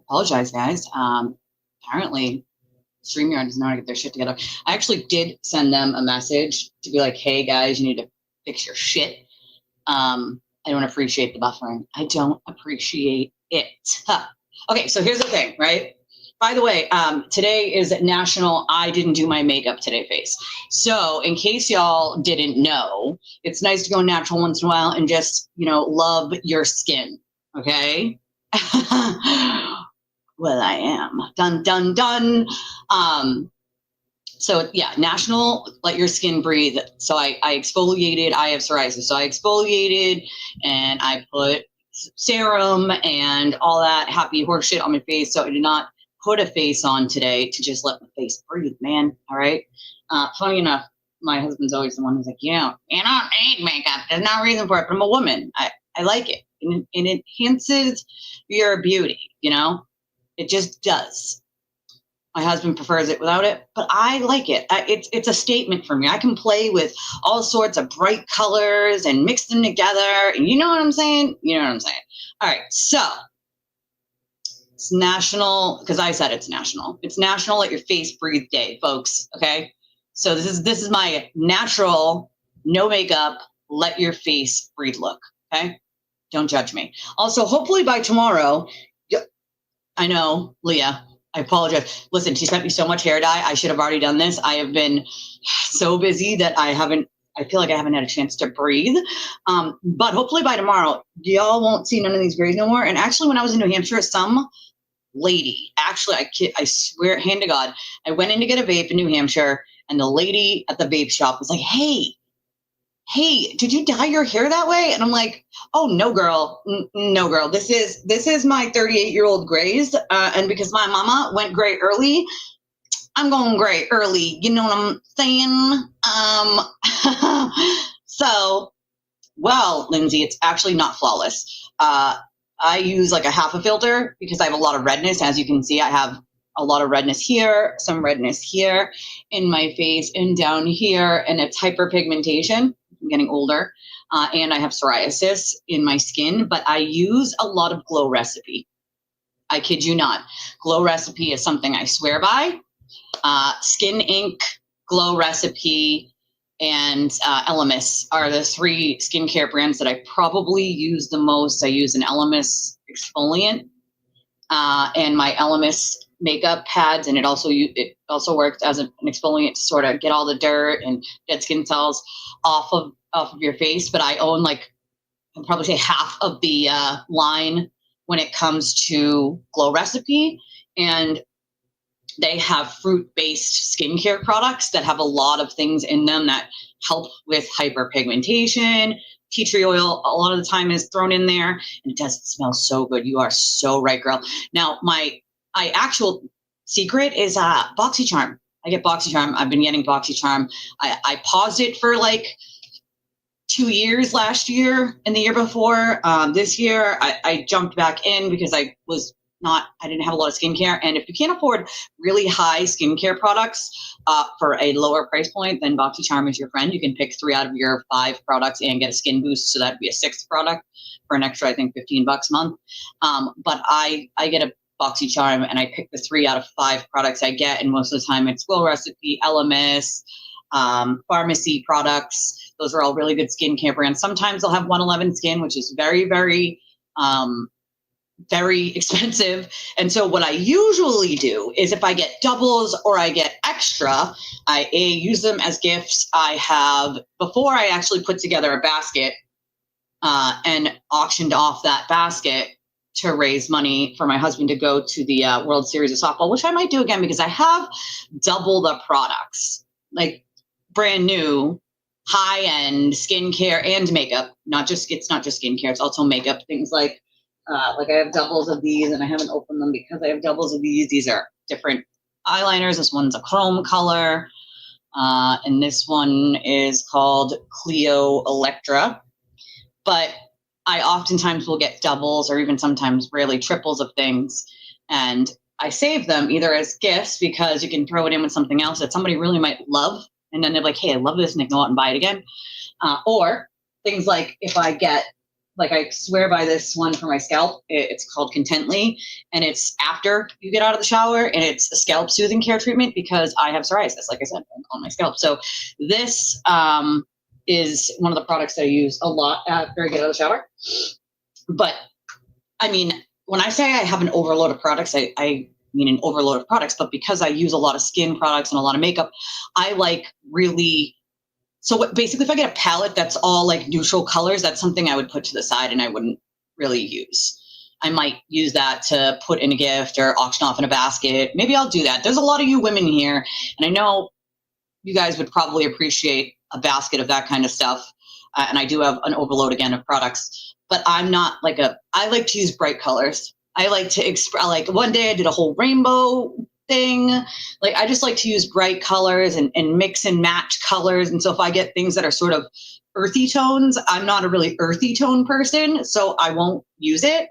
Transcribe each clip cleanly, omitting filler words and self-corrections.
apologize, guys. Apparently StreamYard does not get their shit together. I actually did send them a message to be like, hey guys, you need to fix your shit. I don't appreciate the buffering. I don't appreciate it. Huh. Okay, so here's the thing, right? By the way, today is National I Didn't Do My Makeup Today face. So in case y'all didn't know, it's nice to go natural once in a while and just, love your skin, okay? Well, I am. Dun, dun, dun. So yeah, National Let Your Skin Breathe. So I exfoliated. I have psoriasis. So I exfoliated and I put serum and all that happy horse shit on my face. So I did not put a face on today to just let my face breathe, man. All right. Funny enough, my husband's always the one who's like, you don't need makeup. There's no reason for it. But I'm a woman. I like it. And it enhances your beauty, It just does. My husband prefers it without it, but I like it. It's a statement for me. I can play with all sorts of bright colors and mix them together. And you know what I'm saying? All right, so it's national, because I said it's national. It's National Let Your Face Breathe Day, folks, okay? So this is my natural, no makeup, let your face breathe look, okay? Don't judge me. Also, hopefully by tomorrow, I know, Leah, I apologize. Listen, she sent me so much hair dye. I should have already done this. I have been so busy that I feel like I haven't had a chance to breathe. But hopefully by tomorrow, y'all won't see none of these grays no more. And actually, when I was in New Hampshire, some lady, actually, I swear, hand to God, I went in to get a vape in New Hampshire, and the lady at the vape shop was like, hey, did you dye your hair that way? And I'm like, oh, no, girl. No, girl. This is my 38-year-old grays. And because my mama went gray early, I'm going gray early. You know what I'm saying? So, well, Lindsay, it's actually not flawless. I use like a half a filter because I have a lot of redness. As you can see, I have a lot of redness here, some redness here in my face and down here. And it's hyperpigmentation. I'm getting older, and I have psoriasis in my skin, but I use a lot of Glow Recipe. I kid you not. Glow Recipe is something I swear by. Skin Ink, Glow Recipe, and Elemis are the three skincare brands that I probably use the most. I use an Elemis exfoliant and my Elemis makeup pads, and it also works as an exfoliant to sort of get all the dirt and dead skin cells off of your face. But I own I'd probably say half of the line when it comes to Glow Recipe, and they have fruit-based skincare products that have a lot of things in them that help with hyperpigmentation. Tea tree oil a lot of the time is thrown in there, and it does smell so good. You are so right, girl. Now, my actual secret is BoxyCharm. I get BoxyCharm. I've been getting BoxyCharm. I paused it for 2 years last year and the year before. This year, I jumped back in because I didn't have a lot of skincare. And if you can't afford really high skincare products for a lower price point, then BoxyCharm is your friend. You can pick 3 out of your 5 products and get a skin boost. So that'd be a 6th product for an extra, I think, $15 a month. But I get a BoxyCharm and I pick the 3 out of 5 products I get. And most of the time it's Glow Recipe, Elemis, pharmacy products. Those are all really good skincare brands. Sometimes they'll have 111 Skin, which is very, very, very expensive. And so what I usually do is if I get doubles or I get extra, I use them as gifts. I have, before I actually put together a basket and auctioned off that basket to raise money for my husband to go to the World Series of Softball, which I might do again because I have double the products, like brand new, high-end skincare and makeup. It's not just skincare, it's also makeup. Things like I have doubles of these, and I haven't opened them because I have doubles of these. These are different eyeliners. This one's a chrome color, and this one is called Clio Electra. But I oftentimes will get doubles or even sometimes rarely triples of things, and I save them either as gifts because you can throw it in with something else that somebody really might love, and then they're like, hey, I love this, and they go out and buy it again. Or things like if I get like I swear by this one for my scalp. It's called Contently, and it's after you get out of the shower, and it's a scalp soothing care treatment because I have psoriasis, like I said, on my scalp. So this is one of the products that I use a lot after I get out of the shower. But I mean, when I say I have an overload of products, I mean an overload of products, but because I use a lot of skin products and a lot of makeup, I like really. So basically, if I get a palette that's all like neutral colors, that's something I would put to the side and I wouldn't really use. I might use that to put in a gift or auction off in a basket. Maybe I'll do that. There's a lot of you women here, and I know you guys would probably appreciate a basket of that kind of stuff. And I do have an overload again of products, but I'm not like I like to use bright colors. I like to like one day I did a whole rainbow thing. Like I just like to use bright colors and mix and match colors. And so if I get things that are sort of earthy tones, I'm not a really earthy tone person, so I won't use it.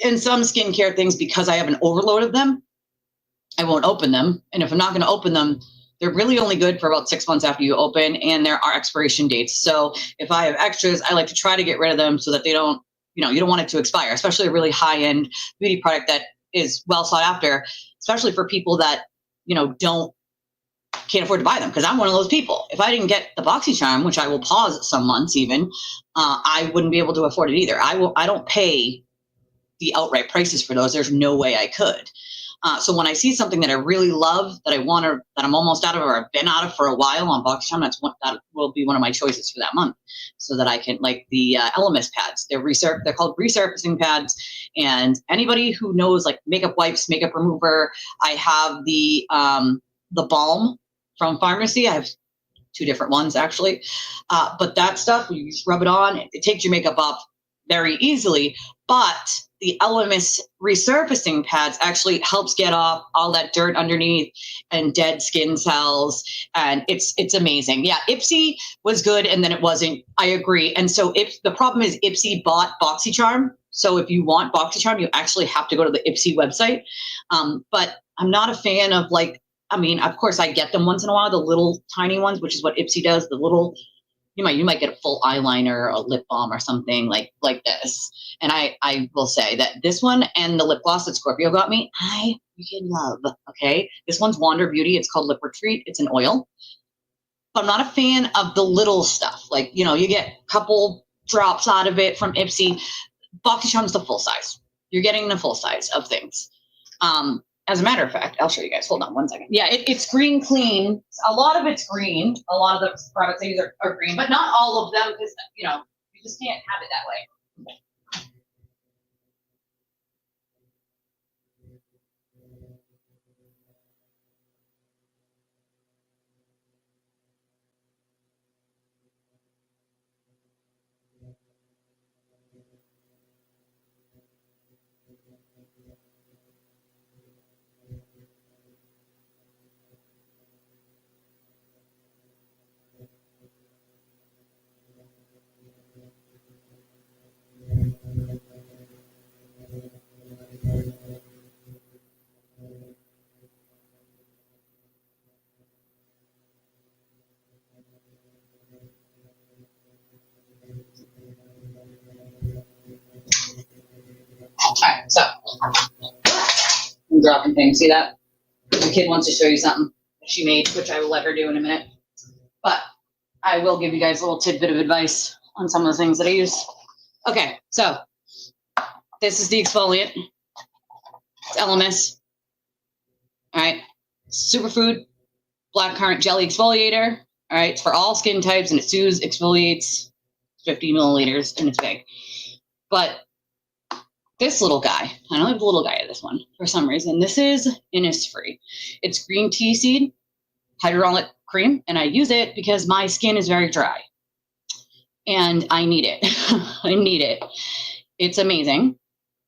And some skincare things, because I have an overload of them, I won't open them. And if I'm not going to open them, they're really only good for about 6 months after you open, and there are expiration dates. So if I have extras, I like to try to get rid of them so that they don't, you don't want it to expire, especially a really high-end beauty product that is well sought after, especially for people that, can't afford to buy them, because I'm one of those people. If I didn't get the BoxyCharm, which I will pause some months even, I wouldn't be able to afford it either. I don't pay the outright prices for those. There's no way I could. So when I see something that I really love, that I want to, that I'm almost out of, or I've been out of for a while on BoxyCharm, that will be one of my choices for that month, so that I can, like the Elemis pads. They're called resurfacing pads, and anybody who knows like makeup wipes, makeup remover, I have the balm from pharmacy. I have 2 different ones actually, but that stuff, you just rub it on, it takes your makeup off very easily. But the Elemis resurfacing pads actually helps get off all that dirt underneath and dead skin cells, and it's amazing. Yeah, Ipsy was good, and then it wasn't. I agree. And so the problem is Ipsy bought BoxyCharm. So if you want BoxyCharm, you actually have to go to the Ipsy website. But I'm not a fan of of course I get them once in a while, the little tiny ones, which is what Ipsy does. The little, you might get a full eyeliner, a lip balm, or something like this. And I will say that this one and the lip gloss that Scorpio got me, I freaking love. Okay, this one's Wander Beauty. It's called Lip Retreat. It's an oil. But I'm not a fan of the little stuff. Like, you get a couple drops out of it from Ipsy. BoxyCharm's the full size. You're getting the full size of things. As a matter of fact, I'll show you guys. Hold on one second. Yeah, it's green clean. A lot of it's green. A lot of the products I use are green, but not all of them, because, you just can't have it that way. All right, so I'm dropping things. See that? The kid wants to show you something she made, which I will let her do in a minute. But I will give you guys a little tidbit of advice on some of the things that I use. Okay, so this is the exfoliant. It's Elemis. All right, superfood blackcurrant jelly exfoliator. All right, it's for all skin types, and it soothes, exfoliates, 50 milliliters, and it's big. But this little guy, I don't like the little guy of this one for some reason. This is Innisfree. It's green tea seed hyaluronic cream, and I use it because my skin is very dry, and I need it. I need it. It's amazing.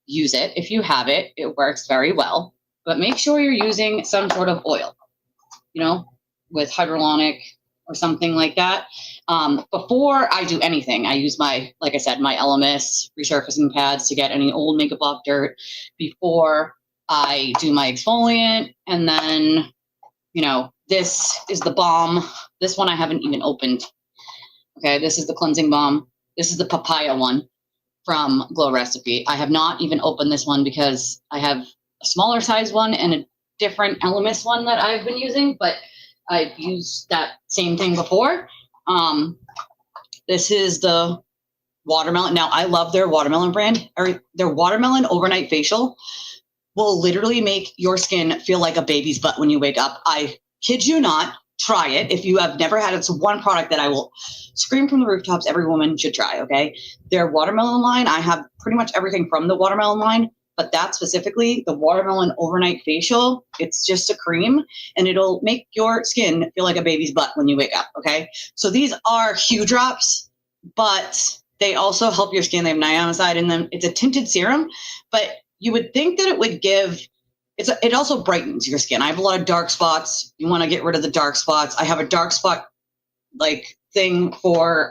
Use it if you have it. It works very well, but make sure you're using some sort of oil, with hyaluronic or something like that. Before I do anything, I use like I said, my Elemis resurfacing pads to get any old makeup off dirt before I do my exfoliant. And then, this is the balm. This one I haven't even opened. Okay, this is the cleansing balm. This is the papaya one. from Glow Recipe. I have not even opened this one because I have a smaller size one and a different Elemis one that I've been using, but I've used that same thing before. This is the watermelon. Now, I love their watermelon brand, or their watermelon overnight facial will literally make your skin feel like a baby's butt when you wake up. I kid you not. Try it. If you have never had it, it's one product that I will scream from the rooftops. Every woman should try. Okay. Their watermelon line, I have pretty much everything from the watermelon line, but that specifically, the watermelon overnight facial, it's just a cream and it'll make your skin feel like a baby's butt when you wake up. Okay. So these are Hue drops, but they also help your skin. They have niacinamide in them. It's a tinted serum, but you would think that it would give, it also brightens your skin. I have a lot of dark spots. You want to get rid of the dark spots. I have a dark spot like thing for,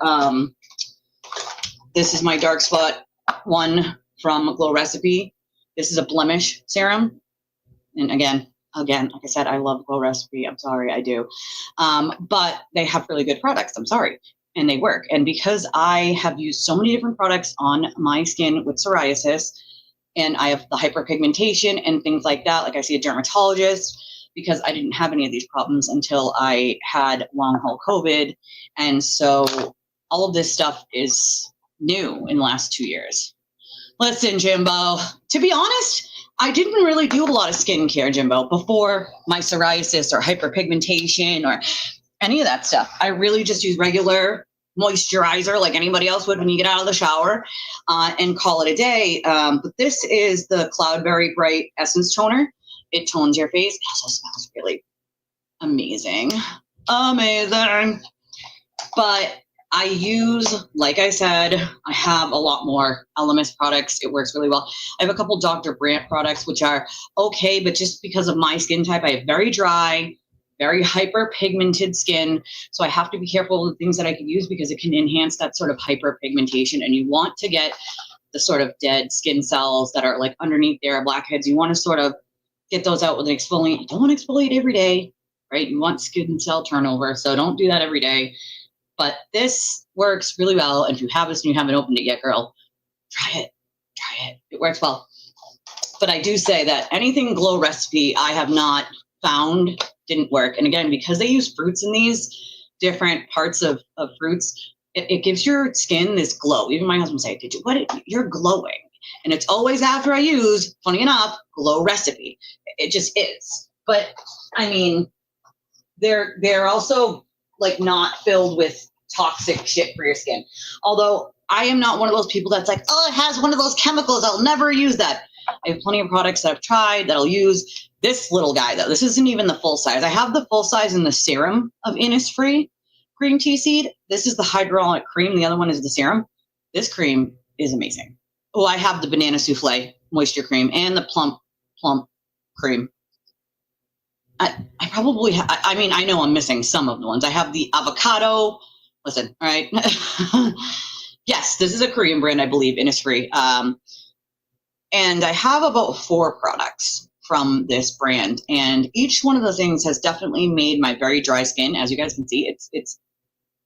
this is my dark spot one from Glow Recipe. This is a blemish serum. And again, like I said, I love Glow Recipe. I'm sorry, I do. But they have really good products. I'm sorry. And they work. And because I have used so many different products on my skin with psoriasis, and I have the hyperpigmentation and things like that, like I see a dermatologist, because I didn't have any of these problems until I had long haul COVID. And so all of this stuff is new in the last 2 years. Listen, Jimbo, to be honest, I didn't really do a lot of skincare, Jimbo, before my psoriasis or hyperpigmentation or any of that stuff. I really just use regular moisturizer like anybody else would when you get out of the shower and call it a day. But this is the Cloudberry Bright Essence Toner. It tones your face. It also smells really amazing. Amazing. But I use, like I said, I have a lot more Elemis products. It works really well. I have a couple Dr. Brandt products, which are okay, but just because of my skin type, I have very dry, very hyperpigmented skin. So I have to be careful of the things that I can use because it can enhance that sort of hyperpigmentation. And you want to get the sort of dead skin cells that are like underneath there, blackheads. You want to sort of get those out with an exfoliant. You don't want to exfoliate every day, right? You want skin cell turnover. So don't do that every day. But this works really well. And if you have this and you haven't opened it yet, girl, try it. Try it. It works well. But I do say that anything Glow Recipe I have not found didn't work. And again, because they use fruits in these different parts of fruits, it gives your skin this glow. Even my husband say, you're glowing. And it's always after I use, funny enough, Glow Recipe. It just is. But I mean, they're also like not filled with toxic shit for your skin. Although I am not one of those people that's like, oh, it has one of those chemicals. I'll never use that. I have plenty of products that I've tried that I'll use. This little guy, though, this isn't even the full size. I have the full size in the serum of Innisfree green tea seed. This is the hyaluronic cream. The other one is the serum. This cream is amazing. Oh, I have the banana souffle moisture cream and the plump cream. I probably, I mean, I know I'm missing some of the ones. I have the avocado. Listen, all right. Yes, this is a Korean brand, I believe, Innisfree. And I have about 4 products from this brand. And each one of the things has definitely made my very dry skin. As you guys can see, it's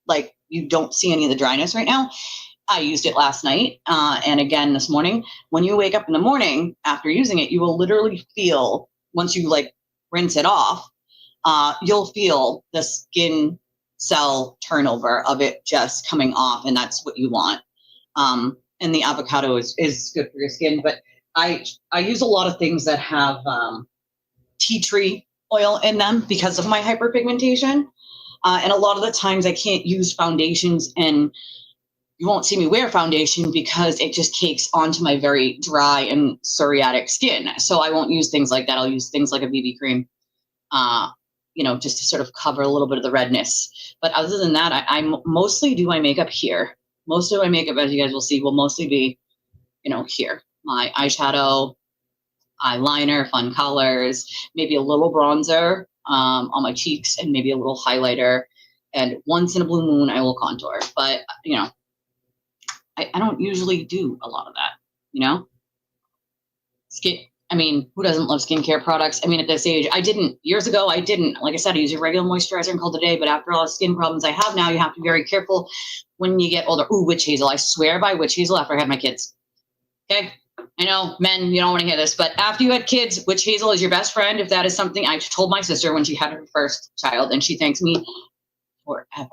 like you don't see any of the dryness right now. I used it last night and again this morning. When you wake up in the morning after using it, you will literally feel, once you like rinse it off, you'll feel the skin cell turnover of it just coming off. And that's what you want. And the avocado is good for your skin. But I use a lot of things that have tea tree oil in them because of my hyperpigmentation. And a lot of the times I can't use foundations, and you won't see me wear foundation because it just cakes onto my very dry and psoriatic skin. So I won't use things like that. I'll use things like a BB cream, just to sort of cover a little bit of the redness. But other than that, I mostly do my makeup here. Most of my makeup, as you guys will see, will mostly be, here. My eyeshadow, eyeliner, fun colors, maybe a little bronzer on my cheeks, and maybe a little highlighter. And once in a blue moon, I will contour. But, I don't usually do a lot of that, Skin. I mean, who doesn't love skincare products? I mean, at this age, years ago, I didn't. Like I said, I use a regular moisturizer and called it a day. But after all the skin problems I have now, you have to be very careful when you get older. Ooh, witch hazel. I swear by witch hazel after I had my kids. Okay. I know, men, you don't want to hear this, but after you had kids, which Hazel is your best friend, if that is something I told my sister when she had her first child, and she thanks me forever.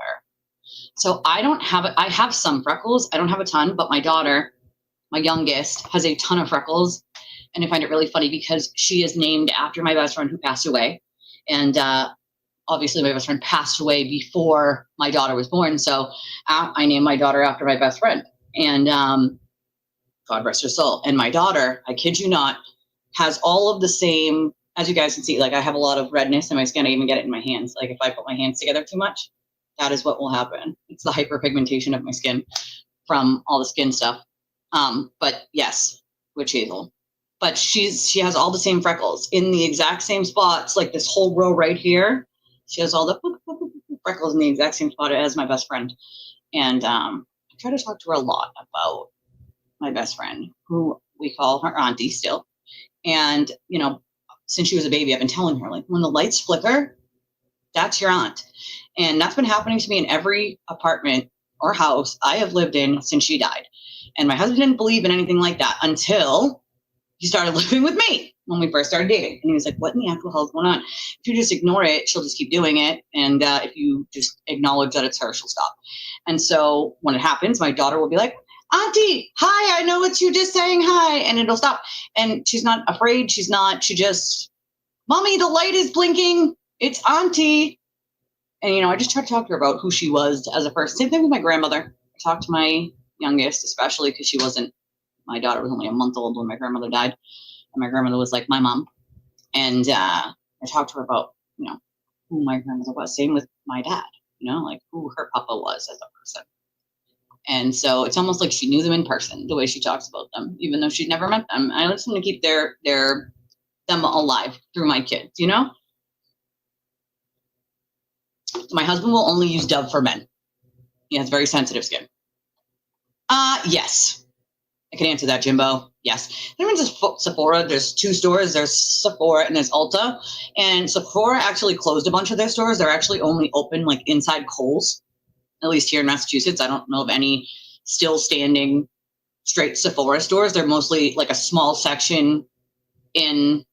So I have some freckles. I don't have a ton, but my daughter, my youngest, has a ton of freckles. And I find it really funny because she is named after my best friend who passed away. And obviously my best friend passed away before my daughter was born. So I named my daughter after my best friend. And God rest her soul. And my daughter, I kid you not, has all of the same, as you guys can see, like I have a lot of redness in my skin. I even get it in my hands. Like if I put my hands together too much, that is what will happen. It's the hyperpigmentation of my skin from all the skin stuff. But yes, witch hazel. But she has all the same freckles in the exact same spots, like this whole row right here. She has all the freckles in the exact same spot as my best friend. And I try to talk to her a lot about my best friend, who we call her auntie still. And, you know, since she was a baby, I've been telling her, like, when the lights flicker, that's your aunt. And that's been happening to me in every apartment or house I have lived in since she died. And my husband didn't believe in anything like that until he started living with me when we first started dating. And he was like, what in the actual hell is going on? If you just ignore it, she'll just keep doing it. And if you just acknowledge that it's her, she'll stop. And so when it happens, my daughter will be like, Auntie, hi, I know it's you just saying hi, and it'll stop. And she's not afraid. She just, Mommy, the light is blinking. It's Auntie. And, you know, I just tried to talk to her about who she was as a person. Same thing with my grandmother. I talked to my youngest, especially because my daughter was only a month old when my grandmother died. And my grandmother was like my mom. And I talked to her about, you know, who my grandmother was. Same with my dad, you know, like who her papa was as a person. And so it's almost like she knew them in person, the way she talks about them, even though she'd never met them. I just want to keep them alive through my kids, you know? My husband will only use Dove for men. He has very sensitive skin. Yes. I can answer that, Jimbo. Yes. There is Sephora. There's two stores. There's Sephora and there's Ulta. And Sephora actually closed a bunch of their stores. They're actually only open like inside Kohl's, at least here in Massachusetts. I don't know of any still standing straight Sephora stores. They're mostly like a small section in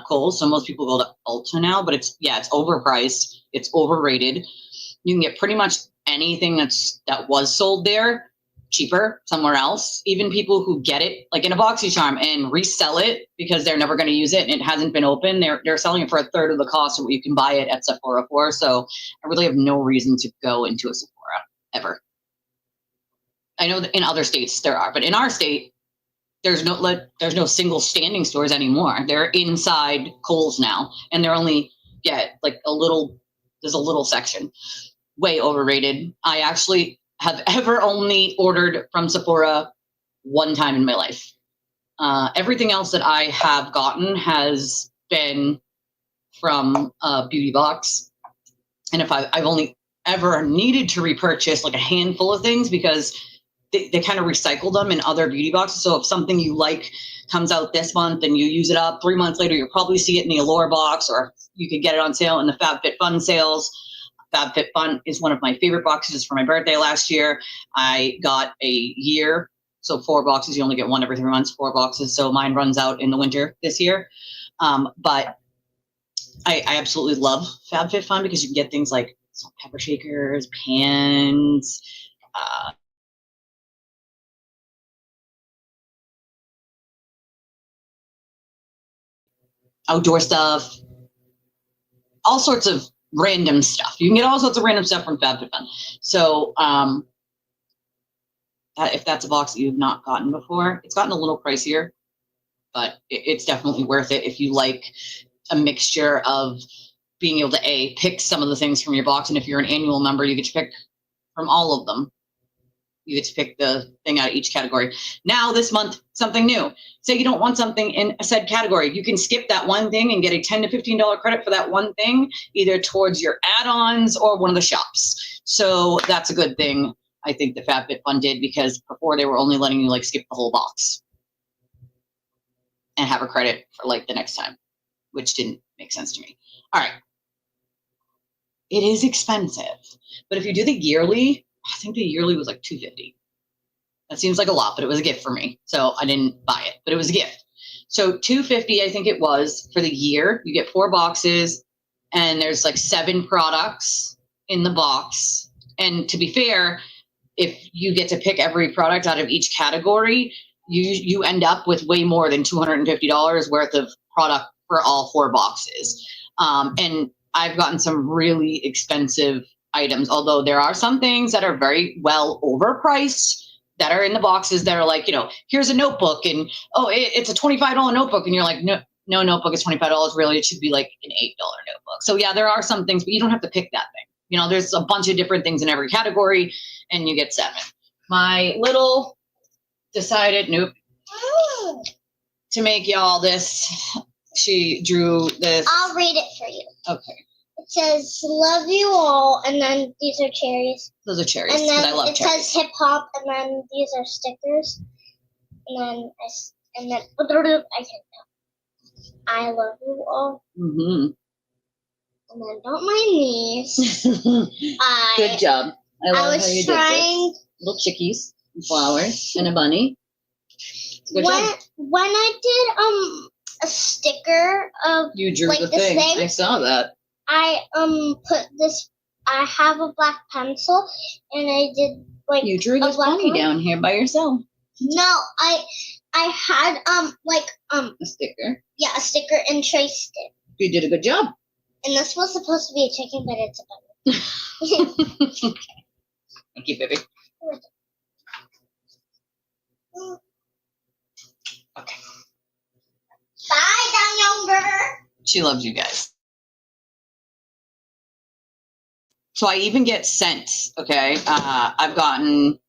Kohl's. So most people go to Ulta now, but it's overpriced. It's overrated. You can get pretty much anything that was sold there cheaper somewhere else. Even people who get it like in a BoxyCharm and resell it because they're never going to use it and it hasn't been open, they're selling it for a third of the cost of what you can buy it at Sephora for. So I really have no reason to go into a Sephora ever. I know that in other states there are, but in our state, there's no single standing stores anymore. They're inside Kohl's now, and they're only like there's a little section. Way overrated. I actually have ever only ordered from Sephora one time in my life. Everything else that I have gotten has been from a beauty box. And if I've only ever needed to repurchase like a handful of things because they kind of recycle them in other beauty boxes. So if something you like comes out this month and you use it up, 3 months later, you'll probably see it in the Allure box, or you could get it on sale in the FabFitFun sales. FabFitFun is one of my favorite boxes for my birthday last year. I got a year. So 4 boxes, you only get one every 3 months, 4 boxes. So mine runs out in the winter this year. But I absolutely love FabFitFun because you can get things like salt, pepper shakers, pans, outdoor stuff, all sorts of random stuff. You can get all sorts of random stuff from FabFitFun. So if that's a box that you've not gotten before, it's gotten a little pricier, but it's definitely worth it if you like a mixture of being able to pick some of the things from your box. And if you're an annual member, you get to pick from all of them. You get to pick the thing out of each category. Now this month, something new. Say you don't want something in a said category. You can skip that one thing and get a $10 to $15 credit for that one thing, either towards your add-ons or one of the shops. So that's a good thing, I think, the FabFitFun did, because before they were only letting you like skip the whole box and have a credit for like the next time, which didn't make sense to me. All right. It is expensive, but if you do the yearly, I think the yearly was like $250. That seems like a lot, but it was a gift for me. So I didn't buy it, but it was a gift. So $250, I think it was, for the year. You get 4 boxes, and there's like 7 products in the box. And to be fair, if you get to pick every product out of each category, you end up with way more than $250 worth of product for all 4 boxes. And I've gotten some really expensive items, although there are some things that are very well overpriced that are in the boxes that are like, you know, here's a notebook, and it's a $25 notebook, and you're like, no notebook is $25. Really, it should be like an $8 notebook. So yeah, there are some things, but you don't have to pick that thing. You know, there's a bunch of different things in every category, and you get 7. My little decided, nope, to make y'all this. She drew this. I'll read it for you. Okay. It says, love you all, and then these are cherries. Those are cherries, and then I love it cherries. says hip hop, and then these are stickers. And then I can I love you all. Mm-hmm. And then don't mind me. Good job. I love how you trying, did this. Little chickies, and flowers, and a bunny. Good job. When I did a sticker of you drew like the this thing. thing, I saw that. I put this. I have a black pencil, and I did like you drew this bunny down here by yourself. No, I had a sticker. Yeah, a sticker and traced it. You did a good job. And this was supposed to be a chicken, but it's a bunny. Thank you, baby. Okay. Bye, down younger. She loves you guys. So I even get scents, okay? I've gotten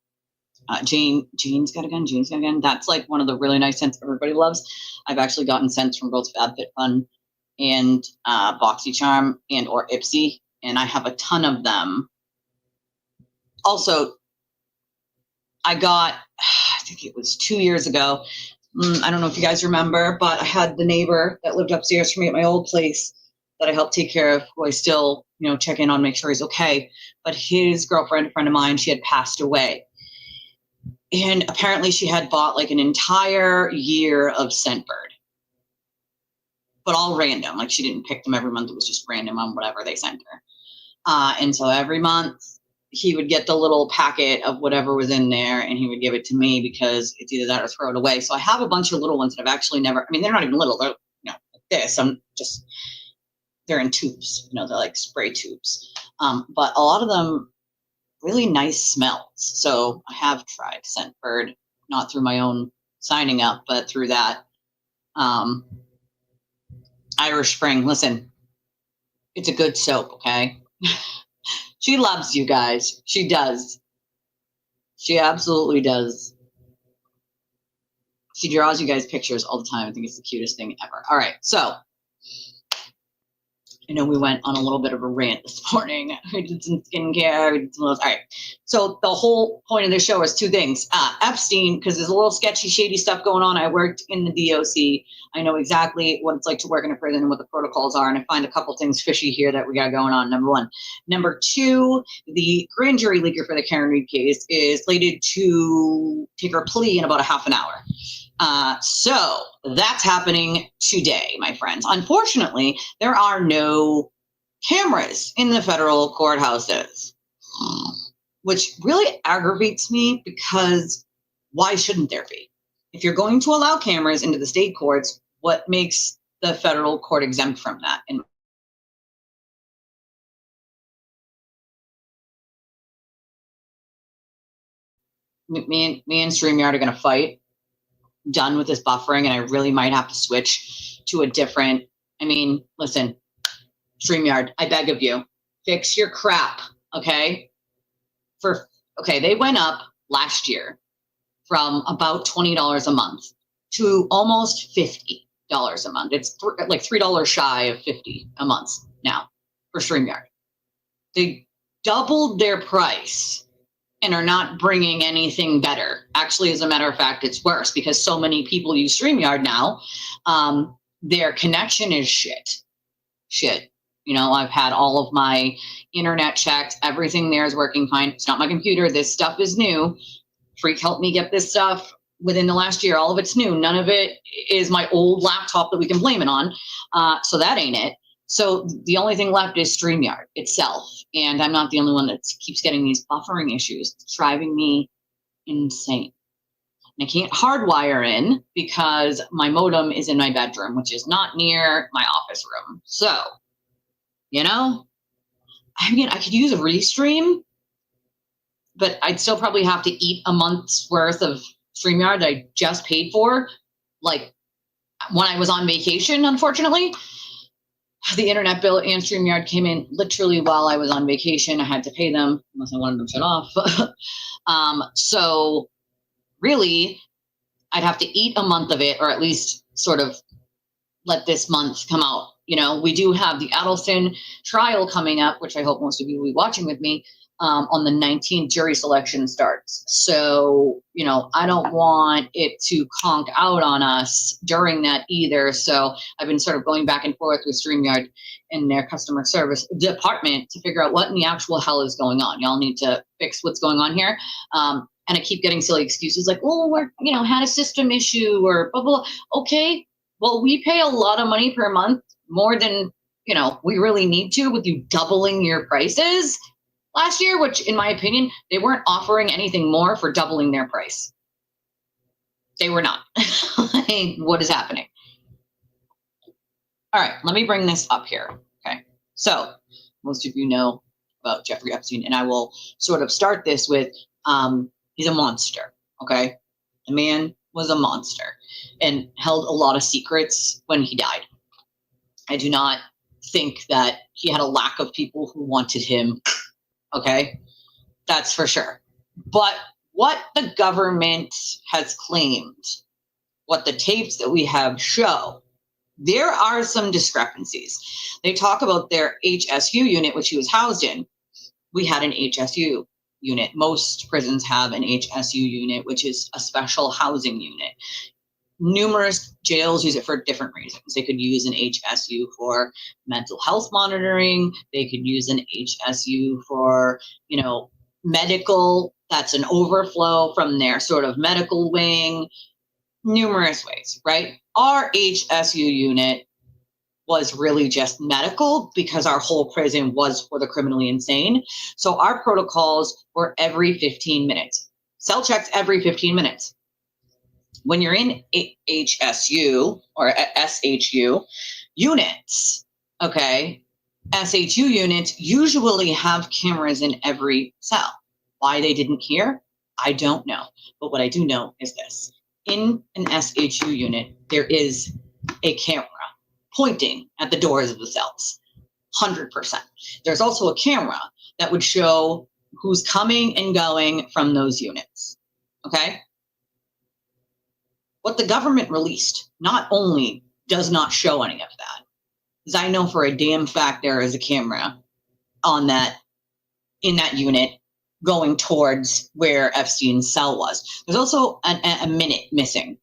Jean's got a gun, Jean's got a gun. That's like one of the really nice scents everybody loves. I've actually gotten scents from Girls Fab Fit Fun and BoxyCharm and or Ipsy, and I have a ton of them. Also, I got, I think it was 2 years ago. I don't know if you guys remember, but I had the neighbor that lived upstairs from me at my old place that I helped take care of, who I still, you know, check in on, make sure he's okay. But his girlfriend, a friend of mine, she had passed away. And apparently she had bought like an entire year of Scentbird, but all random. Like she didn't pick them every month. It was just random on whatever they sent her. And so every month he would get the little packet of whatever was in there, and he would give it to me because it's either that or throw it away. So I have a bunch of little ones that I've actually never, I mean, they're not even little. They're, you know, like this. They're in tubes, you know, they're like spray tubes. But a lot of them, really nice smells. So I have tried Scentbird, not through my own signing up, but through that. Irish Spring, listen, it's a good soap, okay? She loves you guys. She does. She absolutely does. She draws you guys pictures all the time. I think it's the cutest thing ever. All right, so I know we went on a little bit of a rant this morning. We did some skincare. We did some of those. All right. So the whole point of this show is 2 things. Epstein, because there's a little sketchy, shady stuff going on. I worked in the DOC. I know exactly what it's like to work in a prison and what the protocols are. And I find a couple things fishy here that we got going on, number 1. Number 2, the grand jury leaker for the Karen Reed case is slated to take her plea in about a half an hour. So that's happening today, my friends. Unfortunately, there are no cameras in the federal courthouses, which really aggravates me because why shouldn't there be? If you're going to allow cameras into the state courts, what makes the federal court exempt from that? And me and StreamYard are going to fight. Done with this buffering, and I really might have to switch to a different, I mean, listen, StreamYard, I beg of you, fix your crap, okay? They went up last year from about $20 a month to almost $50 a month. It's like $3 shy of $50 a month now for StreamYard. They doubled their price and are not bringing anything better. Actually, as a matter of fact, it's worse because so many people use StreamYard now. Their connection is shit. You know, I've had all of my internet checked. Everything there is working fine. It's not my computer. This stuff is new. Freak helped me get this stuff within the last year. All of it's new. None of it is my old laptop that we can blame it on. So that ain't it. So the only thing left is StreamYard itself. And I'm not the only one that keeps getting these buffering issues. It's driving me insane. And I can't hardwire in because my modem is in my bedroom, which is not near my office room. So, you know, I mean, I could use a Restream, but I'd still probably have to eat a month's worth of StreamYard that I just paid for, like when I was on vacation, unfortunately. The internet bill and StreamYard came in literally while I was on vacation. I had to pay them unless I wanted them shut off. So really, I'd have to eat a month of it, or at least sort of let this month come out. You know, we do have the Adelson trial coming up, which I hope most of you will be watching with me. On the 19th, jury selection starts. So, you know, I don't want it to conk out on us during that either. So I've been sort of going back and forth with StreamYard and their customer service department to figure out what in the actual hell is going on. Y'all need to fix what's going on here. And I keep getting silly excuses like, oh, we're, you know, had a system issue or blah, blah, blah. Okay, well, we pay a lot of money per month, more than, you know, we really need to, with you doubling your prices last year, which in my opinion, they weren't offering anything more for doubling their price. They were not. Like, what is happening? All right, let me bring this up here. Okay, so most of you know about Jeffrey Epstein, and I will sort of start this with, he's a monster, okay? The man was a monster and held a lot of secrets when he died. I do not think that he had a lack of people who wanted him. Okay, that's for sure. But what the government has claimed, what the tapes that we have show, there are some discrepancies. They talk about their HSU unit, which he was housed in. We had an HSU unit. Most prisons have an HSU unit, which is a special housing unit. Numerous jails use it for different reasons. They could use an HSU for mental health monitoring. They could use an HSU for, you know, medical. That's an overflow from their sort of medical wing. Numerous ways, right? Our HSU unit was really just medical because our whole prison was for the criminally insane. So our protocols were every 15 minutes. Cell checks every 15 minutes. When you're in HSU or SHU units, okay, SHU units usually have cameras in every cell. Why they didn't here, I don't know. But what I do know is this. In an SHU unit, there is a camera pointing at the doors of the cells, 100%. There's also a camera that would show who's coming and going from those units, okay? What the government released not only does not show any of that, because I know for a damn fact there is a camera on that, in that unit going towards where Epstein's cell was. There's also a minute missing,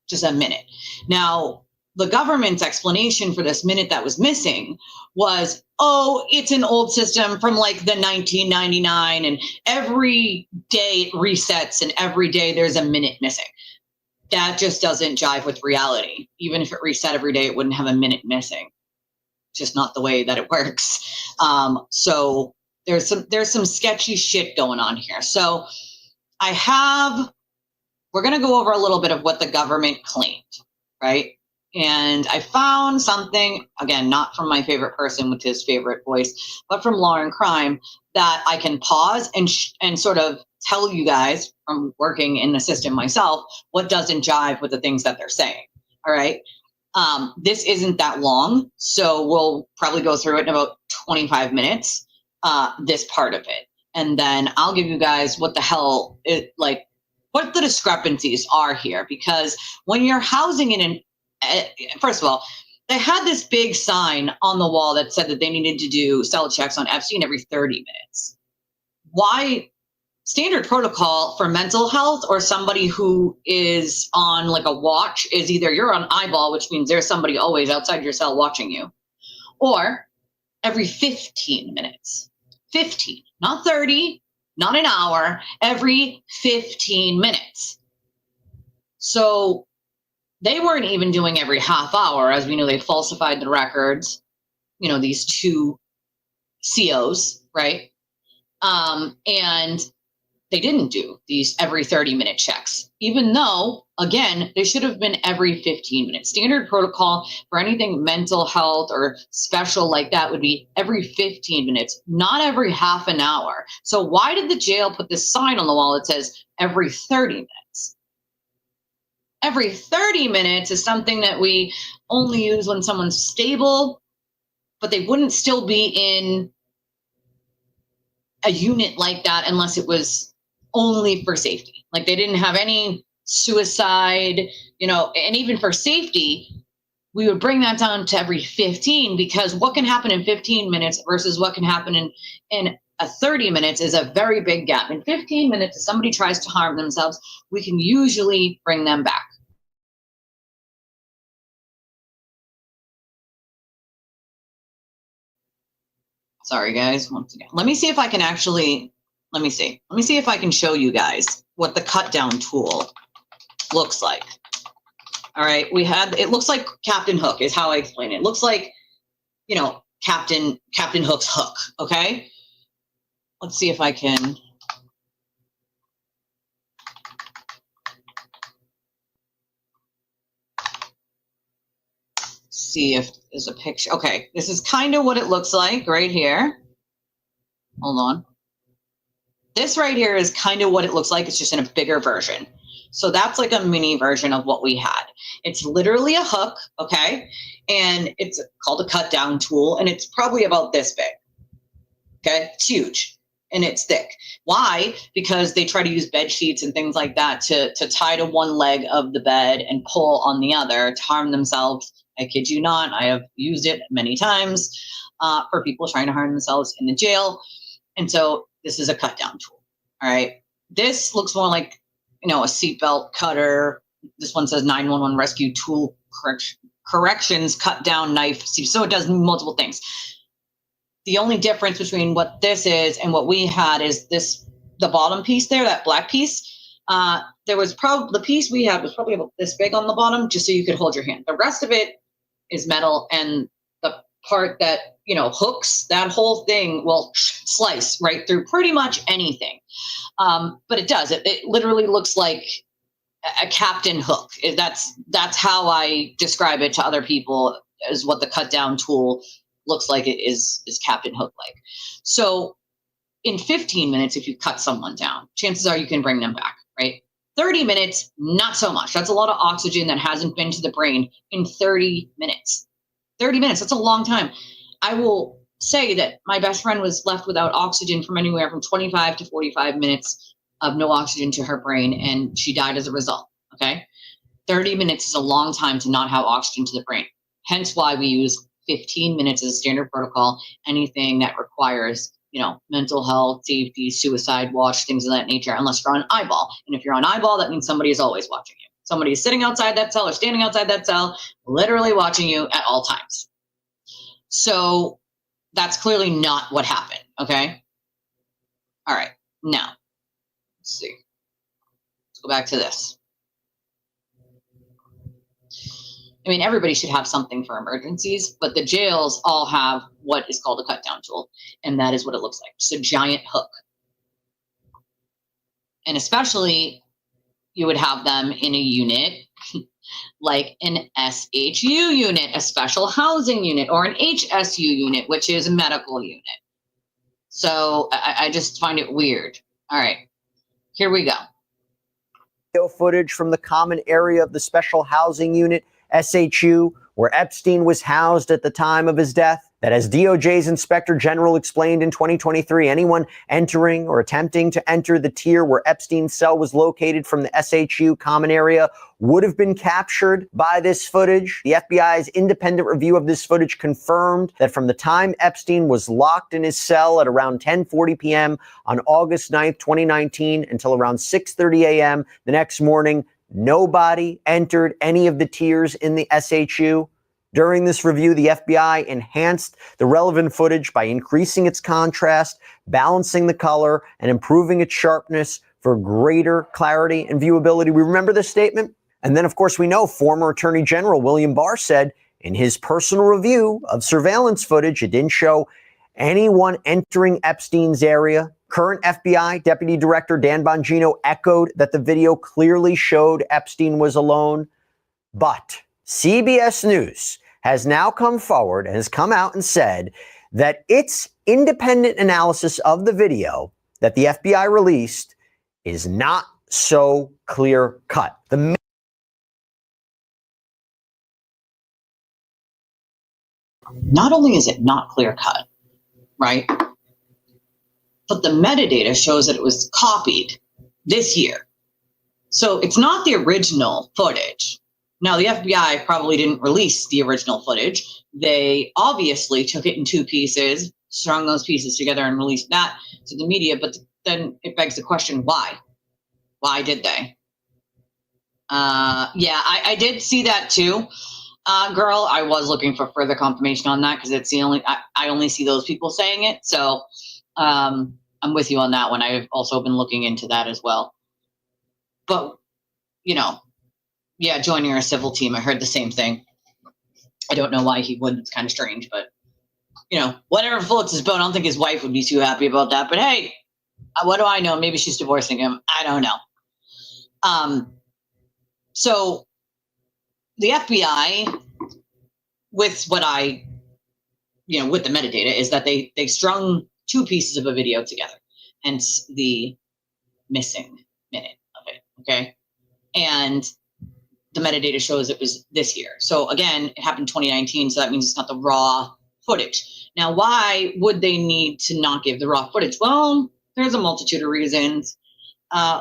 just a minute. Now, the government's explanation for this minute that was missing was, oh, it's an old system from like the 1999 and every day it resets and every day there's a minute missing. That just doesn't jive with reality. Even if it reset every day, it wouldn't have a minute missing. It's just not the way that it works. So there's some sketchy shit going on here. So we're going to go over a little bit of what the government claimed, right? And I found something, again, not from my favorite person with his favorite voice, but from Law and Crime, that I can pause and sort of tell you guys from working in the system myself what doesn't jive with the things that they're saying. All right. This isn't that long, so we'll probably go through it in about 25 minutes, this part of it. And then I'll give you guys what the hell what the discrepancies are here, because when you're housing in first of all, they had this big sign on the wall that said that they needed to do cell checks on Epstein every 30 minutes. Why? Standard protocol for mental health or somebody who is on like a watch is either you're on eyeball, which means there's somebody always outside your cell watching you, or every 15 minutes. 15, not 30, not an hour, every 15 minutes. So they weren't even doing every half hour. As we know, they falsified the records, you know, these two COs, right? And they didn't do these every 30-minute checks, even though, again, they should have been every 15 minutes. Standard protocol for anything mental health or special like that would be every 15 minutes, not every half an hour. So why did the jail put this sign on the wall that says every 30 minutes? Every 30 minutes is something that we only use when someone's stable, but they wouldn't still be in a unit like that unless it was only for safety. Like they didn't have any suicide, you know, and even for safety, we would bring that down to every 15, because what can happen in 15 minutes versus what can happen in a 30 minutes is a very big gap. In 15 minutes, if somebody tries to harm themselves, we can usually bring them back. Sorry, guys, once again. Let me see if I can actually, let me see if I can show you guys what the cut down tool looks like. All right, it looks like Captain Hook is how I explain it. It looks like, you know, Captain Hook's hook, okay? Let's see if I can. See if there's a picture. Okay, this is kind of what it looks like right here. Hold on. This right here is kind of what it looks like. It's just in a bigger version. So that's like a mini version of what we had. It's literally a hook, okay? And it's called a cut down tool, and it's probably about this big, okay? It's huge, and it's thick. Why? Because they try to use bed sheets and things like that to tie to one leg of the bed and pull on the other to harm themselves. I kid you not, I have used it many times for people trying to harm themselves in the jail. And so this is a cut down tool, all right? This looks more like, you know, a seatbelt cutter. This one says 911 rescue tool corrections cut down knife. So it does multiple things. The only difference between what this is and what we had is this, the bottom piece there, that black piece. There was probably, the piece we had was probably about this big on the bottom, just so you could hold your hand. The rest of it is metal, and the part that, you know, hooks, that whole thing will slice right through pretty much anything. But it does, it literally looks like a Captain Hook. That's how I describe it to other people, as what the cut down tool looks like. It is Captain Hook like. So in 15 minutes, if you cut someone down, chances are you can bring them back, right? 30 minutes, not so much. That's a lot of oxygen that hasn't been to the brain in 30 minutes. 30 minutes, that's a long time. I will say that my best friend was left without oxygen from anywhere from 25 to 45 minutes of no oxygen to her brain, and she died as a result, okay? 30 minutes is a long time to not have oxygen to the brain. Hence why we use 15 minutes as a standard protocol. Anything that requires, you know, mental health, safety, suicide watch, things of that nature, unless you're on eyeball. And if you're on eyeball, that means somebody is always watching you. Somebody is sitting outside that cell or standing outside that cell, literally watching you at all times. So that's clearly not what happened, okay? All right, now, let's see. Let's go back to this. I mean, everybody should have something for emergencies, but the jails all have what is called a cut down tool, and that is what it looks like. Just a giant hook. And especially, you would have them in a unit like an SHU unit, a special housing unit, or an HSU unit, which is a medical unit. So I just find it weird. All right, here we go. Footage from the common area of the special housing unit, SHU, where Epstein was housed at the time of his death. That, as DOJ's Inspector General explained in 2023, anyone entering or attempting to enter the tier where Epstein's cell was located from the SHU common area would have been captured by this footage. The FBI's independent review of this footage confirmed that from the time Epstein was locked in his cell at around 10:40 p.m. on August 9th, 2019, until around 6:30 a.m. the next morning, nobody entered any of the tiers in the SHU. During this review, the FBI enhanced the relevant footage by increasing its contrast, balancing the color, and improving its sharpness for greater clarity and viewability. We remember this statement? And then, of course, we know former Attorney General William Barr said in his personal review of surveillance footage, it didn't show anyone entering Epstein's area. Current FBI Deputy Director Dan Bongino echoed that the video clearly showed Epstein was alone. But CBS News has now come forward and has come out and said that its independent analysis of the video that the FBI released is not so clear cut. Not only is it not clear cut, right? But the metadata shows that it was copied this year. So it's not the original footage. Now, the FBI probably didn't release the original footage. They obviously took it in two pieces, strung those pieces together and released that to the media. But then it begs the question, why? Why did they? Yeah, I did see that too. Girl, I was looking for further confirmation on that because it's the only, I only see those people saying it. So I'm with you on that one. I've also been looking into that as well. But, you know, yeah, joining our civil team, I heard the same thing. I don't know why he would. It's kind of strange, but, you know, whatever floats his boat. I don't think his wife would be too happy about that. But hey, what do I know? Maybe she's divorcing him. I don't know. So the FBI, with what I, you know, with the metadata, is that they strung two pieces of a video together, hence the missing minute of it, okay? And the metadata shows it was this year. So again, it happened 2019, so that means it's not the raw footage. Now, why would they need to not give the raw footage? Well, there's a multitude of reasons.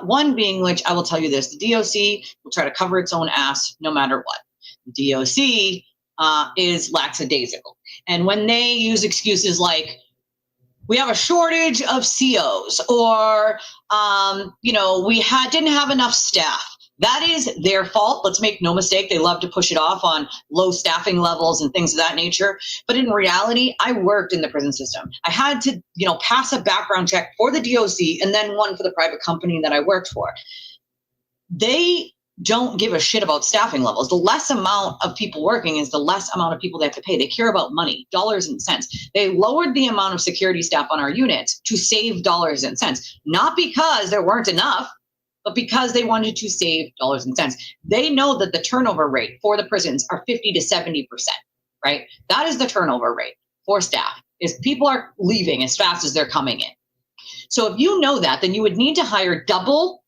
One being which, I will tell you this, the DOC will try to cover its own ass no matter what. The DOC is lackadaisical. And when they use excuses like, we have a shortage of COs, or, you know, we didn't have enough staff. That is their fault. Let's make no mistake. They love to push it off on low staffing levels and things of that nature. But in reality, I worked in the prison system. I had to, you know, pass a background check for the DOC and then one for the private company that I worked for. They don't give a shit about staffing levels. The less amount of people working is the less amount of people they have to pay. They care about money, dollars and cents. They lowered the amount of security staff on our units to save dollars and cents, not because there weren't enough, but because they wanted to save dollars and cents. They know that the turnover rate for the prisons are 50 to 70%, right? That is the turnover rate for staff, is people are leaving as fast as they're coming in. So if you know that, then you would need to hire double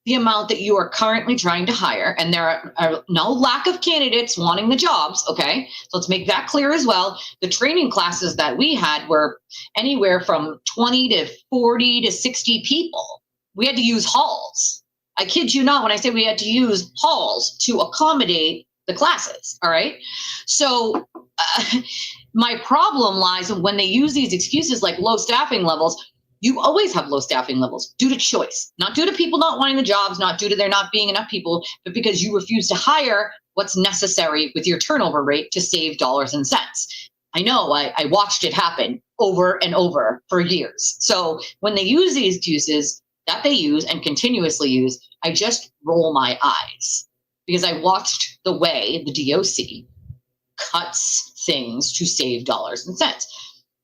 the amount that you are currently trying to hire, and there are no lack of candidates wanting the jobs, okay? So let's make that clear as well. The training classes that we had were anywhere from 20 to 40 to 60 people. We had to use halls. I kid you not when I say we had to use halls to accommodate the classes, all right? So my problem lies when they use these excuses like low staffing levels. You always have low staffing levels due to choice, not due to people not wanting the jobs, not due to there not being enough people, but because you refuse to hire what's necessary with your turnover rate to save dollars and cents. I know, I watched it happen over and over for years. So when they use these excuses that they use and continuously use, I just roll my eyes because I watched the way the DOC cuts things to save dollars and cents.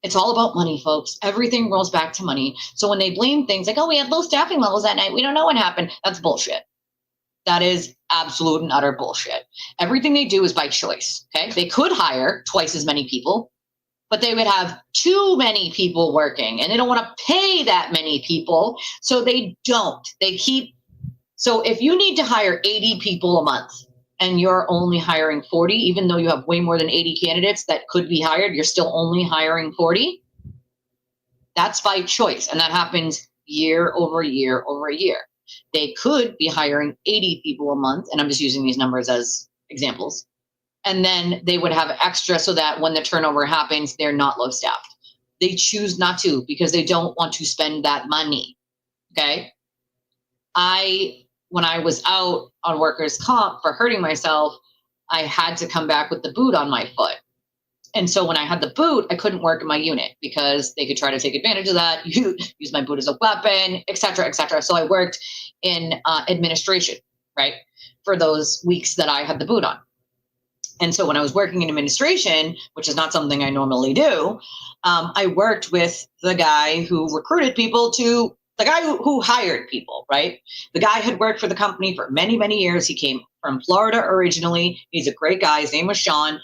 It's all about money, folks. Everything rolls back to money. So when they blame things like, oh, we had low staffing levels that night, we don't know what happened, that's bullshit. That is absolute and utter bullshit. Everything they do is by choice, okay? They could hire twice as many people, but they would have too many people working, and they don't want to pay that many people, so they don't. They keep, so if you need to hire 80 people a month, and you're only hiring 40, even though you have way more than 80 candidates that could be hired, you're still only hiring 40. That's by choice. And that happens year over year over year. They could be hiring 80 people a month. And I'm just using these numbers as examples. And then they would have extra so that when the turnover happens, they're not low staffed. They choose not to because they don't want to spend that money. Okay. When I was out on workers' comp for hurting myself, I had to come back with the boot on my foot. And so when I had the boot, I couldn't work in my unit because they could try to take advantage of that, use my boot as a weapon, et cetera, et cetera. So I worked in administration, right, for those weeks that I had the boot on. And so when I was working in administration, which is not something I normally do, I worked with the guy who recruited people to the guy who hired people, right? The guy had worked for the company for many, many years. He came from Florida originally. He's a great guy. His name was Sean.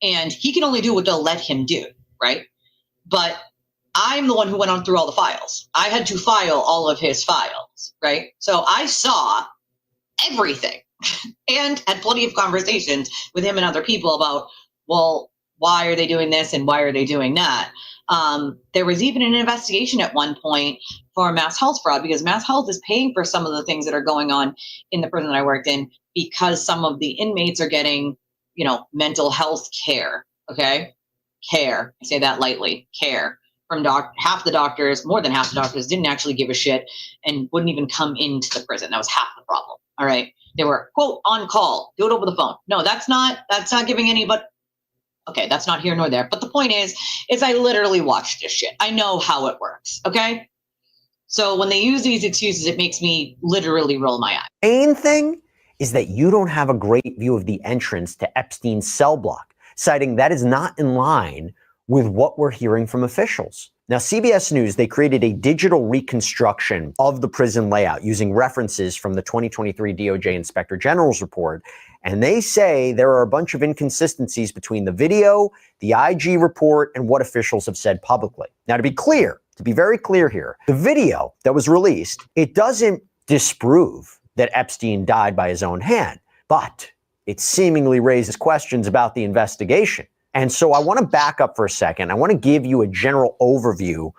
And he can only do what they'll let him do, right? But I'm the one who went on through all the files. I had to file all of his files, right? So I saw everything and had plenty of conversations with him and other people about, well, why are they doing this and why are they doing that? There was even an investigation at one point for mass health fraud because mass health is paying for some of the things that are going on in the prison that I worked in because some of the inmates are getting, mental health care. Okay. Care. I say that lightly. Care from half the doctors, more than half the doctors didn't actually give a shit and wouldn't even come into the prison. That was half the problem. All right. They were, quote, on call, do it over the phone. No, that's not giving any, but okay, that's not here nor there. But the point is I literally watched this shit. I know how it works. Okay. So when they use these excuses, it makes me literally roll my eye. Main thing is that you don't have a great view of the entrance to Epstein's cell block, citing that is not in line with what we're hearing from officials. Now, CBS News, they created a digital reconstruction of the prison layout using references from the 2023 DOJ Inspector General's report. And they say there are a bunch of inconsistencies between the video, the IG report, and what officials have said publicly. Now, to be very clear here, the video that was released, it doesn't disprove that Epstein died by his own hand, but it seemingly raises questions about the investigation. And so I want to back up for a second. I want to give you a general overview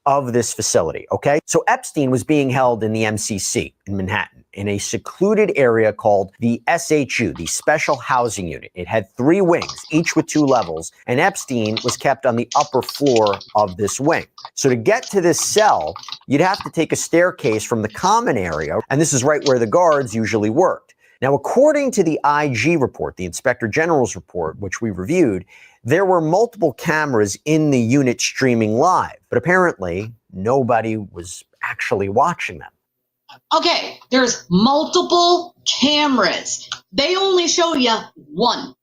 of this facility, okay? So Epstein was being held in the MCC in Manhattan in a secluded area called the SHU, the Special Housing Unit. It had 3 wings, each with 2 levels, and Epstein was kept on the upper floor of this wing. So to get to this cell, you'd have to take a staircase from the common area, and this is right where the guards usually worked. Now, according to the IG report, the Inspector General's report, which we reviewed, there were multiple cameras in the unit streaming live, but apparently nobody was actually watching them. Okay, there's multiple cameras. They only show you one.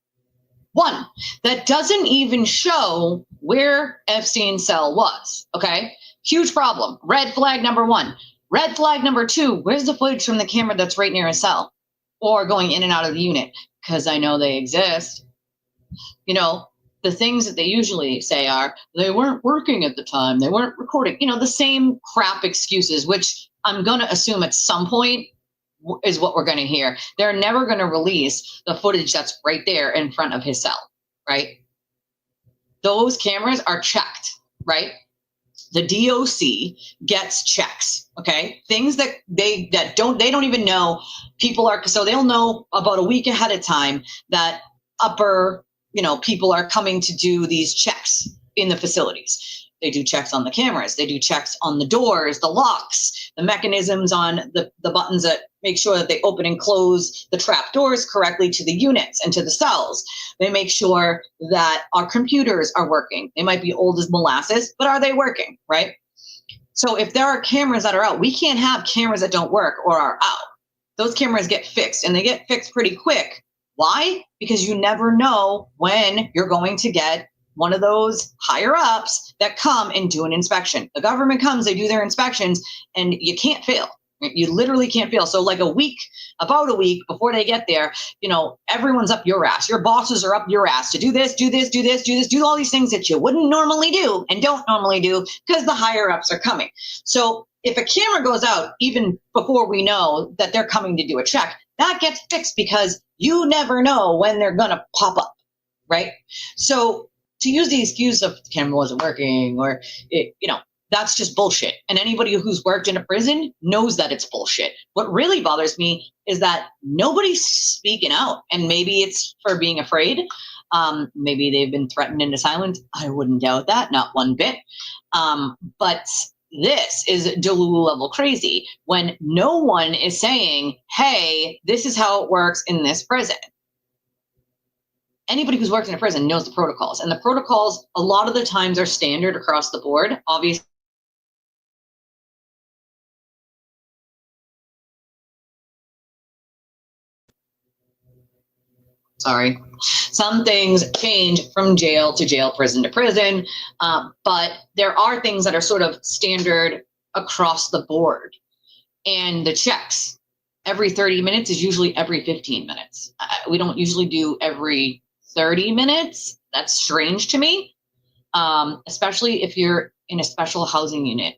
One that doesn't even show where Epstein's cell was. Okay, huge problem. Red flag number 1. Red flag number 2, where's the footage from the camera that's right near his cell or going in and out of the unit? Because I know they exist. The things that they usually say are, they weren't working at the time, they weren't recording, the same crap excuses, which I'm going to assume at some point is what we're going to hear. They're never going to release the footage that's right there in front of his cell, right? Those cameras are checked, right? The DOC gets checks, okay? Things that they don't even know people are, so they'll know about a week ahead of time that people are coming to do these checks in the facilities. They do checks on the cameras. They do checks on the doors, the locks, the mechanisms on the buttons that make sure that they open and close the trap doors correctly to the units and to the cells. They make sure that our computers are working. They might be old as molasses, but are they working, right? So if there are cameras that are out, we can't have cameras that don't work or are out. Those cameras get fixed, and they get fixed pretty quick. Why? Because you never know when you're going to get one of those higher ups that come and do an inspection. The government comes, they do their inspections, and you can't fail. You literally can't fail. So like about a week before they get there, everyone's up your ass. Your bosses are up your ass to do this, do this, do this, do this, do all these things that you wouldn't normally do and don't normally do because the higher ups are coming. So if a camera goes out, even before we know that they're coming to do a check, that gets fixed because you never know when they're going to pop up, right? So to use the excuse of the camera wasn't working or, that's just bullshit. And anybody who's worked in a prison knows that it's bullshit. What really bothers me is that nobody's speaking out. And maybe it's for being afraid. Maybe they've been threatened into silence. I wouldn't doubt that, not one bit. But this is Delulu level crazy when no one is saying, hey, this is how it works in this prison. anybody who's worked in a prison knows the protocols, and the protocols a lot of the times are standard across the board. Obviously, sorry, some things change from jail to jail, prison to prison, but there are things that are sort of standard across the board. And the checks every 30 minutes is usually every 15 minutes. We don't usually do every 30 minutes. That's strange to me, especially if you're in a special housing unit.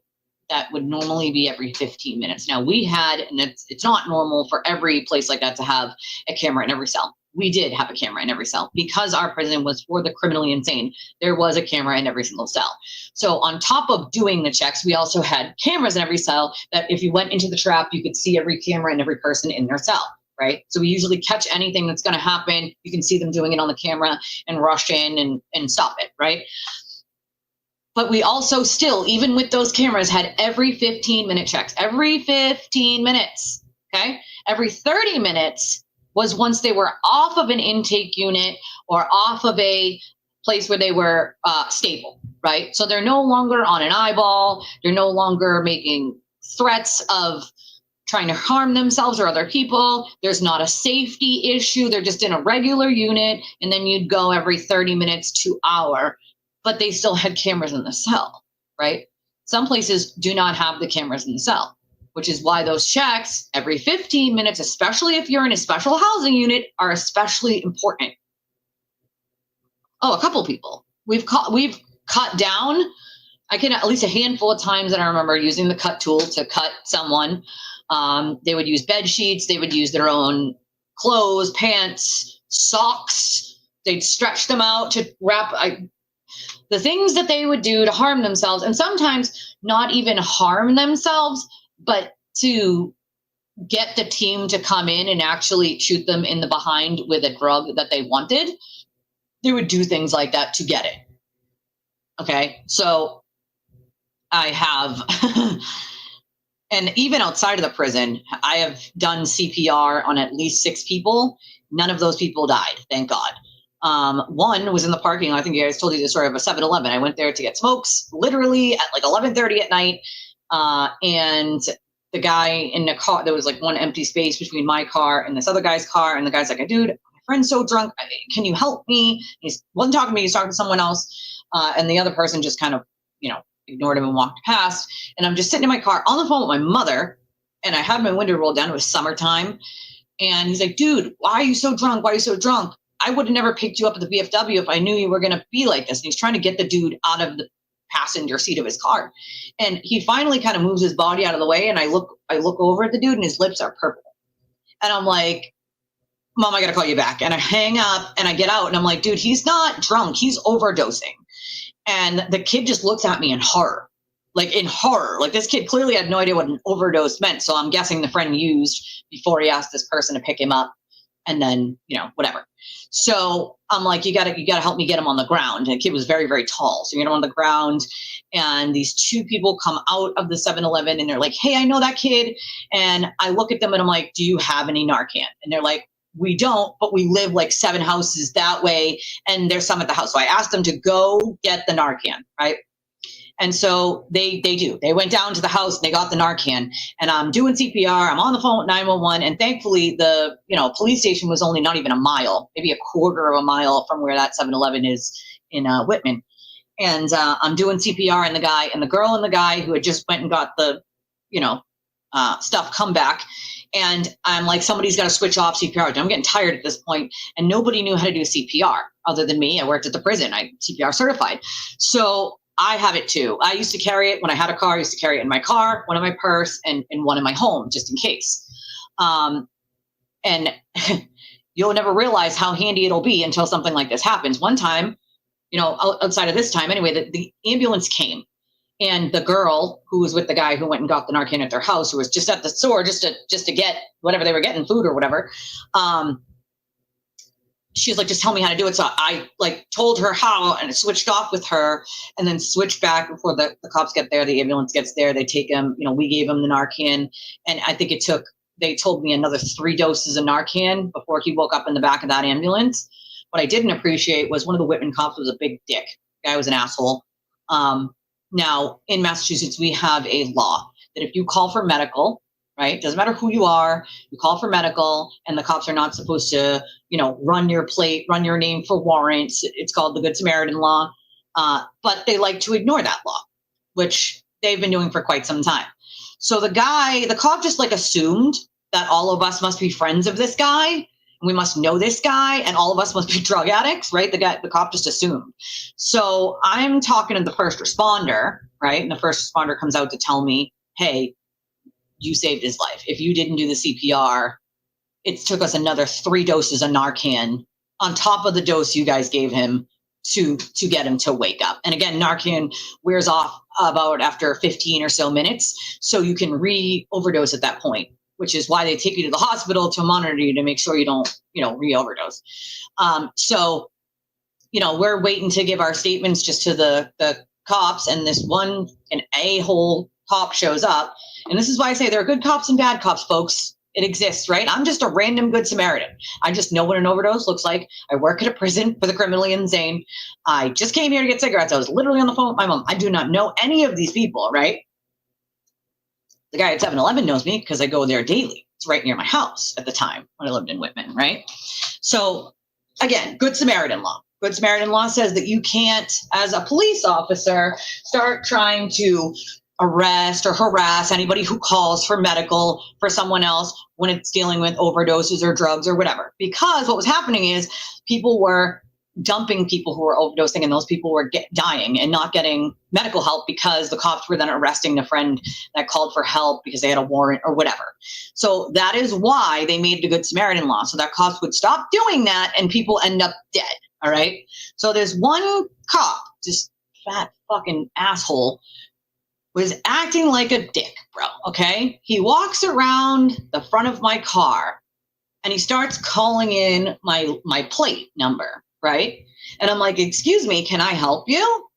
That would normally be every 15 minutes. Now we had, and it's not normal for every place like that to have a camera in every cell. We did have a camera in every cell because our prison was for the criminally insane. There was a camera in every single cell. So on top of doing the checks, we also had cameras in every cell that if you went into the trap, you could see every camera and every person in their cell, right? So we usually catch anything that's going to happen. You can see them doing it on the camera and rush in and stop it, right? But we also still, even with those cameras, had every 15-minute checks, every 15 minutes, okay? Every 30 minutes was once they were off of an intake unit or off of a place where they were stable, right? So they're no longer on an eyeball. They're no longer making threats of trying to harm themselves or other people. There's not a safety issue. They're just in a regular unit, and then you'd go every 30 minutes to hour. But they still had cameras in the cell, right? Some places do not have the cameras in the cell, which is why those checks every 15 minutes, especially if you're in a special housing unit, are especially important. Oh, a couple people. We've cut down, I can at least a handful of times that I remember using the cut tool to cut someone. They would use bed sheets. They would use their own clothes, pants, socks. They'd stretch them out to wrap. The things that they would do to harm themselves, and sometimes not even harm themselves, but to get the team to come in and actually shoot them in the behind with a drug that they wanted. They would do things like that to get it. Okay, so I have, and even outside of the prison, I have done CPR on at least 6 people. None of those people died, thank God. One was in the parking lot. I think you guys told you the story of a 7-Eleven. I went there to get smokes, literally at like 11:30 at night. And the guy in the car, there was like one empty space between my car and this other guy's car. And the guy's like, dude, my friend's so drunk. Can you help me? He wasn't talking to me. He's talking to someone else. And the other person just kind of, ignored him and walked past. And I'm just sitting in my car on the phone with my mother. And I had my window rolled down. It was summertime. And he's like, dude, why are you so drunk? Why are you so drunk? I would have never picked you up at the VFW if I knew you were going to be like this. And he's trying to get the dude out of the passenger seat of his car. And he finally kind of moves his body out of the way. And I look over at the dude and his lips are purple. And I'm like, Mom, I got to call you back. And I hang up and I get out and I'm like, dude, he's not drunk. He's overdosing. And the kid just looks at me in horror. Like this kid clearly had no idea what an overdose meant. So I'm guessing the friend used before he asked this person to pick him up. And then, whatever. So I'm like, you gotta help me get him on the ground. And the kid was very, very tall. So you get him on the ground and these 2 people come out of the 7-Eleven and they're like, hey, I know that kid. And I look at them and I'm like, do you have any Narcan? And they're like, we don't, but we live like 7 houses that way. And there's some at the house. So I asked them to go get the Narcan, right? And so they do. They went down to the house and they got the Narcan. And I'm doing CPR. I'm on the phone with 911. And thankfully, the police station was only not even a mile, maybe a quarter of a mile from where that 7-Eleven is in Whitman. And I'm doing CPR, and the guy and the girl and the guy who had just went and got the stuff come back. And I'm like, somebody's got to switch off CPR. I'm getting tired at this point, and nobody knew how to do CPR other than me. I worked at the prison. I'm CPR certified. So I have it too. I used to carry it when I had a car. I used to carry it in my car, one in my purse, and one in my home, just in case. And you'll never realize how handy it'll be until something like this happens. One time, outside of this time anyway, the ambulance came. And the girl who was with the guy who went and got the Narcan at their house, who was just at the store just to get whatever they were getting, food or whatever, she was like, just tell me how to do it. So I told her how, and switched off with her, and then switched back before the cops get there. The ambulance gets there. They take him, we gave him the Narcan. And I think they told me another 3 doses of Narcan before he woke up in the back of that ambulance. What I didn't appreciate was one of the Whitman cops was a big dick. The guy was an asshole. Now, in Massachusetts, we have a law that if you call for medical, right, doesn't matter who you are, you call for medical, and the cops are not supposed to, run your plate, run your name for warrants. It's called the Good Samaritan law. But they like to ignore that law, which they've been doing for quite some time. So the cop just like assumed that all of us must be friends of this guy, and we must know this guy, and all of us must be drug addicts, right? The cop just assumed. So I'm talking to the first responder, right? And the first responder comes out to tell me, hey, you saved his life. If you didn't do the CPR, it took us another 3 doses of Narcan on top of the dose you guys gave him to get him to wake up. And again, Narcan wears off about after 15 or so minutes, so you can re-overdose at that point, which is why they take you to the hospital to monitor you to make sure you don't, re-overdose. So, we're waiting to give our statements just to the cops, and this an a-hole cop shows up. And this is why I say there are good cops and bad cops, folks. It exists, right? I'm just a random good Samaritan. I just know what an overdose looks like. I work at a prison for the criminally insane. I just came here to get cigarettes. I was literally on the phone with my mom. I do not know any of these people, right? The guy at 7-Eleven knows me because I go there daily. It's right near my house at the time when I lived in Whitman, right? So again, Good Samaritan law. Good Samaritan law says that you can't, as a police officer, start trying to arrest or harass anybody who calls for medical for someone else when it's dealing with overdoses or drugs or whatever. Because what was happening is people were dumping people who were overdosing, and those people were dying and not getting medical help because the cops were then arresting the friend that called for help because they had a warrant or whatever. So that is why they made the Good Samaritan law, so that cops would stop doing that and people end up dead. All right. So there's one cop, just fat fucking asshole, was acting like a dick, bro. Okay. He walks around the front of my car and he starts calling in my plate number. Right. And I'm like, excuse me, can I help you?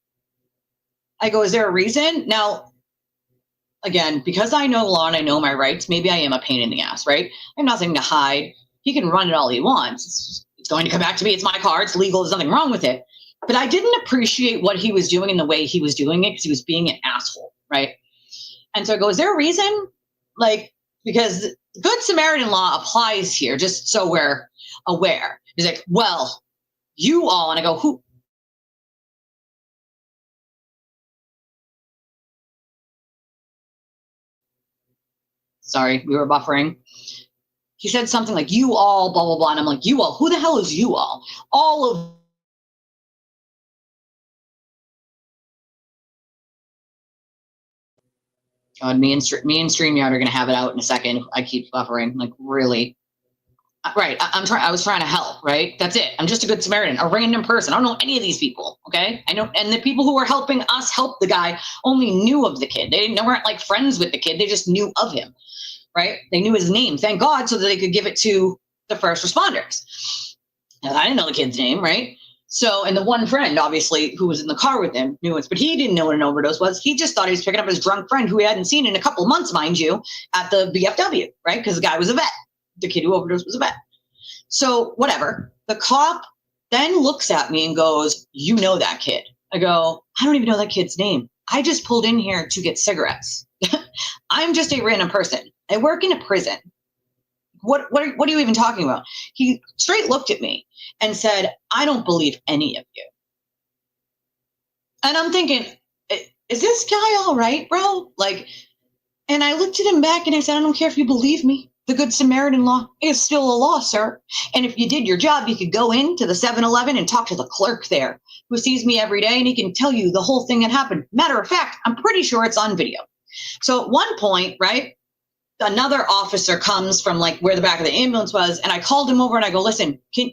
I go, is there a reason? Now, again, because I know law and I know my rights, maybe I am a pain in the ass, right? I have nothing to hide. He can run it all he wants. It's going to come back to me. It's my car. It's legal. There's nothing wrong with it. But I didn't appreciate what he was doing and the way he was doing it because he was being an asshole, right? And so I go, is there a reason? Like, because Good Samaritan law applies here, just so we're aware. He's like, well, you all, and I go, who? Sorry, we were buffering. He said something like, you all, blah, blah, blah. And I'm like, you all? Who the hell is you all? All of God, me and StreamYard are going to have it out in a second. I keep buffering, like, really. Right, I was trying to help, right? That's it. I'm just a Good Samaritan, a random person. I don't know any of these people, okay? I know, and the people who were helping us help the guy only knew of the kid. They weren't like friends with the kid. They just knew of him, right? They knew his name, thank God, so that they could give it to the first responders. Now, I didn't know the kid's name, right? So, and the one friend, obviously, who was in the car with him knew it, but he didn't know what an overdose was. He just thought he was picking up his drunk friend who he hadn't seen in a couple of months, mind you, at the VFW, right? Because the guy was a vet. The kid who overdosed was a vet. So whatever. The cop then looks at me and goes, you know that kid. I go, I don't even know that kid's name. I just pulled in here to get cigarettes. I'm just a random person. I work in a prison. What are you even talking about? He straight looked at me and said, I don't believe any of you. And I'm thinking, is this guy all right, bro? Like, and I looked at him back and I said, I don't care if you believe me. The Good Samaritan law is still a law, sir. And if you did your job, you could go into the 7-Eleven and talk to the clerk there who sees me every day and he can tell you the whole thing that happened. Matter of fact, I'm pretty sure it's on video. So at one point, right, another officer comes from like where the back of the ambulance was, and I called him over and I go, listen, can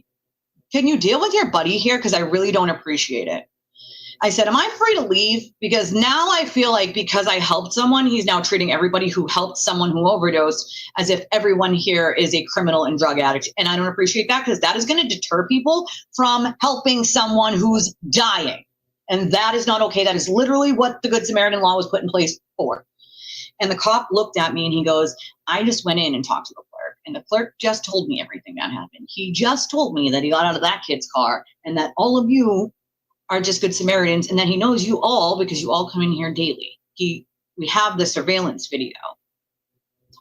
you deal with your buddy here? Because I really don't appreciate it. I said, am I free to leave? Because now I feel like because I helped someone, he's now treating everybody who helped someone who overdosed as if everyone here is a criminal and drug addict. And I don't appreciate that because that is going to deter people from helping someone who's dying. And that is not okay. That is literally what the Good Samaritan law was put in place for. And the cop looked at me and he goes, I just went in and talked to the clerk And the clerk just told me everything that happened. He just told me that he got out of that kid's car and that all of you are just good Samaritans and that he knows you all because you all come in here daily. We have the surveillance video.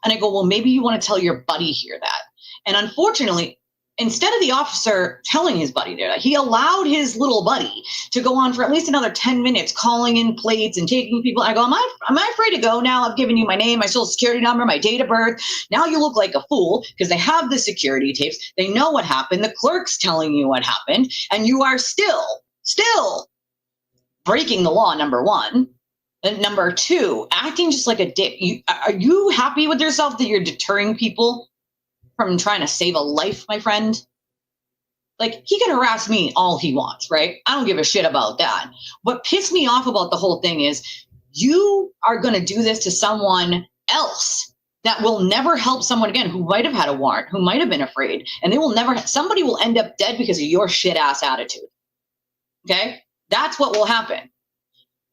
And I go, well, maybe you want to tell your buddy here that. And unfortunately, instead of the officer telling his buddy there that, he allowed his little buddy to go on for at least another 10 minutes calling in plates and taking people. I go, am I free to go now? I've given you my name, my social security number, my date of birth. Now you look like a fool because they have the security tapes. They know what happened. The clerk's telling you what happened. And you are still breaking the law, number one. And number two, acting just like a dick. Are you happy with yourself that you're deterring people from trying to save a life, my friend? Like, he can harass me all he wants, right? I don't give a shit about that. What pissed me off about the whole thing is you are going to do this to someone else that will never help someone again who might have had a warrant, who might have been afraid, and they will never, somebody will end up dead because of your shit ass attitude. Okay? That's what will happen.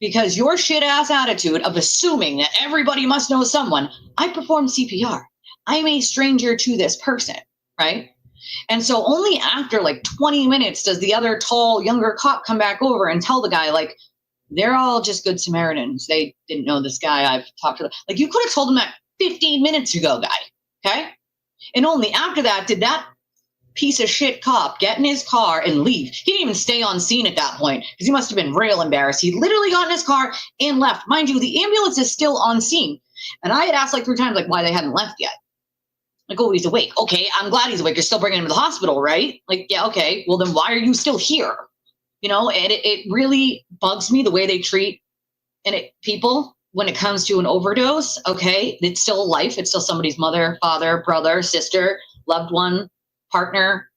Because your shit ass attitude of assuming that everybody must know someone. I perform CPR. I'm a stranger to this person, right? And so only after like 20 minutes does the other tall, younger cop come back over and tell the guy, like, they're all just good Samaritans. They didn't know this guy. I've talked to them. Like, you could have told him that 15 minutes ago, guy, okay? And only after that did that piece of shit cop get in his car and leave. He didn't even stay on scene at that point because he must have been real embarrassed. He literally got in his car and left. Mind you, the ambulance is still on scene. And I had asked like 3 times, like, why they hadn't left yet. Like, oh, he's awake. Okay, I'm glad he's awake. You're still bringing him to the hospital, right? Like, yeah, okay. Well, then why are you still here? You know, and it really bugs me the way they treat people when it comes to an overdose. Okay, it's still a life. It's still somebody's mother, father, brother, sister, loved one, partner,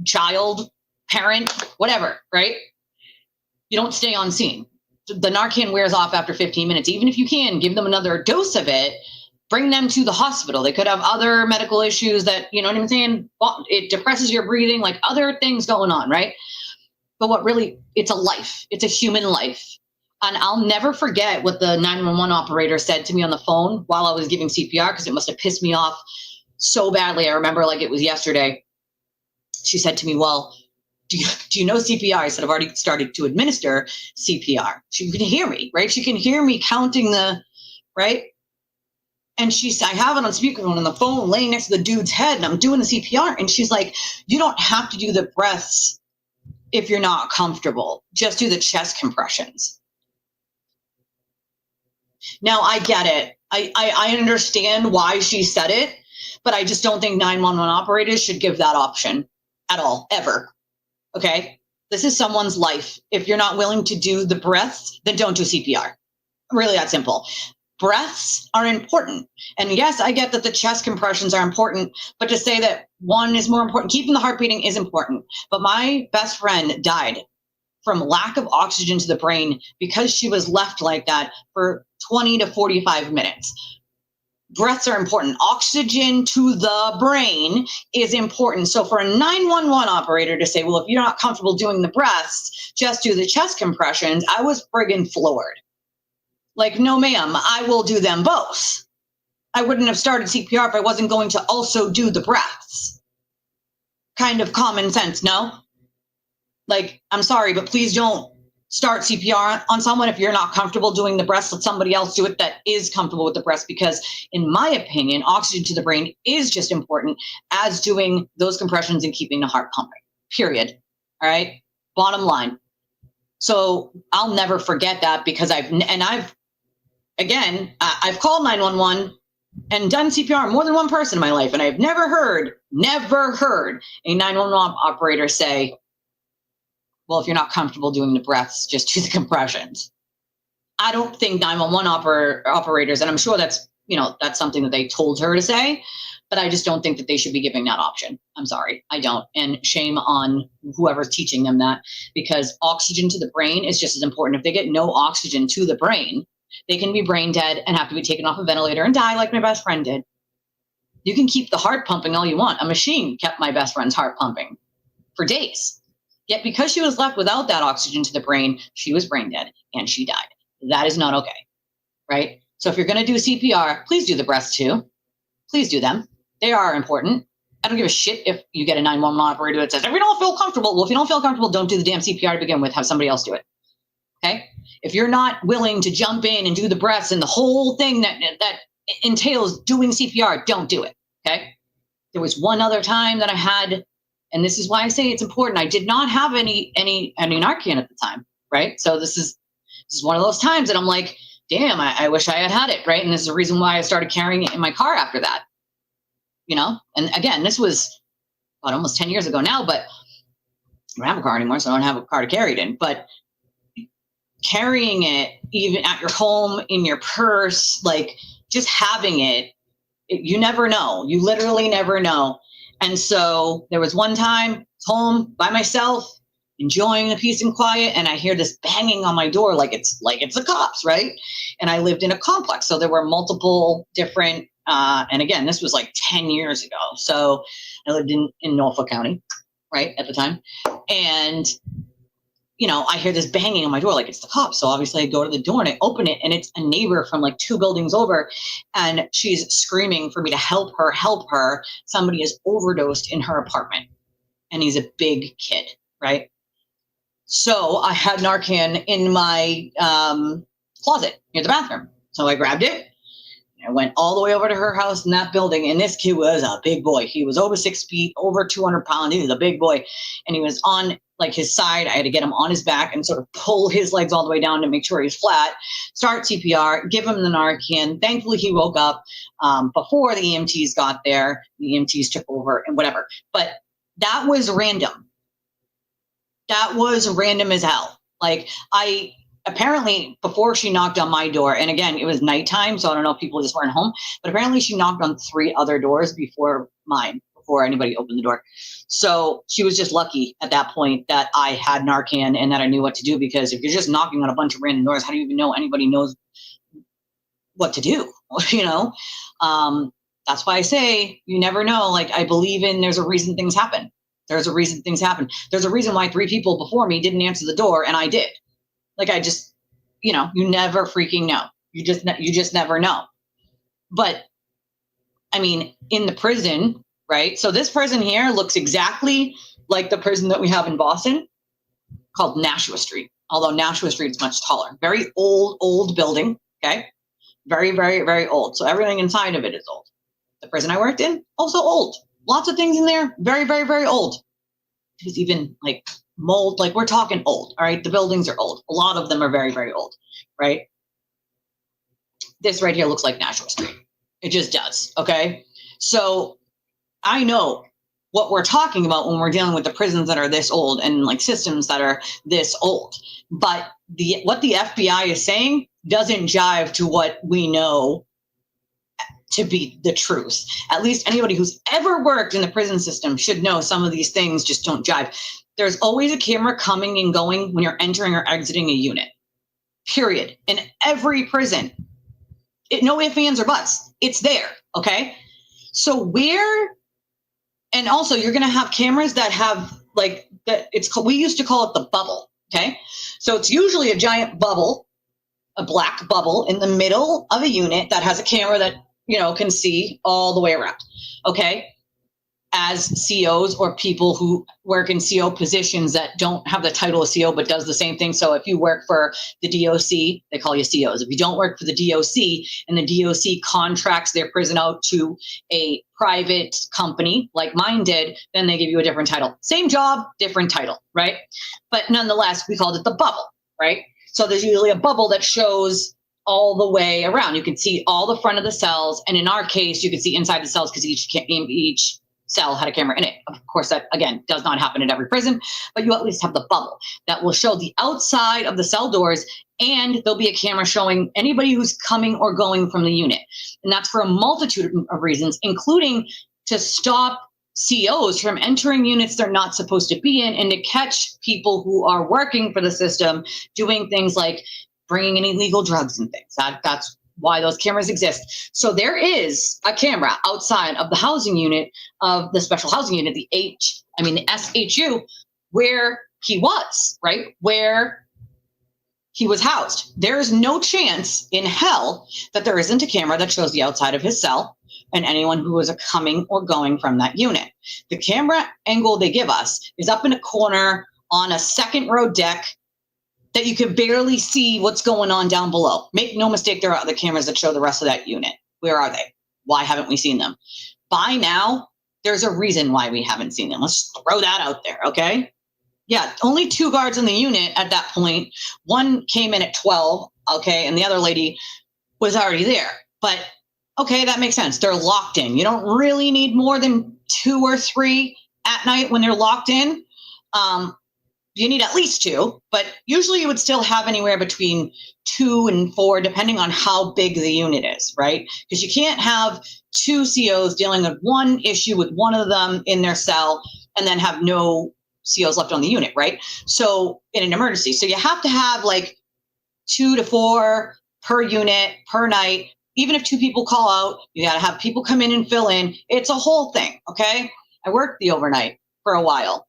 child, parent, whatever, right? You don't stay on scene. The Narcan wears off after 15 minutes. Even if you can, give them another dose of it. Bring them to the hospital. They could have other medical issues that, you know what I'm saying? It depresses your breathing, like other things going on, right? But what really, it's a life. It's a human life. And I'll never forget what the 911 operator said to me on the phone while I was giving CPR, because it must have pissed me off so badly. I remember like it was yesterday. She said to me, well, do you know CPR? I said, I've already started to administer CPR. She can hear me, right? She can hear me counting right? And she said, I have it on speakerphone on the phone laying next to the dude's head, and I'm doing the CPR. And she's like, you don't have to do the breaths if you're not comfortable. Just do the chest compressions. Now, I get it. I understand why she said it, but I just don't think 911 operators should give that option at all, ever. Okay? This is someone's life. If you're not willing to do the breaths, then don't do CPR. Really that simple. Breaths are important. And yes, I get that the chest compressions are important, but to say that one is more important, keeping the heart beating is important. But my best friend died from lack of oxygen to the brain because she was left like that for 20 to 45 minutes. Breaths are important. Oxygen to the brain is important. So for a 911 operator to say, well, if you're not comfortable doing the breaths, just do the chest compressions, I was friggin' floored. Like, no, ma'am, I will do them both. I wouldn't have started CPR if I wasn't going to also do the breaths. Kind of common sense, no? Like, I'm sorry, but please don't start CPR on someone if you're not comfortable doing the breaths. Let somebody else do it that is comfortable with the breaths, because in my opinion, oxygen to the brain is just important as doing those compressions and keeping the heart pumping, period. All right? Bottom line. So I'll never forget that, because I've called 911 and done CPR on more than one person in my life, and I've never heard a 911 operator say, well, if you're not comfortable doing the breaths, just do the compressions. I don't think 911 operators, and I'm sure that's something that they told her to say, but I just don't think that they should be giving that option. I'm sorry, I don't. And shame on whoever's teaching them that, because oxygen to the brain is just as important. If they get no oxygen to the brain, they can be brain dead and have to be taken off a ventilator and die like my best friend did. You can keep the heart pumping all you want. A machine kept my best friend's heart pumping for days. Yet because she was left without that oxygen to the brain, she was brain dead and she died. That is not okay, right? So if you're going to do CPR, please do the breaths too. Please do them. They are important. I don't give a shit if you get a 911 operator that says, if you don't feel comfortable, well, if you don't feel comfortable, don't do the damn CPR to begin with, have somebody else do it. Okay? If you're not willing to jump in and do the breaths and the whole thing that entails doing CPR, don't do it. Okay? There was one other time that I had, and this is why I say it's important. I did not have any Narcan at the time, right? So this is one of those times that I'm like, damn, I wish I had it, right? And this is the reason why I started carrying it in my car after that. You know, and again, this was almost 10 years ago now, but I don't have a car anymore, so I don't have a car to carry it in. But carrying it even at your home, in your purse, like just having it, you never know. You literally never know. And so there was one time home by myself, enjoying the peace and quiet, and I hear this banging on my door like it's the cops, right? And I lived in a complex, so there were multiple different and again, this was like 10 years ago. So I lived in Norfolk County, right, at the time. And, you know, I hear this banging on my door like it's the cops. So obviously I go to the door and I open it, and it's a neighbor from like 2 buildings over. And she's screaming for me to help her. Somebody is overdosed in her apartment. And he's a big kid, right? So I had Narcan in my closet near the bathroom. So I grabbed it. I went all the way over to her house in that building, and this kid was a big boy. He was over 6 feet, over 200 pounds. He was a big boy, and he was on like his side. I had to get him on his back and sort of pull his legs all the way down to make sure he's flat, start CPR, give him the Narcan. Thankfully, he woke up before the EMTs got there. The EMTs took over and whatever. But that was random. That was random as hell. Like apparently, before she knocked on my door, and again, it was nighttime, so I don't know if people just weren't home, but apparently she knocked on 3 other doors before mine, before anybody opened the door. So she was just lucky at that point that I had Narcan and that I knew what to do, because if you're just knocking on a bunch of random doors, how do you even know anybody knows what to do? You know? That's why I say you never know. Like, I believe in there's a reason things happen. There's a reason things happen. There's a reason why 3 people before me didn't answer the door and I did. Like, I just, you know, you never freaking know. You just never know. But I mean, in the prison, right? So this prison here looks exactly like the prison that we have in Boston called Nashua Street. Although Nashua Street is much taller. Very old building. Okay. Very, very, very old. So everything inside of it is old. The prison I worked in, also old. Lots of things in there. Very, very, very old. There's even like mold, like we're talking old, all right? The buildings are old. A lot of them are very, very old, right? This right here looks like Nashua Street. It just does, okay? So I know what we're talking about when we're dealing with the prisons that are this old and like systems that are this old. But what the FBI is saying doesn't jive to what we know to be the truth. At least anybody who's ever worked in the prison system should know some of these things just don't jive. There's always a camera coming and going when you're entering or exiting a unit. Period. In every prison. No ifs, ands, or buts. It's there. Okay? So and also you're going to have cameras that have like that. We used to call it the bubble. Okay? So it's usually a giant bubble, a black bubble in the middle of a unit that has a camera that, you know, can see all the way around. Okay? As COs or people who work in CO positions that don't have the title of CO but does the same thing. So if you work for the DOC, they call you COs. If you don't work for the DOC and the DOC contracts their prison out to a private company like mine did, then they give you a different title. Same job, different title, right? But nonetheless, we called it the bubble, right? So there's usually a bubble that shows all the way around. You can see all the front of the cells. And in our case, you can see inside the cells because each cell had a camera in it. Of course, that, again, does not happen in every prison, but you at least have the bubble that will show the outside of the cell doors, and there'll be a camera showing anybody who's coming or going from the unit. And that's for a multitude of reasons, including to stop COs from entering units they're not supposed to be in, and to catch people who are working for the system doing things like bringing in illegal drugs and things. That's why those cameras exist. So there is a camera outside of the housing unit of the special housing unit, the SHU, where he was, right? Where he was housed. There is no chance in hell that there isn't a camera that shows the outside of his cell and anyone who is coming or going from that unit. The camera angle they give us is up in a corner on a second row deck that you can barely see what's going on down below. Make no mistake, there are other cameras that show the rest of that unit. Where are they? Why haven't we seen them? By now, there's a reason why we haven't seen them. Let's throw that out there, okay? Yeah, only 2 guards in the unit at that point. One came in at 12, okay, and the other lady was already there. But, okay, that makes sense. They're locked in. You don't really need more than 2 or 3 at night when they're locked in. You need at least 2, but usually you would still have anywhere between 2 and 4, depending on how big the unit is, right? Because you can't have 2 COs dealing with one issue with one of them in their cell and then have no COs left on the unit, right? So in an emergency, so you have to have like 2 to 4 per unit per night. Even if 2 people call out, you got to have people come in and fill in. It's a whole thing, okay? I worked the overnight for a while.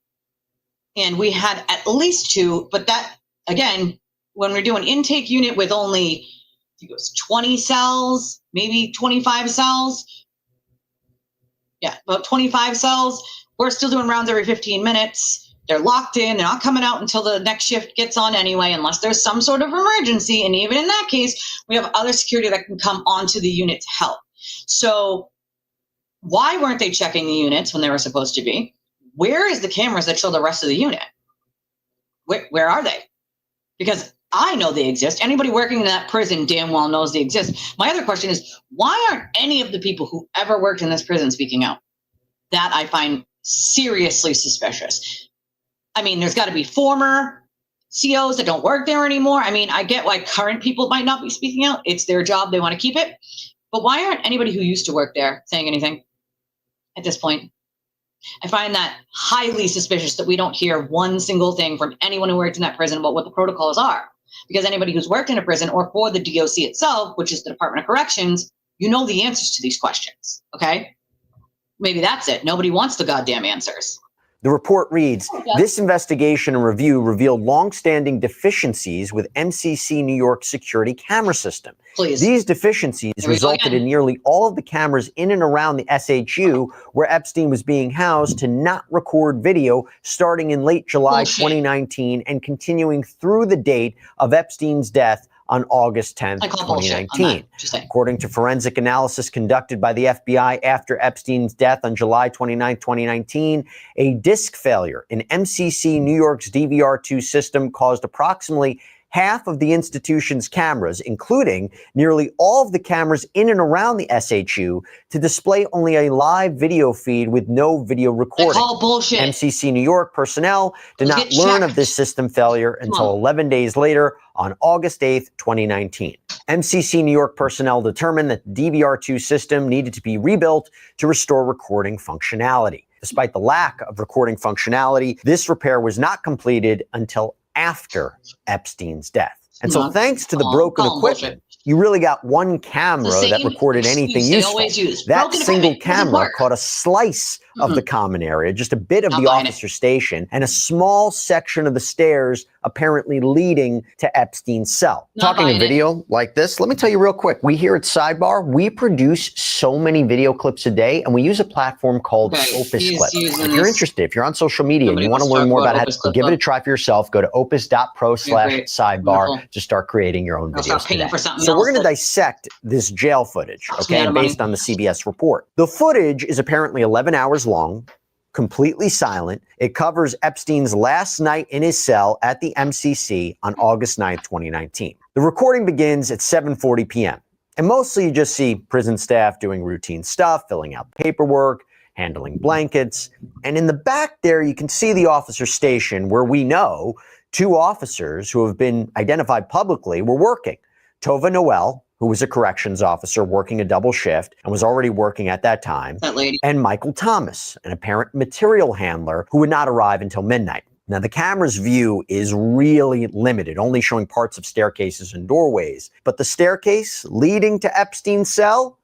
And we had at least 2, but that, again, when we're doing intake unit with only, I think it was 20 cells, maybe 25 cells. Yeah, about 25 cells. We're still doing rounds every 15 minutes. They're locked in. They're not coming out until the next shift gets on anyway, unless there's some sort of emergency. And even in that case, we have other security that can come onto the unit to help. So why weren't they checking the units when they were supposed to be? Where is the cameras that show the rest of the unit? Where are they? Because I know they exist. Anybody working in that prison damn well knows they exist. My other question is, why aren't any of the people who ever worked in this prison speaking out? That I find seriously suspicious. I mean, there's got to be former COs that don't work there anymore. I mean, I get why current people might not be speaking out. It's their job. They want to keep it. But why aren't anybody who used to work there saying anything at this point? I find that highly suspicious that we don't hear one single thing from anyone who works in that prison about what the protocols are. Because anybody who's worked in a prison or for the DOC itself, which is the Department of Corrections, you know the answers to these questions, okay? Maybe that's it. Nobody wants the goddamn answers. The report reads, this investigation and review revealed longstanding deficiencies with MCC New York's security camera system. Please. These deficiencies resulted in nearly all of the cameras in and around the SHU where Epstein was being housed to not record video starting in late July 2019 and continuing through the date of Epstein's death on August 10th, 2019. According to forensic analysis conducted by the FBI after Epstein's death on July 29, 2019, a disk failure in MCC New York's DVR2 system caused approximately half of the institution's cameras, including nearly all of the cameras in and around the SHU, to display only a live video feed with no video recording. All bullshit. MCC New York personnel did not learn of this system failure until 11 days later on August 8th, 2019. MCC New York personnel determined that the DVR2 system needed to be rebuilt to restore recording functionality. Despite the lack of recording functionality, this repair was not completed until after Epstein's death. And so thanks to the broken equipment, you really got one camera that recorded anything useful. That single camera caught a slice of the common area, just a bit of the officer's station, and a small section of the stairs apparently leading to Epstein's cell. Talking a video like this, let me tell you real quick. We here at Sidebar, we produce so many video clips a day, and we use a platform called Opus Clip. If you're interested, if you're on social media and you want to learn more about how to give it a try for yourself, go to opus.pro/sidebar to start creating your own videos today. So we're going to dissect this jail footage, okay, based on the CBS report. The footage is apparently 11 hours long, completely silent. It covers Epstein's last night in his cell at the MCC on August 9th, 2019. The recording begins at 7:40 p.m. And mostly you just see prison staff doing routine stuff, filling out paperwork, handling blankets. And in the back there, you can see the officer's station where we know 2 officers who have been identified publicly were working. Tova Noel, who was a corrections officer working a double shift and was already working at that time, and Michael Thomas, an apparent material handler who would not arrive until midnight. Now, the camera's view is really limited, only showing parts of staircases and doorways, but the staircase leading to Epstein's cell,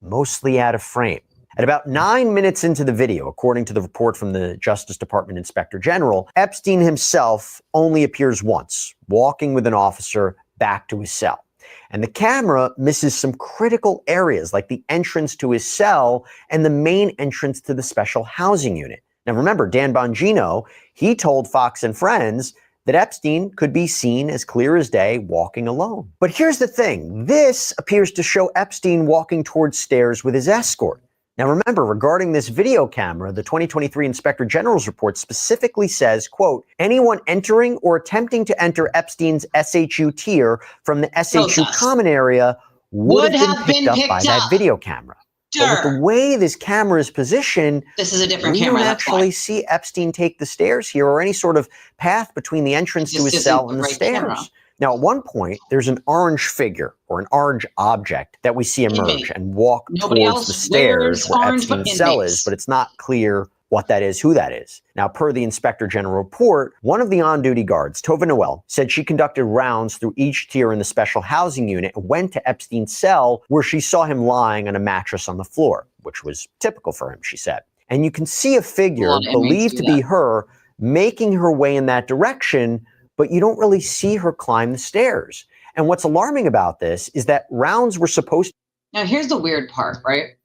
mostly out of frame. At about 9 minutes into the video, according to the report from the Justice Department Inspector General, Epstein himself only appears once, walking with an officer back to his cell. And the camera misses some critical areas like the entrance to his cell and the main entrance to the special housing unit. Now remember, Dan Bongino, he told Fox and Friends that Epstein could be seen as clear as day walking alone. But here's the thing. This appears to show Epstein walking towards stairs with his escort. Now remember, regarding this video camera, the 2023 Inspector General's report specifically says, quote, anyone entering or attempting to enter Epstein's SHU tier from the SHU common area would have been picked up by that video camera. But with the way this camera is positioned, this is a different we camera. don't actually see Epstein take the stairs here or any sort of path between the entrance to his cell and the stairs. Camera. Now, at one point, there's an orange figure or an orange object that we see emerge and walk towards the stairs where Epstein's cell is, but it's not clear what that is, who that is. Now, per the Inspector General report, one of the on-duty guards, Tova Noel, said she conducted rounds through each tier in the special housing unit and went to Epstein's cell where she saw him lying on a mattress on the floor, which was typical for him, she said. And you can see a figure believed to be her making her way in that direction, but you don't really see her climb the stairs. And what's alarming about this is that rounds were supposed to... Now, here's the weird part, right?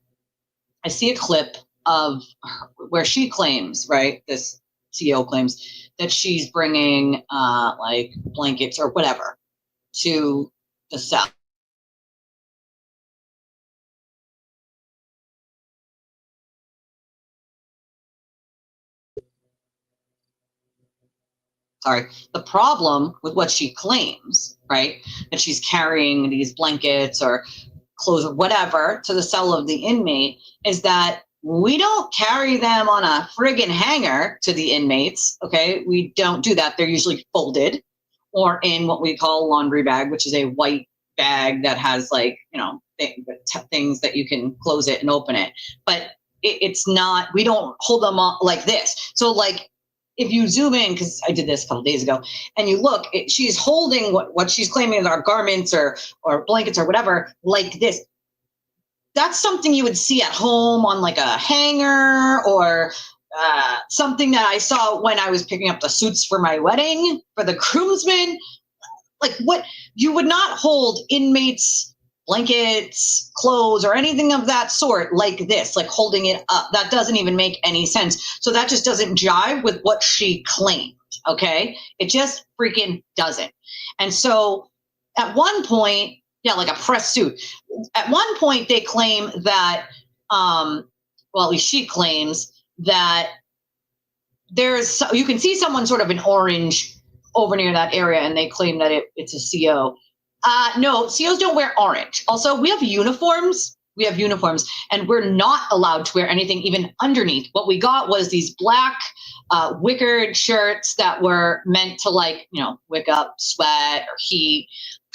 I see a clip of where she claims, right, this CEO claims that she's bringing like blankets or whatever to the cell. Sorry. The problem with what she claims, right, that she's carrying these blankets or clothes or whatever to the cell of the inmate is that we don't carry them on a friggin' hanger to the inmates, okay? We don't do that. They're usually folded or in what we call a laundry bag, which is a white bag that has like, you know, things that you can close it and open it. But it's not, we don't hold them up like this. So like, if you zoom in, because I did this a couple days ago, and you look, she's holding what she's claiming are garments or blankets or whatever, like this. That's something you would see at home on like a hanger or something that I saw when I was picking up the suits for my wedding for the groomsmen. Like what, you would not hold inmates' blankets, clothes, or anything of that sort like this, like holding it up. That doesn't even make any sense. So that just doesn't jive with what she claimed, okay? It just freaking doesn't. And so at one point, yeah, like a press suit. At one point, they claim that, well, at least she claims that you can see someone sort of in orange over near that area, and they claim that it's a CO. No, COs don't wear orange. Also, we have uniforms. And we're not allowed to wear anything even underneath. What we got was these black wickered shirts that were meant to, like, you know, wick up sweat or heat.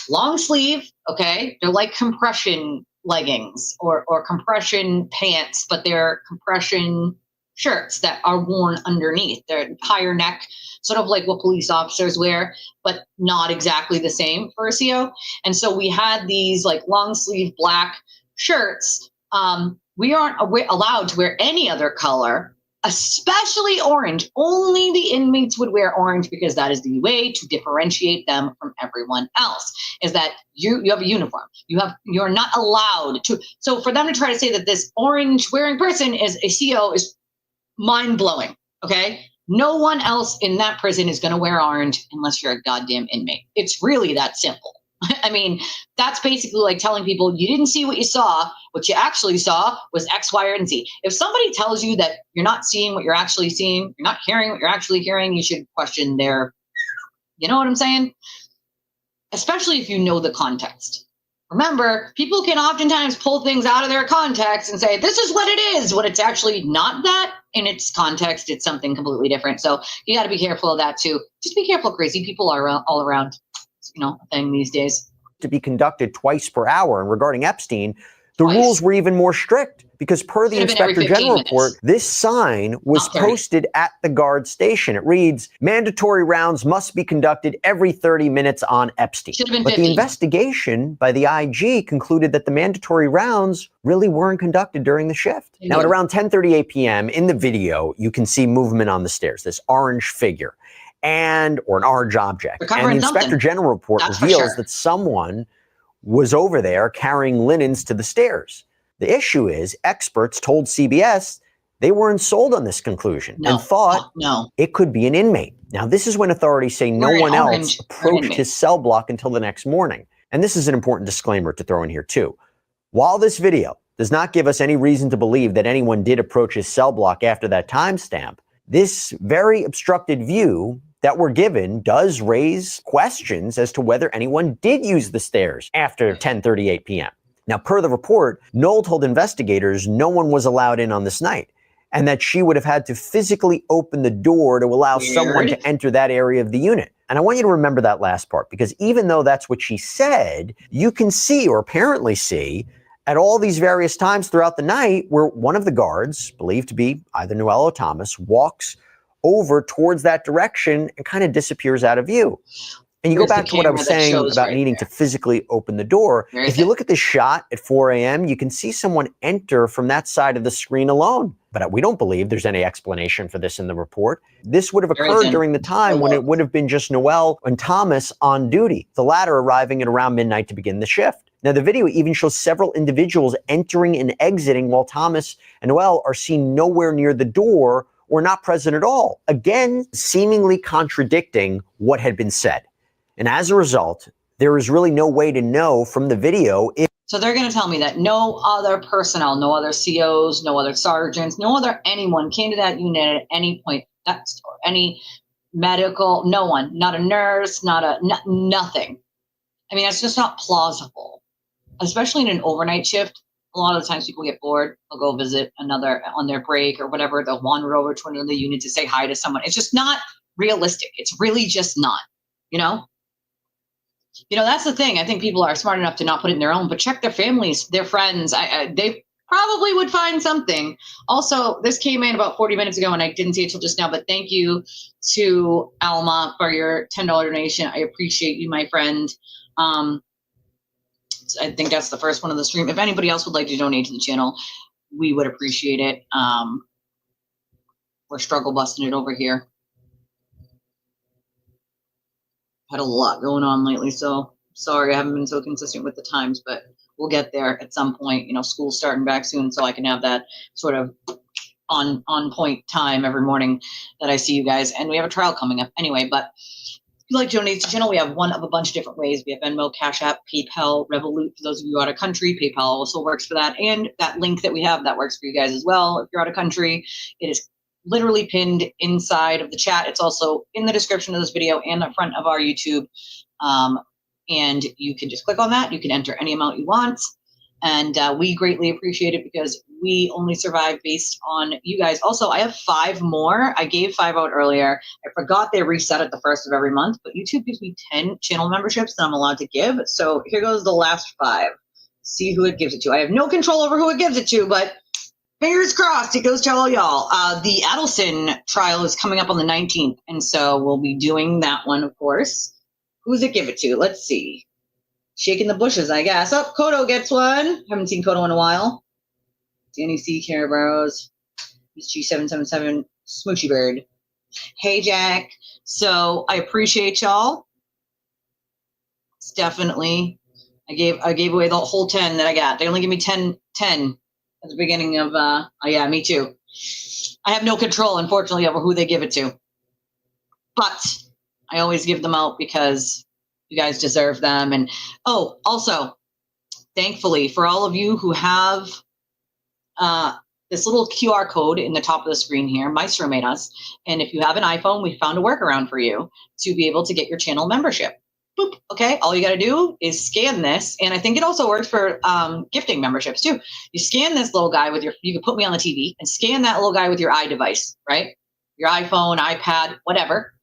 Long sleeve, okay? They're like compression leggings or compression pants, but they're compression shirts that are worn underneath. They're higher neck, sort of like what police officers wear, but not exactly the same for a CO. And so we had these like long sleeve black shirts. We aren't allowed to wear any other color, especially orange. Only the inmates would wear orange because that is the way to differentiate them from everyone else, is that you have a uniform. You're not allowed to. So for them to try to say that this orange wearing person is a CO is mind blowing. Okay. No one else in that prison is going to wear orange unless you're a goddamn inmate. It's really that simple. I mean, that's basically like telling people you didn't see what you saw. What you actually saw was X, Y, or Z. If somebody tells you that you're not seeing what you're actually seeing, you're not hearing what you're actually hearing, you should question their, you know what I'm saying? Especially if you know the context. Remember, people can oftentimes pull things out of their context and say, this is what it is, when it's actually not that. In its context, it's something completely different. So you got to be careful of that too. Just be careful, crazy people are all around. You know, a thing these days. To be conducted twice per hour. And regarding Epstein, the rules were even more strict because per the Inspector General report, this sign was posted at the guard station. It reads, mandatory rounds must be conducted every 30 minutes on Epstein. But the investigation by the IG concluded that the mandatory rounds really weren't conducted during the shift. Now at around 10:38 p.m. in the video, you can see movement on the stairs, this orange figure. Or an orange object. And the Inspector General report reveals that someone was over there carrying linens to the stairs. The issue is experts told CBS they weren't sold on this conclusion and thought it could be an inmate. Now, this is when authorities say no one else approached his cell block until the next morning. And this is an important disclaimer to throw in here too. While this video does not give us any reason to believe that anyone did approach his cell block after that timestamp, this very obstructed view that we're given does raise questions as to whether anyone did use the stairs after 10:38 p.m. Now, per the report, Noel told investigators no one was allowed in on this night, and that she would have had to physically open the door to allow someone to enter that area of the unit. And I want you to remember that last part, because even though that's what she said, you can see, or apparently see, at all these various times throughout the night where one of the guards, believed to be either Noel or Thomas, walks over towards that direction and kind of disappears out of view. And you go back to what I was saying about needing to physically open the door. If you look at this shot at 4 a.m., you can see someone enter from that side of the screen alone. But we don't believe there's any explanation for this in the report. This would have occurred during the time when it would have been just Noel and Thomas on duty, the latter arriving at around midnight to begin the shift. Now, the video even shows several individuals entering and exiting while Thomas and Noel are seen nowhere near the door or not present at all. Again, seemingly contradicting what had been said. And as a result, there is really no way to know from the video if... So they're going to tell me that no other personnel, no other COs, no other sergeants, no other anyone came to that unit at any point, any medical, no one, not a nurse, nothing. I mean, that's just not plausible, especially in an overnight shift. A lot of the times people get bored. They'll go visit another on their break or whatever. They'll wander over to another unit to say hi to someone. It's just not realistic. It's really just not, you know? You know, that's the thing. I think people are smart enough to not put it in their own, but check their families, their friends. They probably would find something. Also, this came in about 40 minutes ago, and I didn't see it till just now, but thank you to Alma for your $10 donation. I appreciate you, my friend. I think that's the first one of the stream. If anybody else would like to donate to the channel, we would appreciate it. We're struggle busting it over here. Had a lot going on lately, so sorry I haven't been so consistent with the times, but we'll get there at some point. You know, school's starting back soon, so I can have that sort of on point time every morning that I see you guys. And we have a trial coming up anyway, but if you'd like to donate to the channel, we have one of a bunch of different ways. We have Venmo, Cashapp, PayPal, Revolut for those of you out of country. PayPal also works for that, and that link that we have, that works for you guys as well. If you're out of country, it is literally pinned inside of the chat. It's also in the description of this video and the front of our YouTube. And you can just click on that. You can enter any amount you want. And we greatly appreciate it because we only survive based on you guys. Also, I have 5 more. I gave 5 out earlier. I forgot they reset at the first of every month, but YouTube gives me 10 channel memberships that I'm allowed to give. So here goes the last 5. See who it gives it to. I have no control over who it gives it to, but fingers crossed it goes to all y'all. The Adelson trial is coming up on the 19th, and so we'll be doing that one, of course. Who's it give it to? Let's see. Shaking the bushes, I guess. Oh, Kodo gets one. Haven't seen Kodo in a while. Danny C. Care Barrows. Miss G777. Smoochy Bird. Hey, Jack. So I appreciate y'all. It's definitely. I gave away the whole 10 that I got. They only give me 10 at the beginning of, oh yeah, me too. I have no control, unfortunately, over who they give it to. But I always give them out because you guys deserve them. And, oh, also, thankfully, for all of you who have this little QR code in the top of the screen here, Maestro made us. And if you have an iPhone, we found a workaround for you to be able to get your channel membership. Boop. Okay, all you got to do is scan this, and I think it also works for gifting memberships too. You scan this little guy with you can put me on the TV and scan that little guy with your iDevice, right? Your iPhone, iPad, whatever.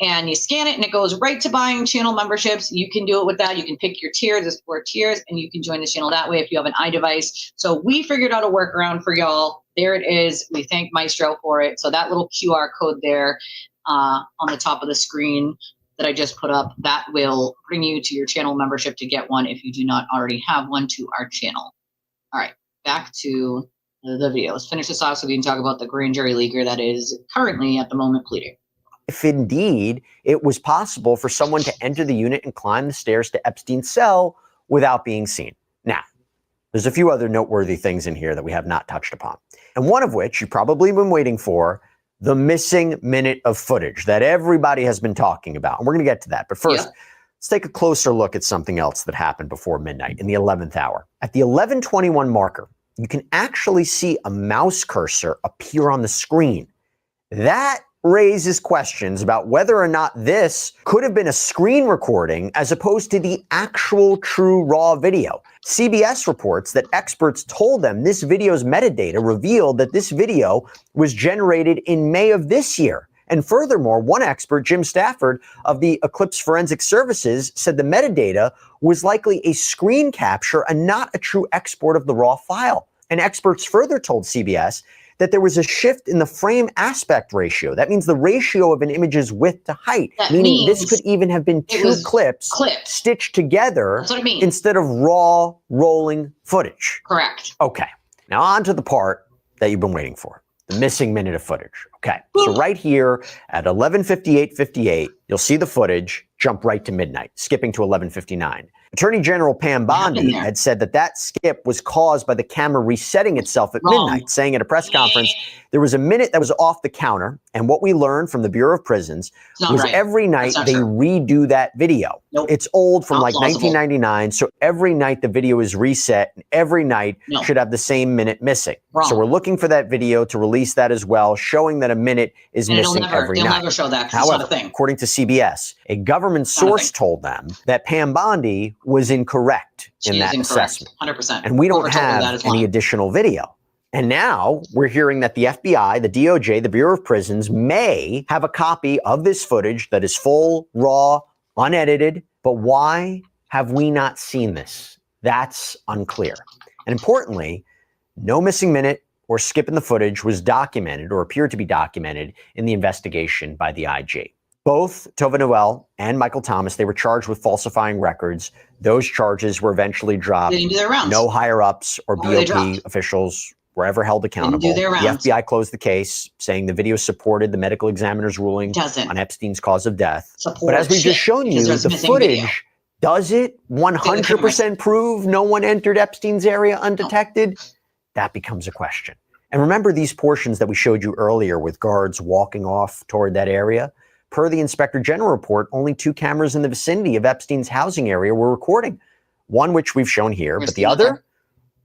And you scan it and it goes right to buying channel memberships. You can do it with that. You can pick your tier, there's 4 tiers, and you can join the channel that way if you have an iDevice. So we figured out a workaround for y'all. There it is. We thank Maestro for it. So that little QR code there on the top of the screen that I just put up, that will bring you to your channel membership to get one if you do not already have one to our channel. All right, back to the video. Let's finish this off so we can talk about the grand jury leaguer that is currently at the moment pleading. If indeed it was possible for someone to enter the unit and climb the stairs to Epstein's cell without being seen. Now, there's a few other noteworthy things in here that we have not touched upon, and one of which you've probably been waiting for, the missing minute of footage that everybody has been talking about. And we're going to get to that. But first, let's take a closer look at something else that happened before midnight in the 11th hour. At the 11:21 marker, you can actually see a mouse cursor appear on the screen. That raises questions about whether or not this could have been a screen recording as opposed to the actual true raw video. CBS reports that experts told them this video's metadata revealed that this video was generated in May of this year. And furthermore, one expert, Jim Stafford of the Eclipse Forensic Services, said the metadata was likely a screen capture and not a true export of the raw file. And experts further told CBS that there was a shift in the frame aspect ratio. That means the ratio of an image's width to height, meaning this could even have been two clips stitched together. That's what it means. Instead of raw rolling footage. Correct. Okay, now on to the part that you've been waiting for, the missing minute of footage. Okay, so right here at 11:58:58, you'll see the footage jump right to midnight, skipping to 11:59. Attorney General Pam Bondi had said that that skip was caused by the camera resetting itself at midnight, saying at a press conference, there was a minute that was off the counter, and what we learned from the Bureau of Prisons was every night they redo that video. It's old from like 1999, so every night the video is reset, and every night should have the same minute missing. So we're looking for that video to release that as well, showing that a minute is missing every night. They'll never show that. However, according to CBS, a government source told them that Pam Bondi was incorrect in that assessment. 100%. And we don't have any additional video. And now we're hearing that the FBI, the DOJ, the Bureau of Prisons may have a copy of this footage that is full, raw, unedited. But why have we not seen this? That's unclear. And importantly, no missing minute or skip in the footage was documented or appeared to be documented in the investigation by the IG. Both Tova Noel and Michael Thomas, they were charged with falsifying records. Those charges were eventually dropped. They didn't do their rounds. No higher ups or BOP officials were ever held accountable. The FBI closed the case, saying the video supported the medical examiner's ruling on Epstein's cause of death. But as we've just shown you, the footage, does it 100% prove no one entered Epstein's area undetected? That becomes a question. And remember these portions that we showed you earlier with guards walking off toward that area? Per the Inspector General report, only 2 cameras in the vicinity of Epstein's housing area were recording. One which we've shown here, but the other,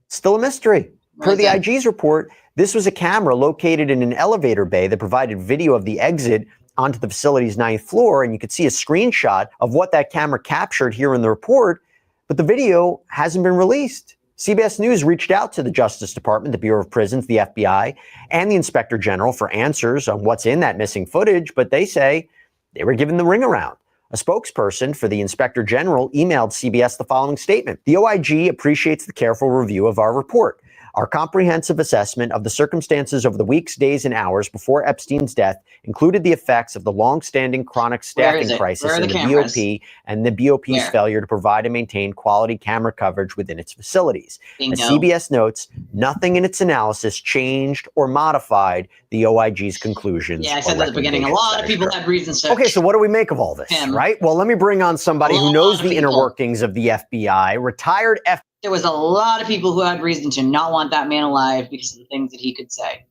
still a mystery. Per the IG's report, this was a camera located in an elevator bay that provided video of the exit onto the facility's 9th floor, and you could see a screenshot of what that camera captured here in the report, but the video hasn't been released. CBS News reached out to the Justice Department, the Bureau of Prisons, the FBI, and the Inspector General for answers on what's in that missing footage, but they say they were given the ring around. A spokesperson for the Inspector General emailed CBS the following statement. The OIG appreciates the careful review of our report. Our comprehensive assessment of the circumstances over the weeks, days, and hours before Epstein's death included the effects of the long-standing chronic staffing crisis in the BOP and the BOP's failure to provide and maintain quality camera coverage within its facilities. As CBS notes, nothing in its analysis changed or modified the OIG's conclusions. Yeah, I said at the beginning, a lot of people had reasons to. Okay, so what do we make of all this, right? Well, let me bring on somebody who knows the inner workings of the FBI, retired FBI. There was a lot of people who had reason to not want that man alive because of the things that he could say.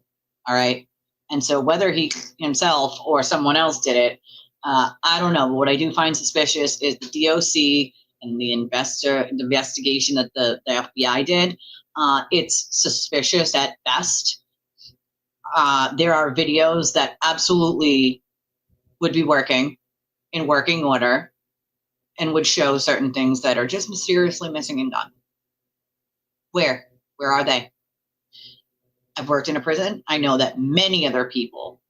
All right. And so whether he himself or someone else did it, I don't know. But what I do find suspicious is the DOC and the investigation that the FBI did. It's suspicious at best. There are videos that absolutely would be working in working order and would show certain things that are just mysteriously missing and gone. Where are they? I've worked in a prison. I know that many other people,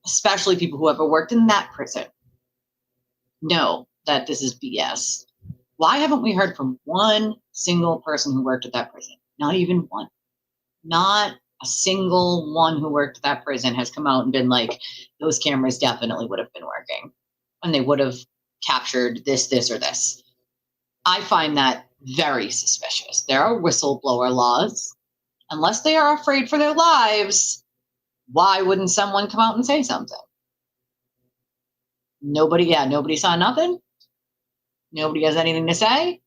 especially people who ever worked in that prison, know that this is BS. Why haven't we heard from one single person who worked at that prison? Not even one. Not a single one who worked at that prison has come out and been like, those cameras definitely would have been working and they would have captured this, or this. I find that very suspicious. There are whistleblower laws. Unless they are afraid for their lives, why wouldn't someone come out and say something? Nobody saw nothing. Nobody has anything to say.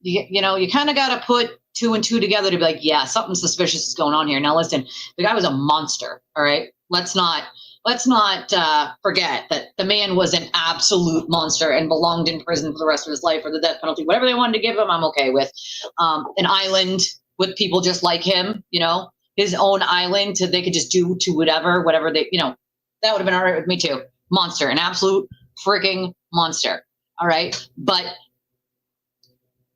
you kind of got to put 2 and 2 together to be like, yeah, something suspicious is going on here. Now, listen, the guy was a monster. All right. Let's not forget that the man was an absolute monster and belonged in prison for the rest of his life, or the death penalty, whatever they wanted to give him. I'm okay with. An island with people just like him, his own island, so they could just do to whatever they, that would have been all right with me too. Monster, an absolute freaking monster. All right. But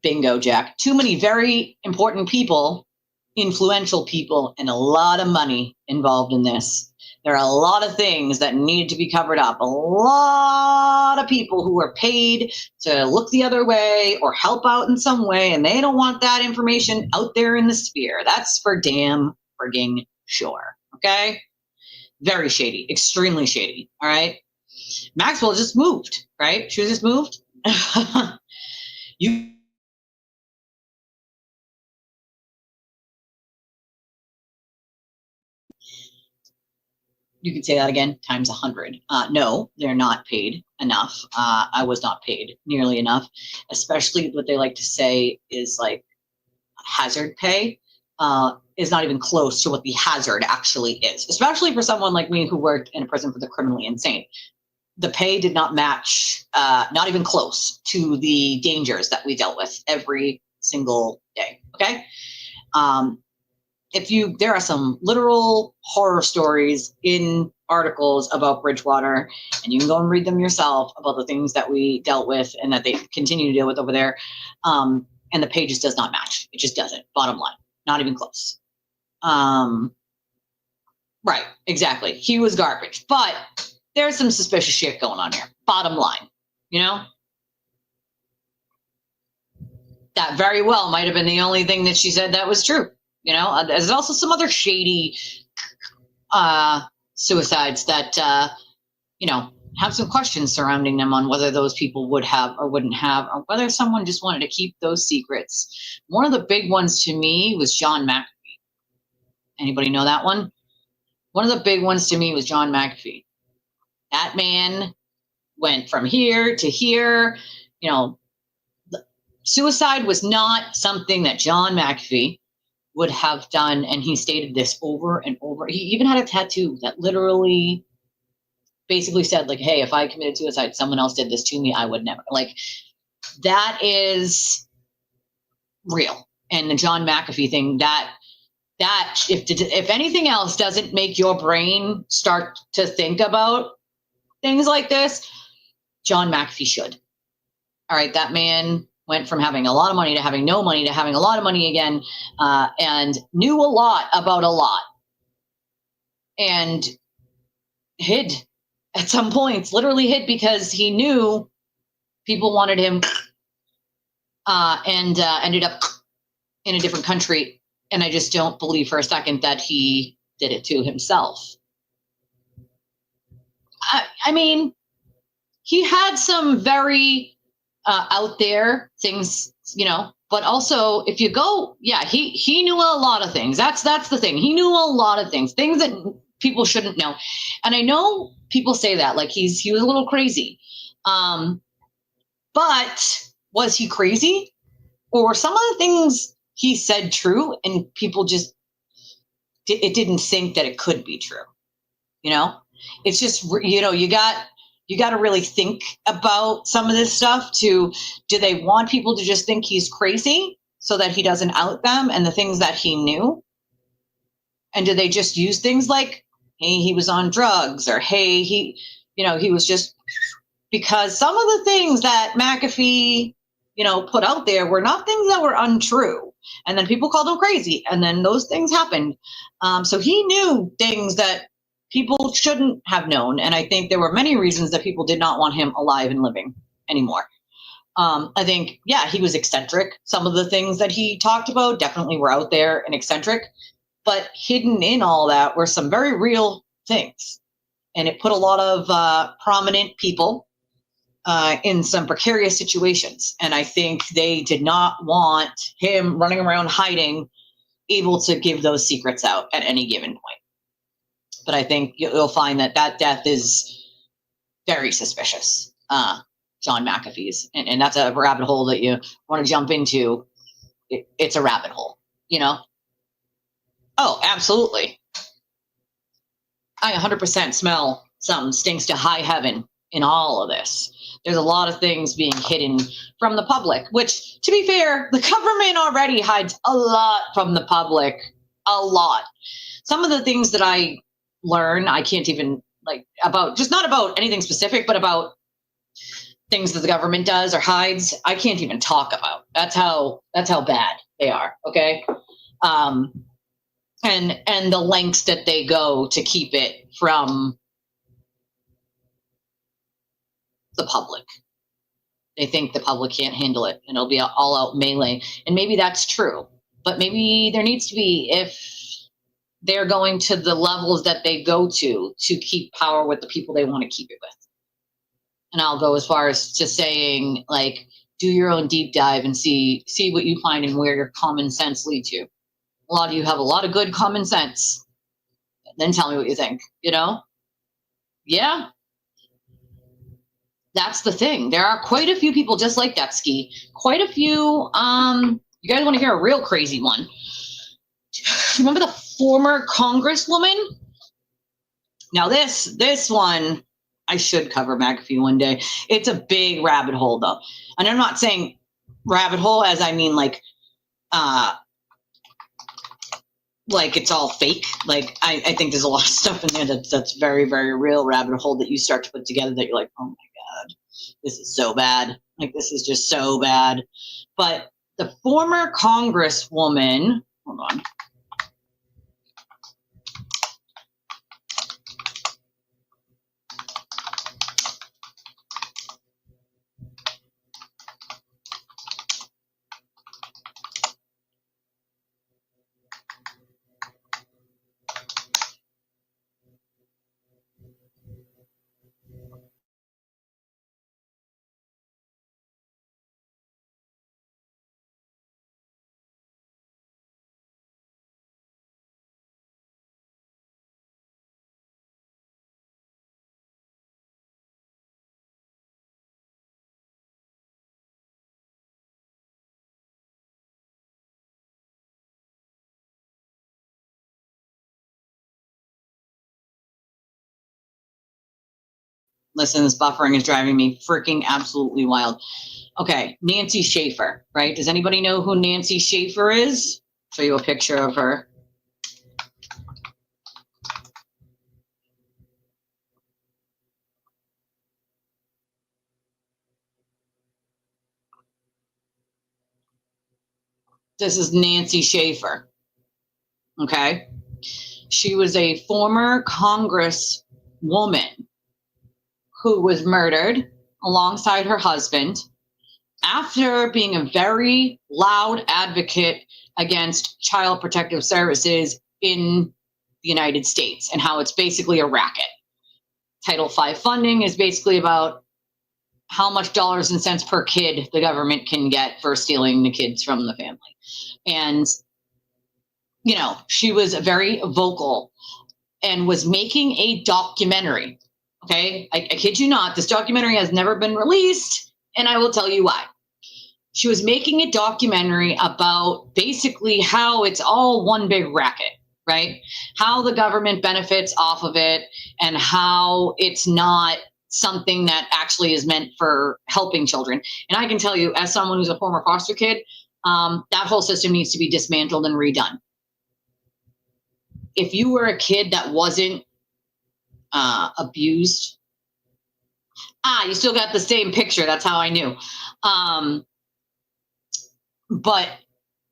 bingo, Jack. Too many very important people, influential people, and a lot of money involved in this. There are a lot of things that need to be covered up. A lot of people who are paid to look the other way or help out in some way, and they don't want that information out there in the sphere. That's for damn frigging sure. Okay? Very shady. Extremely shady. All right? Maxwell just moved, right? She was just moved. You could say that again, times 100. No, they're not paid enough. I was not paid nearly enough, especially what they like to say is like hazard pay is not even close to what the hazard actually is, especially for someone like me who worked in a prison for the criminally insane. The pay did not match, not even close to the dangers that we dealt with every single day, okay? There are some literal horror stories in articles about Bridgewater, and you can go and read them yourself about the things that we dealt with and that they continue to deal with over there. And the pay just does not match. It just doesn't. Bottom line, not even close. Right, exactly. He was garbage, but there's some suspicious shit going on here. Bottom line, that very well might have been the only thing that she said that was true. There's also some other shady suicides that, have some questions surrounding them on whether those people would have or wouldn't have, or whether someone just wanted to keep those secrets. One of the big ones to me was John McAfee. Anybody know that one? One of the big ones to me was John McAfee. That man went from here to here. Suicide was not something that John McAfee would have done, and he stated this over and over. He even had a tattoo that literally basically said, like, hey, if I committed suicide, someone else did this to me, I would never. Like, that is real. And the John McAfee thing, that if anything else doesn't make your brain start to think about things like this, John McAfee should. All right, that man went from having a lot of money to having no money to having a lot of money again, and knew a lot about a lot, and hid at some points, literally hid, because he knew people wanted him, and ended up in a different country. And I just don't believe for a second that he did it to himself. I mean, he had some very out there things, but also if you go, yeah, he knew a lot of things. That's the thing. He knew a lot of things that people shouldn't know. And I know people say that like he was a little crazy. But was he crazy? Or were some of the things he said true and people just, it didn't think that it could be true? It's just, you got to really think about some of this stuff do they want people to just think he's crazy so that he doesn't out them and the things that he knew? And do they just use things like, hey, he was on drugs, or hey, he was just, because some of the things that McAfee, put out there were not things that were untrue. And then people called him crazy. And then those things happened. So he knew things that people shouldn't have known. And I think there were many reasons that people did not want him alive and living anymore. I think, yeah, he was eccentric. Some of the things that he talked about definitely were out there and eccentric, but hidden in all that were some very real things. And it put a lot of prominent people in some precarious situations. And I think they did not want him running around hiding, able to give those secrets out at any given point. But I think you'll find that death is very suspicious. John McAfee's. And that's a rabbit hole that you want to jump into. It's a rabbit hole, you know? Oh, absolutely. I 100% smell something stinks to high heaven in all of this. There's a lot of things being hidden from the public, which, to be fair, the government already hides a lot from the public. A lot. Some of the things that I learn, I can't even, like, about, just not about anything specific, but about things that the government does or hides, I can't even talk about. That's how bad they are, okay? And the lengths that they go to keep it from the public. They think the public can't handle it and it'll be an all-out melee. And maybe that's true, but maybe there needs to be, if they're going to the levels that they go to keep power with the people they want to keep it with. And I'll go as far as to saying, like, do your own deep dive and see what you find and where your common sense leads you. A lot of you have a lot of good common sense. Then tell me what you think, you know? Yeah. That's the thing. There are quite a few people just like that, Ski. Quite a few. You guys want to hear a real crazy one? Remember the former Congresswoman? Now this one, I should cover McAfee one day. It's a big rabbit hole, though. And I'm not saying rabbit hole as I mean like it's all fake. Like, I think there's a lot of stuff in there that's very, very real rabbit hole that you start to put together that you're like, oh my God, this is so bad. Like, this is just so bad. But the former Congresswoman, hold on. Listen, this buffering is driving me freaking absolutely wild. Okay, Nancy Schaefer, right? Does anybody know who Nancy Schaefer is? Show you a picture of her. This is Nancy Schaefer. Okay. She was a former Congresswoman who was murdered alongside her husband after being a very loud advocate against child protective services in the United States and how it's basically a racket. Title V funding is basically about how much dollars and cents per kid the government can get for stealing the kids from the family. And, you know, she was very vocal and was making a documentary. Okay, I kid you not, this documentary has never been released, and I will tell you why. She was making a documentary about basically how it's all one big racket, right? How the government benefits off of it and how it's not something that actually is meant for helping children. And I can tell you, as someone who's a former foster kid, that whole system needs to be dismantled and redone. If you were a kid that wasn't abused, you still got the same picture. That's how I knew. But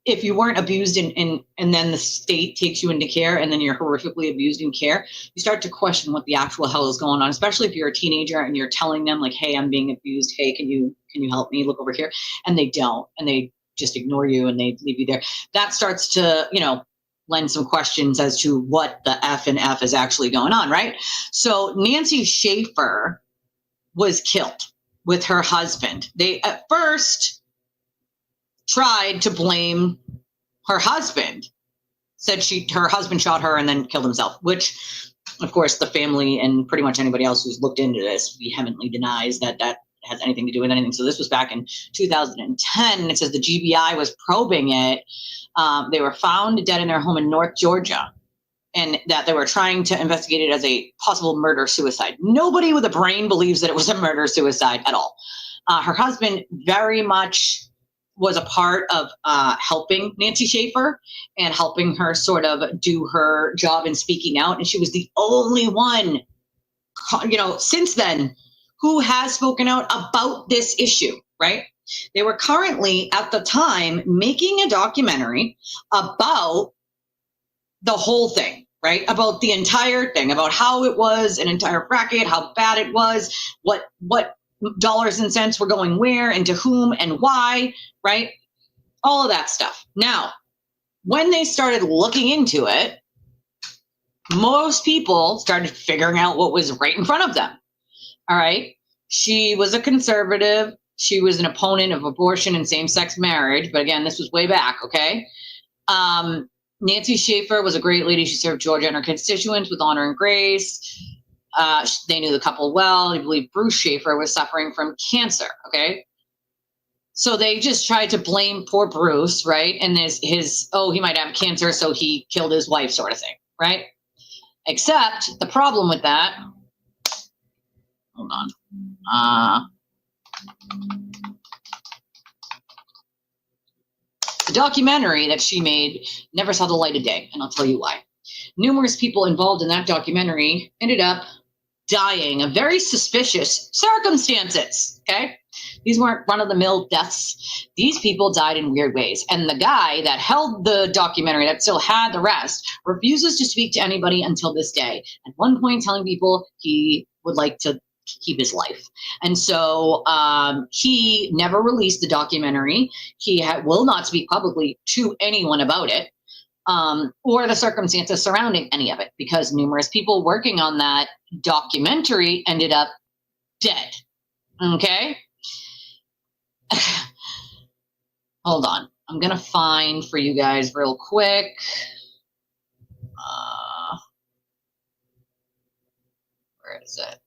if you weren't abused and then the state takes you into care and then you're horrifically abused in care, you start to question what the actual hell is going on, especially if you're a teenager and you're telling them like, hey, I'm being abused. Hey, can you help me? Look over here. And they don't, and they just ignore you and they leave you there. That starts to, you know, lend some questions as to what the F and F is actually going on, right? So Nancy Schaefer was killed with her husband. They at first tried to blame her husband, said her husband shot her and then killed himself, which of course the family and pretty much anybody else who's looked into this vehemently denies that has anything to do with anything. So this was back in 2010. It says the GBI was probing it. They were found dead in their home in North Georgia, and that they were trying to investigate it as a possible murder-suicide. Nobody with a brain believes that it was a murder-suicide at all. Her husband very much was a part of helping Nancy Schaefer and helping her sort of do her job in speaking out. And she was the only one, since then, who has spoken out about this issue, right? They were currently, at the time, making a documentary about the whole thing, right? About the entire thing, about how it was an entire racket, how bad it was, what dollars and cents were going where and to whom and why, right? All of that stuff. Now, when they started looking into it, most people started figuring out what was right in front of them. All right. She was a conservative. She was an opponent of abortion and same-sex marriage. But again, this was way back. Okay. Nancy Schaefer was a great lady. She served Georgia and her constituents with honor and grace. They knew the couple well. I believe Bruce Schaefer was suffering from cancer. Okay. So they just tried to blame poor Bruce, right? And he might have cancer, so he killed his wife sort of thing, right? Except the problem with that, hold on. The documentary that she made never saw the light of day, and I'll tell you why. Numerous people involved in that documentary ended up dying of very suspicious circumstances, okay? These weren't run-of-the-mill deaths. These people died in weird ways. And the guy that held the documentary, that still had the rest, refuses to speak to anybody until this day. At one point telling people he would like to keep his life. And so he never released the documentary. He will not speak publicly to anyone about it. Or the circumstances surrounding any of it, because numerous people working on that documentary ended up dead. Okay? Hold on. I'm going to find for you guys real quick. Where is it?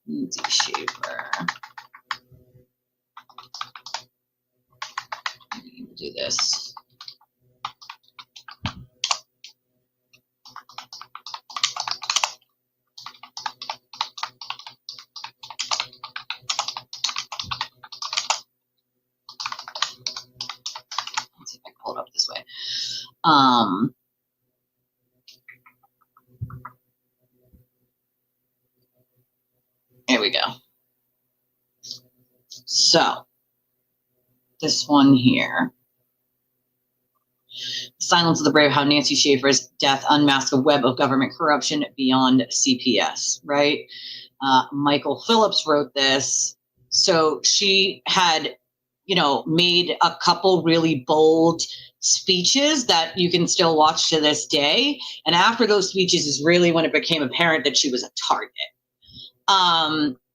Nancy Schaefer. Do this. Let's see if I can pull it up this way. Here we go. So this one here. Silence of the Brave, how Nancy Schaefer's death unmasked a web of government corruption beyond CPS, right? Michael Phillips wrote this. So she had, made a couple really bold speeches that you can still watch to this day. And after those speeches is really when it became apparent that she was a target.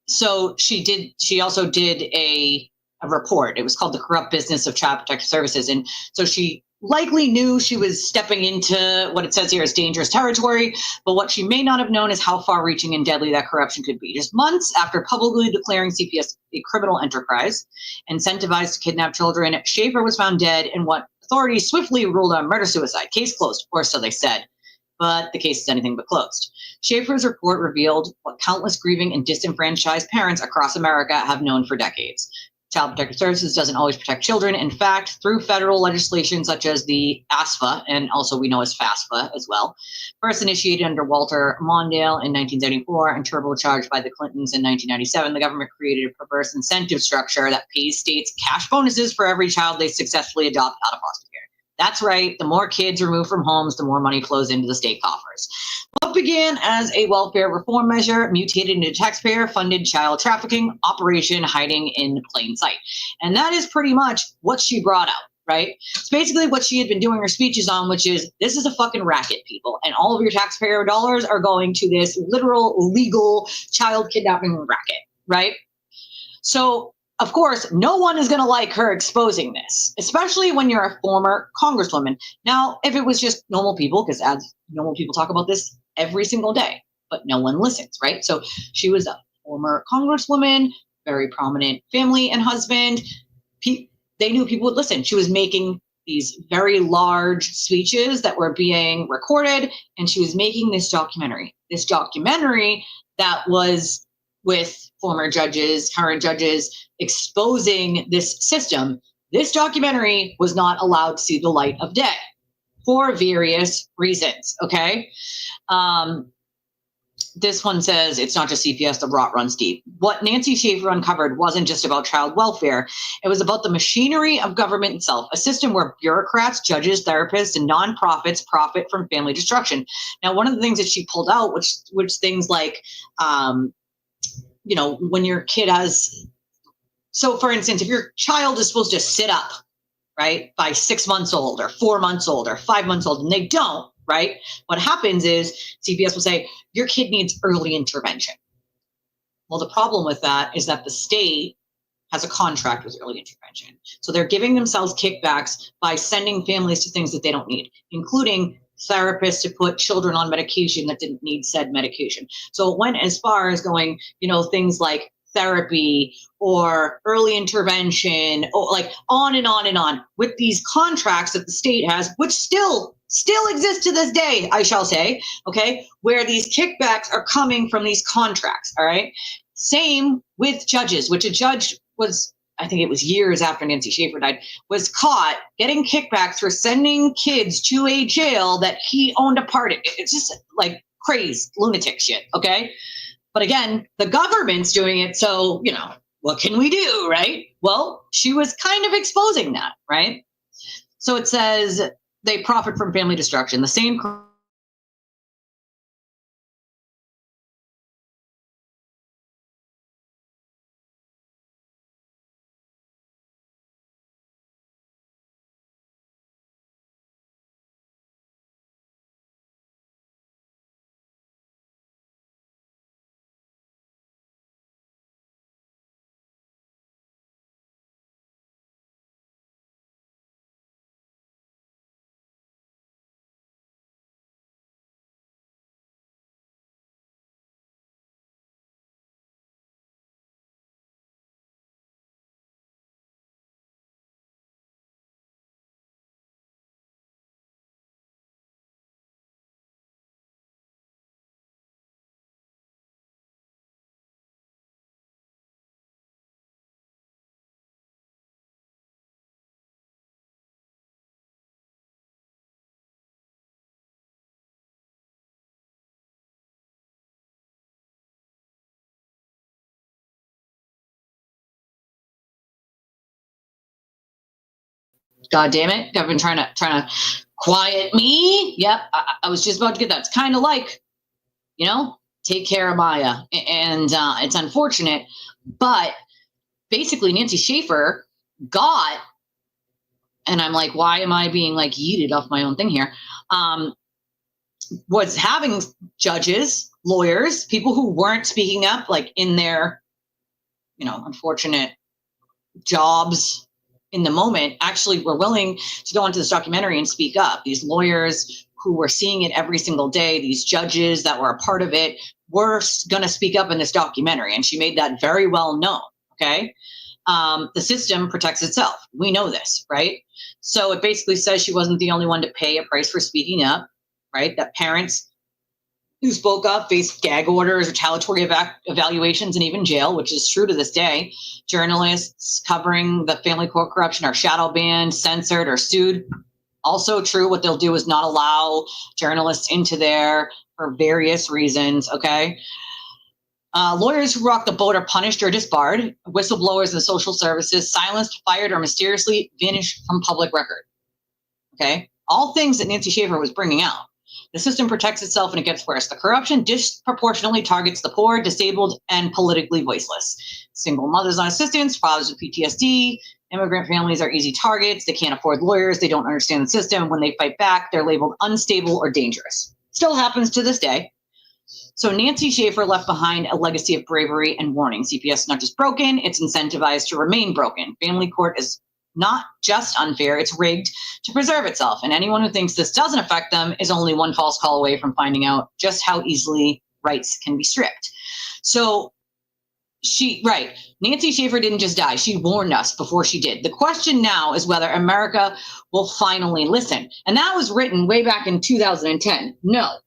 So she also did a report. It was called The Corrupt Business of Child Protective Services. And so she likely knew she was stepping into what it says here as dangerous territory, but what she may not have known is how far-reaching and deadly that corruption could be. Just months after publicly declaring CPS a criminal enterprise incentivized to kidnap children, Schaefer was found dead in what authorities swiftly ruled a murder-suicide. Case closed, or so they said, but the case is anything but closed. Schaefer's report revealed what countless grieving and disenfranchised parents across America have known for decades. Child Protective Services doesn't always protect children. In fact, through federal legislation such as the ASFA, and also we know as FAFSA as well, first initiated under Walter Mondale in 1974 and turbocharged by the Clintons in 1997, the government created a perverse incentive structure that pays states cash bonuses for every child they successfully adopt out of foster care. That's right. The more kids removed from homes, the more money flows into the state coffers. What began as a welfare reform measure mutated into taxpayer-funded child trafficking operation hiding in plain sight. And that is pretty much what she brought out, right? It's basically what she had been doing her speeches on, which is, this is a fucking racket, people. And all of your taxpayer dollars are going to this literal, legal child kidnapping racket, right? So, of course, no one is going to like her exposing this, especially when you're a former congresswoman. Now, if it was just normal people, because as normal people talk about this every single day, but no one listens, right? So she was a former congresswoman, very prominent family and husband. They knew people would listen. She was making these very large speeches that were being recorded, and she was making this documentary that was with former judges, current judges, exposing this system. This documentary was not allowed to see the light of day for various reasons, okay? This one says, it's not just CPS, the rot runs deep. What Nancy Schaefer uncovered wasn't just about child welfare. It was about the machinery of government itself, a system where bureaucrats, judges, therapists, and nonprofits profit from family destruction. Now, one of the things that she pulled out, which things like, you know, when your kid has, so for instance, if your child is supposed to sit up, right, by 6 months old or 4 months old or 5 months old, and they don't, right? What happens is CPS will say, your kid needs early intervention. Well, the problem with that is that the state has a contract with early intervention. So they're giving themselves kickbacks by sending families to things that they don't need, including therapists to put children on medication that didn't need said medication. So it went as far as going, you know, things like therapy or early intervention, or like on and on and on with these contracts that the state has, which still exist to this day, I shall say, okay, where these kickbacks are coming from these contracts, all right? Same with judges, which a judge was, I think it was years after Nancy Schaefer died, was caught getting kickbacks for sending kids to a jail that he owned a part of. It's just like crazy, lunatic shit, okay? But again, the government's doing it, so, you know, what can we do, right? Well, she was kind of exposing that, right? So it says they profit from family destruction. The same God damn it! I've been trying to quiet me. Yep, I was just about to get that. It's kind of like, you know, take care of Maya, and it's unfortunate, but basically Nancy Schaefer got, and I'm like, why am I being like yeeted off my own thing here? Was having judges, lawyers, people who weren't speaking up, like in their, you know, unfortunate jobs in the moment, actually were willing to go into this documentary and speak up. These lawyers who were seeing it every single day, these judges that were a part of it, were going to speak up in this documentary. And she made that very well known, okay? The system protects itself. We know this, right? So it basically says she wasn't the only one to pay a price for speaking up, right? That parents who spoke up faced gag orders, retaliatory evaluations, and even jail, which is true to this day. Journalists covering the family court corruption are shadow banned, censored, or sued. Also true, what they'll do is not allow journalists into there for various reasons, okay? Lawyers who rock the boat are punished or disbarred. Whistleblowers in social services silenced, fired, or mysteriously vanished from public record, okay? All things that Nancy Schaefer was bringing out. The system protects itself and it gets worse. The corruption disproportionately targets the poor, disabled, and politically voiceless. Single mothers on assistance, fathers with PTSD, immigrant families are easy targets. They can't afford lawyers. They don't understand the system. When they fight back, they're labeled unstable or dangerous. Still happens to this day. So Nancy Schaefer left behind a legacy of bravery and warning. CPS is not just broken, it's incentivized to remain broken. Family court is not just unfair, it's rigged to preserve itself. And anyone who thinks this doesn't affect them is only one false call away from finding out just how easily rights can be stripped. So Nancy Schaefer didn't just die. She warned us before she did. The question now is whether America will finally listen. And that was written way back in 2010. No,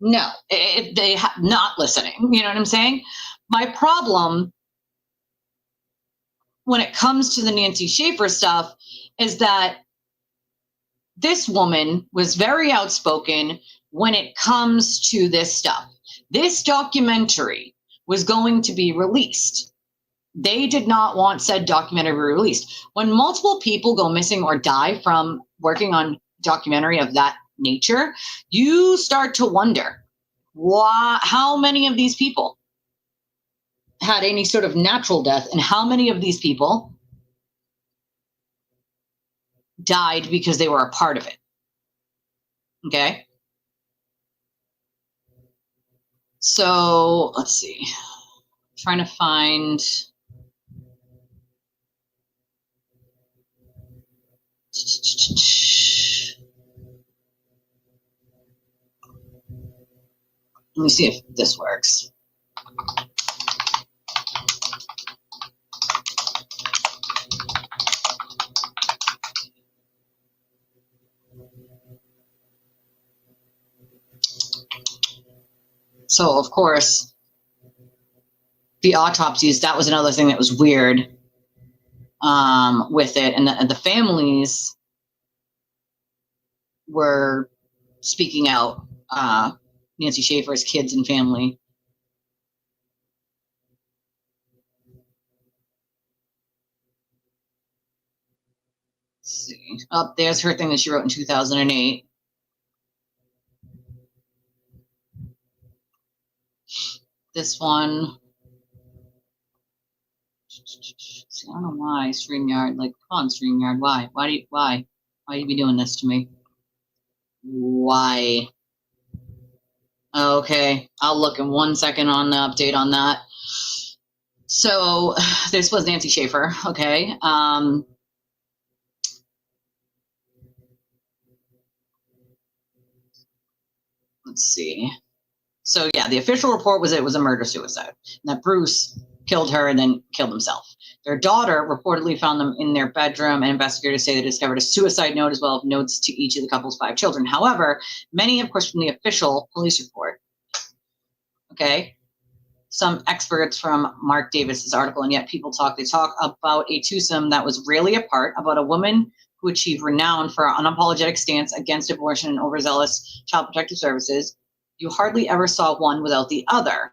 no, they not listening. You know what I'm saying? My problem when it comes to the Nancy Schaefer stuff is that this woman was very outspoken when it comes to this stuff. This documentary was going to be released. They did not want said documentary released. When multiple people go missing or die from working on documentary of that nature, you start to wonder how many of these people had any sort of natural death and how many of these people died because they were a part of it. Okay. So let's see. Trying to find. Let me see if this works. So, of course, the autopsies, that was another thing that was weird with it. And the families were speaking out, Nancy Schaefer's kids and family. Let's see. Oh, there's her thing that she wrote in 2008. This one. See, I don't know why StreamYard, like, come on, StreamYard, why? Why you be doing this to me? Why? Okay, I'll look in 1 second on the update on that. So this was Nancy Schaefer. Okay. Let's see. So yeah, the official report was it was a murder-suicide, and that Bruce killed her and then killed himself. Their daughter reportedly found them in their bedroom, and investigators say they discovered a suicide note as well as notes to each of the couple's 5 children. However, many have questioned the official police report. Okay. Some experts from Mark Davis's article, and yet people talk about a twosome that was really apart, about a woman who achieved renown for an unapologetic stance against abortion and overzealous child protective services. You hardly ever saw one without the other.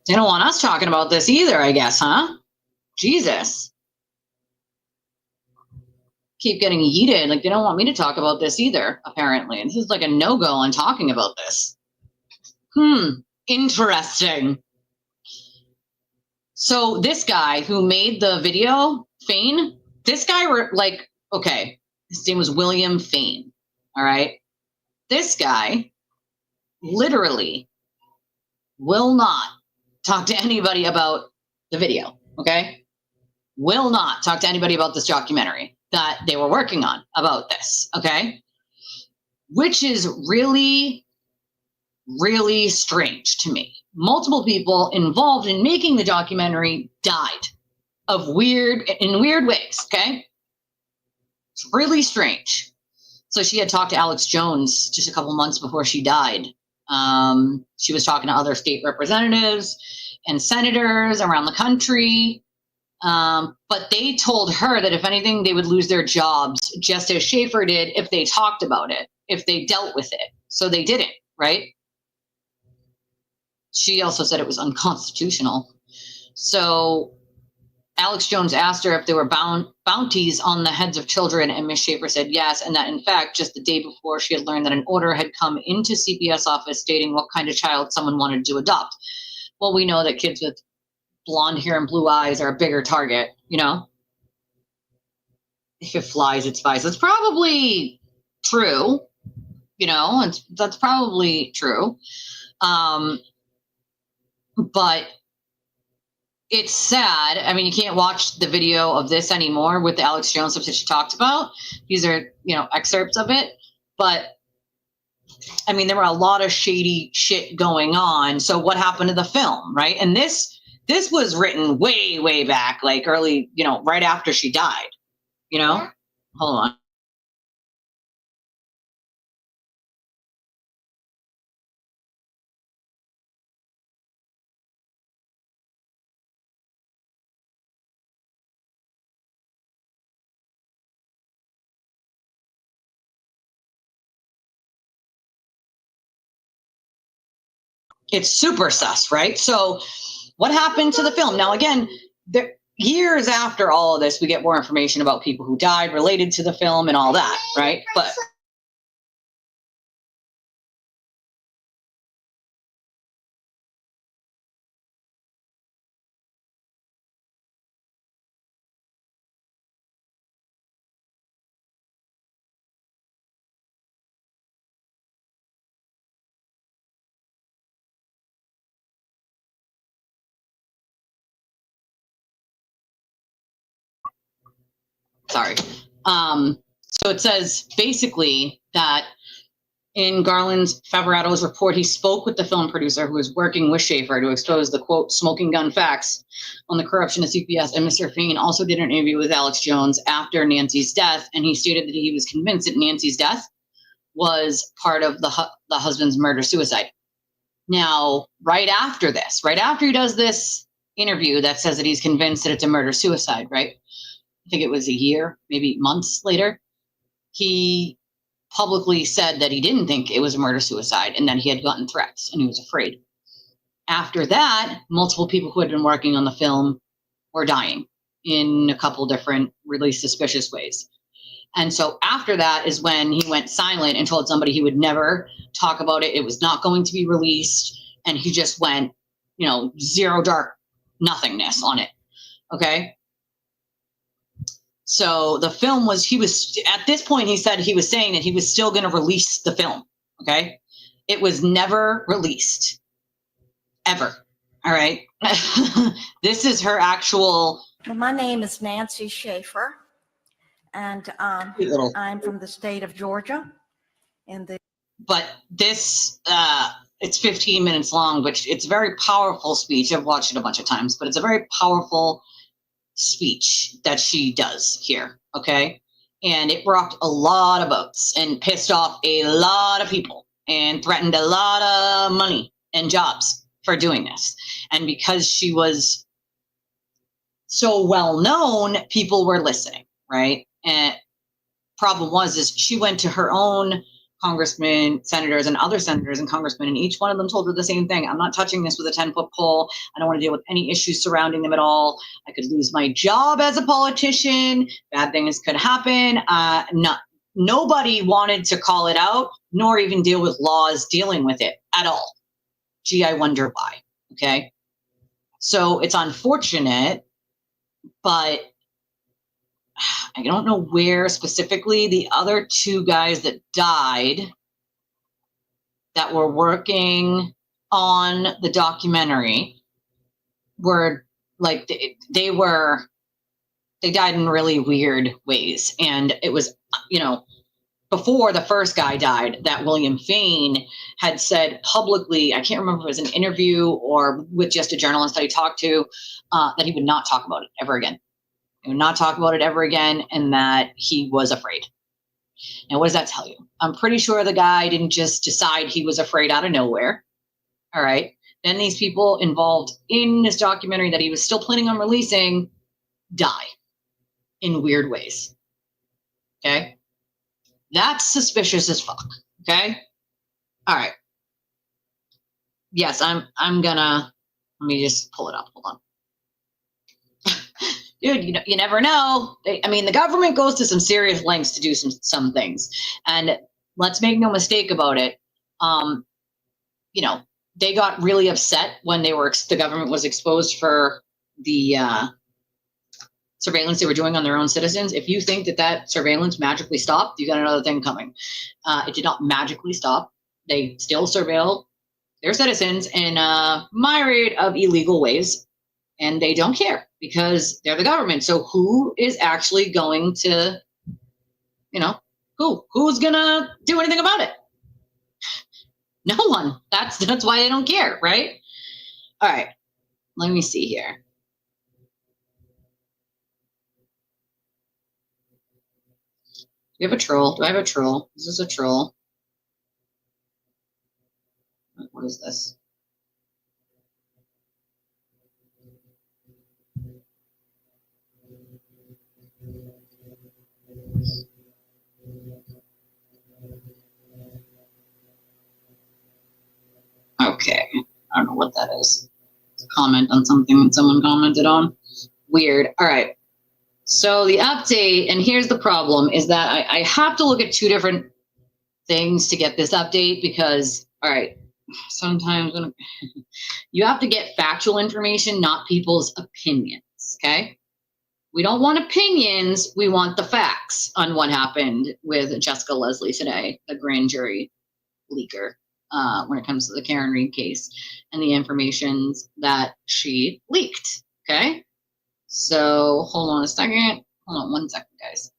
They don't want us talking about this either, I guess, huh? Jesus. Keep getting yeeted. Like, they don't want me to talk about this either, apparently. And this is like a no-go on talking about this. Interesting. So this guy who made the video, Fain, this guy, like, okay, his name was William Fain, all right? This guy literally will not talk to anybody about the video, okay? Will not talk to anybody about this documentary that they were working on about this, okay? Which is really, really strange to me. Multiple people involved in making the documentary died in weird ways, okay? It's really strange. So she had talked to Alex Jones just a couple months before she died. She was talking to other state representatives and senators around the country. But they told her that if anything, they would lose their jobs, just as Schaefer did if they talked about it, if they dealt with it. So they didn't, right? She also said it was unconstitutional. So Alex Jones asked her if there were bounties on the heads of children, and Miss Schaefer said yes, and that in fact, just the day before, she had learned that an order had come into CPS office stating what kind of child someone wanted to adopt. Well, we know that kids with blonde hair and blue eyes are a bigger target, you know? If it flies, it spies. That's probably true, you know, and that's probably true. But it's sad. I mean, you can't watch the video of this anymore with the Alex Jones stuff that she talked about. These are, you know, excerpts of it. But, I mean, there were a lot of shady shit going on. So what happened to the film, right? And this was written way, way back, like early, you know, right after she died, you know? Yeah. Hold on. It's super sus, right? So what happened to the film? Now, again, years after all of this, we get more information about people who died related to the film and all that, right? But sorry. So it says basically that in Garland's Favorato's report, he spoke with the film producer who was working with Schaefer to expose the, quote, smoking gun facts on the corruption of CPS. And Mr. Fain also did an interview with Alex Jones after Nancy's death, and he stated that he was convinced that Nancy's death was part of the husband's murder-suicide. Now, right after this, right after he does this interview that says that he's convinced that it's a murder-suicide, right? I think it was a year, maybe months later, he publicly said that he didn't think it was a murder-suicide and that he had gotten threats and he was afraid. After that, multiple people who had been working on the film were dying in a couple different really suspicious ways. And so after that is when he went silent and told somebody he would never talk about it. It was not going to be released. And he just went, you know, zero dark nothingness on it. Okay. So the film was, at this point, he said he was saying that he was still going to release the film. Okay. It was never released. Ever. All right. This is her actual. My name is Nancy Schaefer, and I'm from the state of Georgia. But this, it's 15 minutes long, but it's a very powerful speech. I've watched it a bunch of times, but it's a very powerful speech that she does here, okay? And it rocked a lot of boats and pissed off a lot of people and threatened a lot of money and jobs for doing this. And because she was so well known, people were listening, right? And problem was is she went to her own congressmen, senators, and other senators and congressmen, and each one of them told her the same thing. I'm not touching this with a 10-foot pole. I don't want to deal with any issues surrounding them at all. I could lose my job as a politician. Bad things could happen. Nobody wanted to call it out, nor even deal with laws dealing with it at all. Gee, I wonder why. Okay. So it's unfortunate, but I don't know where specifically the other two guys that died that were working on the documentary were like, they died in really weird ways. And it was, you know, before the first guy died, that William Fain had said publicly, I can't remember if it was an interview or with just a journalist that he talked to, that he would not talk about it ever again. He would not talk about it ever again, and that he was afraid. Now, what does that tell you? I'm pretty sure the guy didn't just decide he was afraid out of nowhere. All right. Then these people involved in this documentary that he was still planning on releasing die in weird ways. Okay. That's suspicious as fuck. Okay. All right. Yes, I'm gonna, let me just pull it up. Hold on. Dude, you never know. I mean, the government goes to some serious lengths to do some things. And let's make no mistake about it. You know, they got really upset when the government was exposed for the surveillance they were doing on their own citizens. If you think that surveillance magically stopped, you got another thing coming. It did not magically stop. They still surveil their citizens in a myriad of illegal ways. And they don't care because they're the government. So who is actually going to, you know, who's gonna do anything about it? No one. That's why they don't care, right? All right. Let me see here. Do you have a troll? Do I have a troll? Is this a troll? What is this? Okay. I don't know what that is. It's a comment on something that someone commented on. Weird. All right. So the update, and here's the problem, is that I have to look at two different things to get this update because, all right, sometimes when you have to get factual information, not people's opinions, okay? We don't want opinions, we want the facts on what happened with Jessica Leslie today, the grand jury leaker, when it comes to the Karen Reed case and the informations that she leaked, okay? So hold on a second. Hold on 1 second, guys.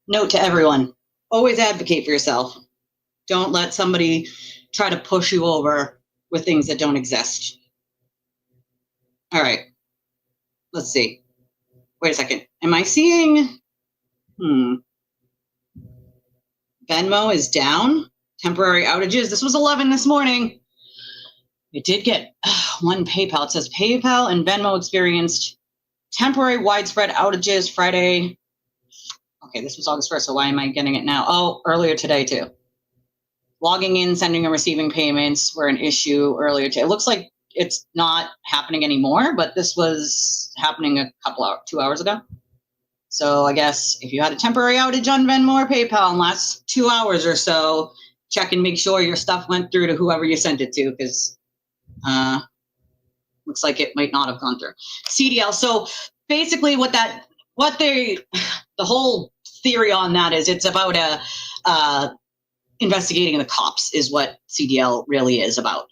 note to everyone, always advocate for yourself. Don't let somebody try to push you over with things that don't exist. All right. Let's see. Wait a second. Am I seeing? Venmo is down. Temporary outages. This was 11 this morning. It did get one PayPal. It says PayPal and Venmo experienced temporary widespread outages Friday. Okay, this was August 1st, so why am I getting it now? Oh, earlier today too. Logging in, sending and receiving payments were an issue earlier today. It looks like it's not happening anymore, but this was happening a couple hours, 2 hours ago. So I guess if you had a temporary outage on Venmo or PayPal in the last 2 hours or so, check and make sure your stuff went through to whoever you sent it to, because looks like it might not have gone through. CDL. So basically the whole theory on that is it's about investigating the cops is what CDL really is about.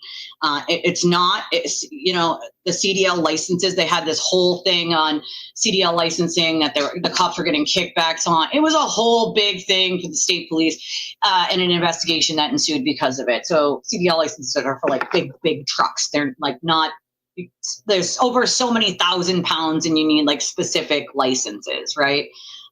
It's not, the CDL licenses, they had this whole thing on CDL licensing that the cops were getting kickbacks on. It was a whole big thing for the state police and an investigation that ensued because of it. So CDL licenses are for like big trucks. They're like not, there's over so many 1,000 pounds and you need like specific licenses, right?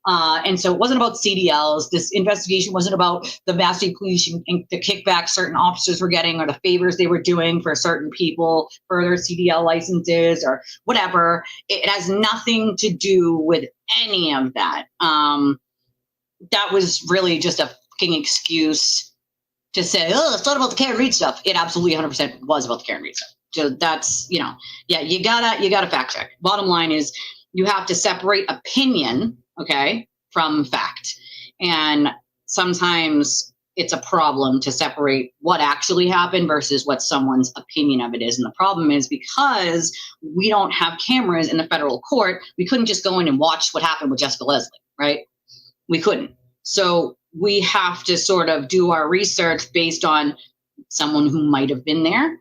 And so it wasn't about CDLs. This investigation wasn't about the mass depletion and the kickback certain officers were getting or the favors they were doing for certain people for their CDL licenses or whatever. It has nothing to do with any of that. That was really just a fucking excuse to say, oh, it's not about the Karen Read stuff. It absolutely 100% was about the Karen Read stuff. So that's, you gotta fact check. Bottom line is you have to separate opinion, okay, from fact. And sometimes it's a problem to separate what actually happened versus what someone's opinion of it is. And the problem is because we don't have cameras in the federal court, we couldn't just go in and watch what happened with Jessica Leslie, right? We couldn't. So we have to sort of do our research based on someone who might have been there,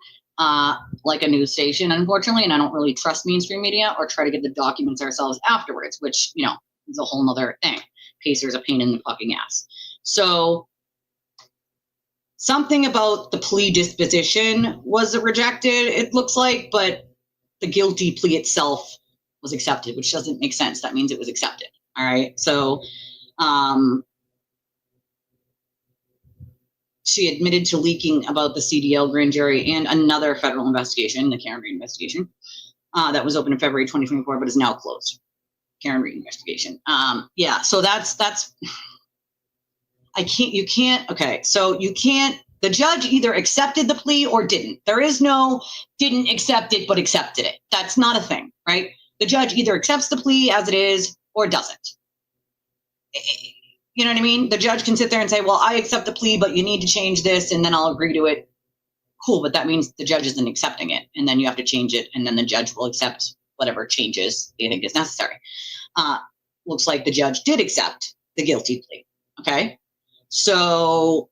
like a news station, unfortunately. And I don't really trust mainstream media or try to get the documents ourselves afterwards, which, is a whole nother thing. Pacer's a pain in the fucking ass. So something about the plea disposition was rejected, it looks like, but the guilty plea itself was accepted, which doesn't make sense. That means it was accepted. All right. So she admitted to leaking about the CDL grand jury and another federal investigation, the Karen Read investigation, that was open in February 2024, but is now closed. Karen Read investigation. So that's, the judge either accepted the plea or didn't. There is no didn't accept it, but accepted it. That's not a thing, right? The judge either accepts the plea as it is or doesn't. You know what I mean? The judge can sit there and say, well, I accept the plea, but you need to change this and then I'll agree to it. Cool, but that means the judge isn't accepting it and then you have to change it and then the judge will accept whatever changes they think is necessary. Looks like the judge did accept the guilty plea. Okay. So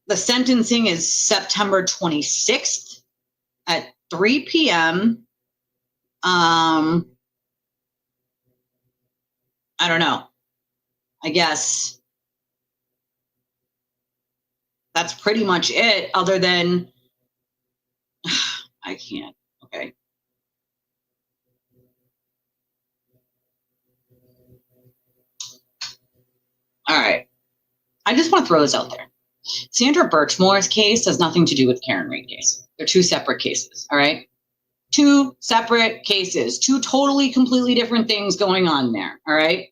the sentencing is September 26th at 3 p.m. I don't know. I guess that's pretty much it, other than I can't. Okay. All right. I just want to throw this out there. Sandra Birchmore's case has nothing to do with the Karen Read case. They're two separate cases. All right. Two separate cases, two totally, completely different things going on there. All right.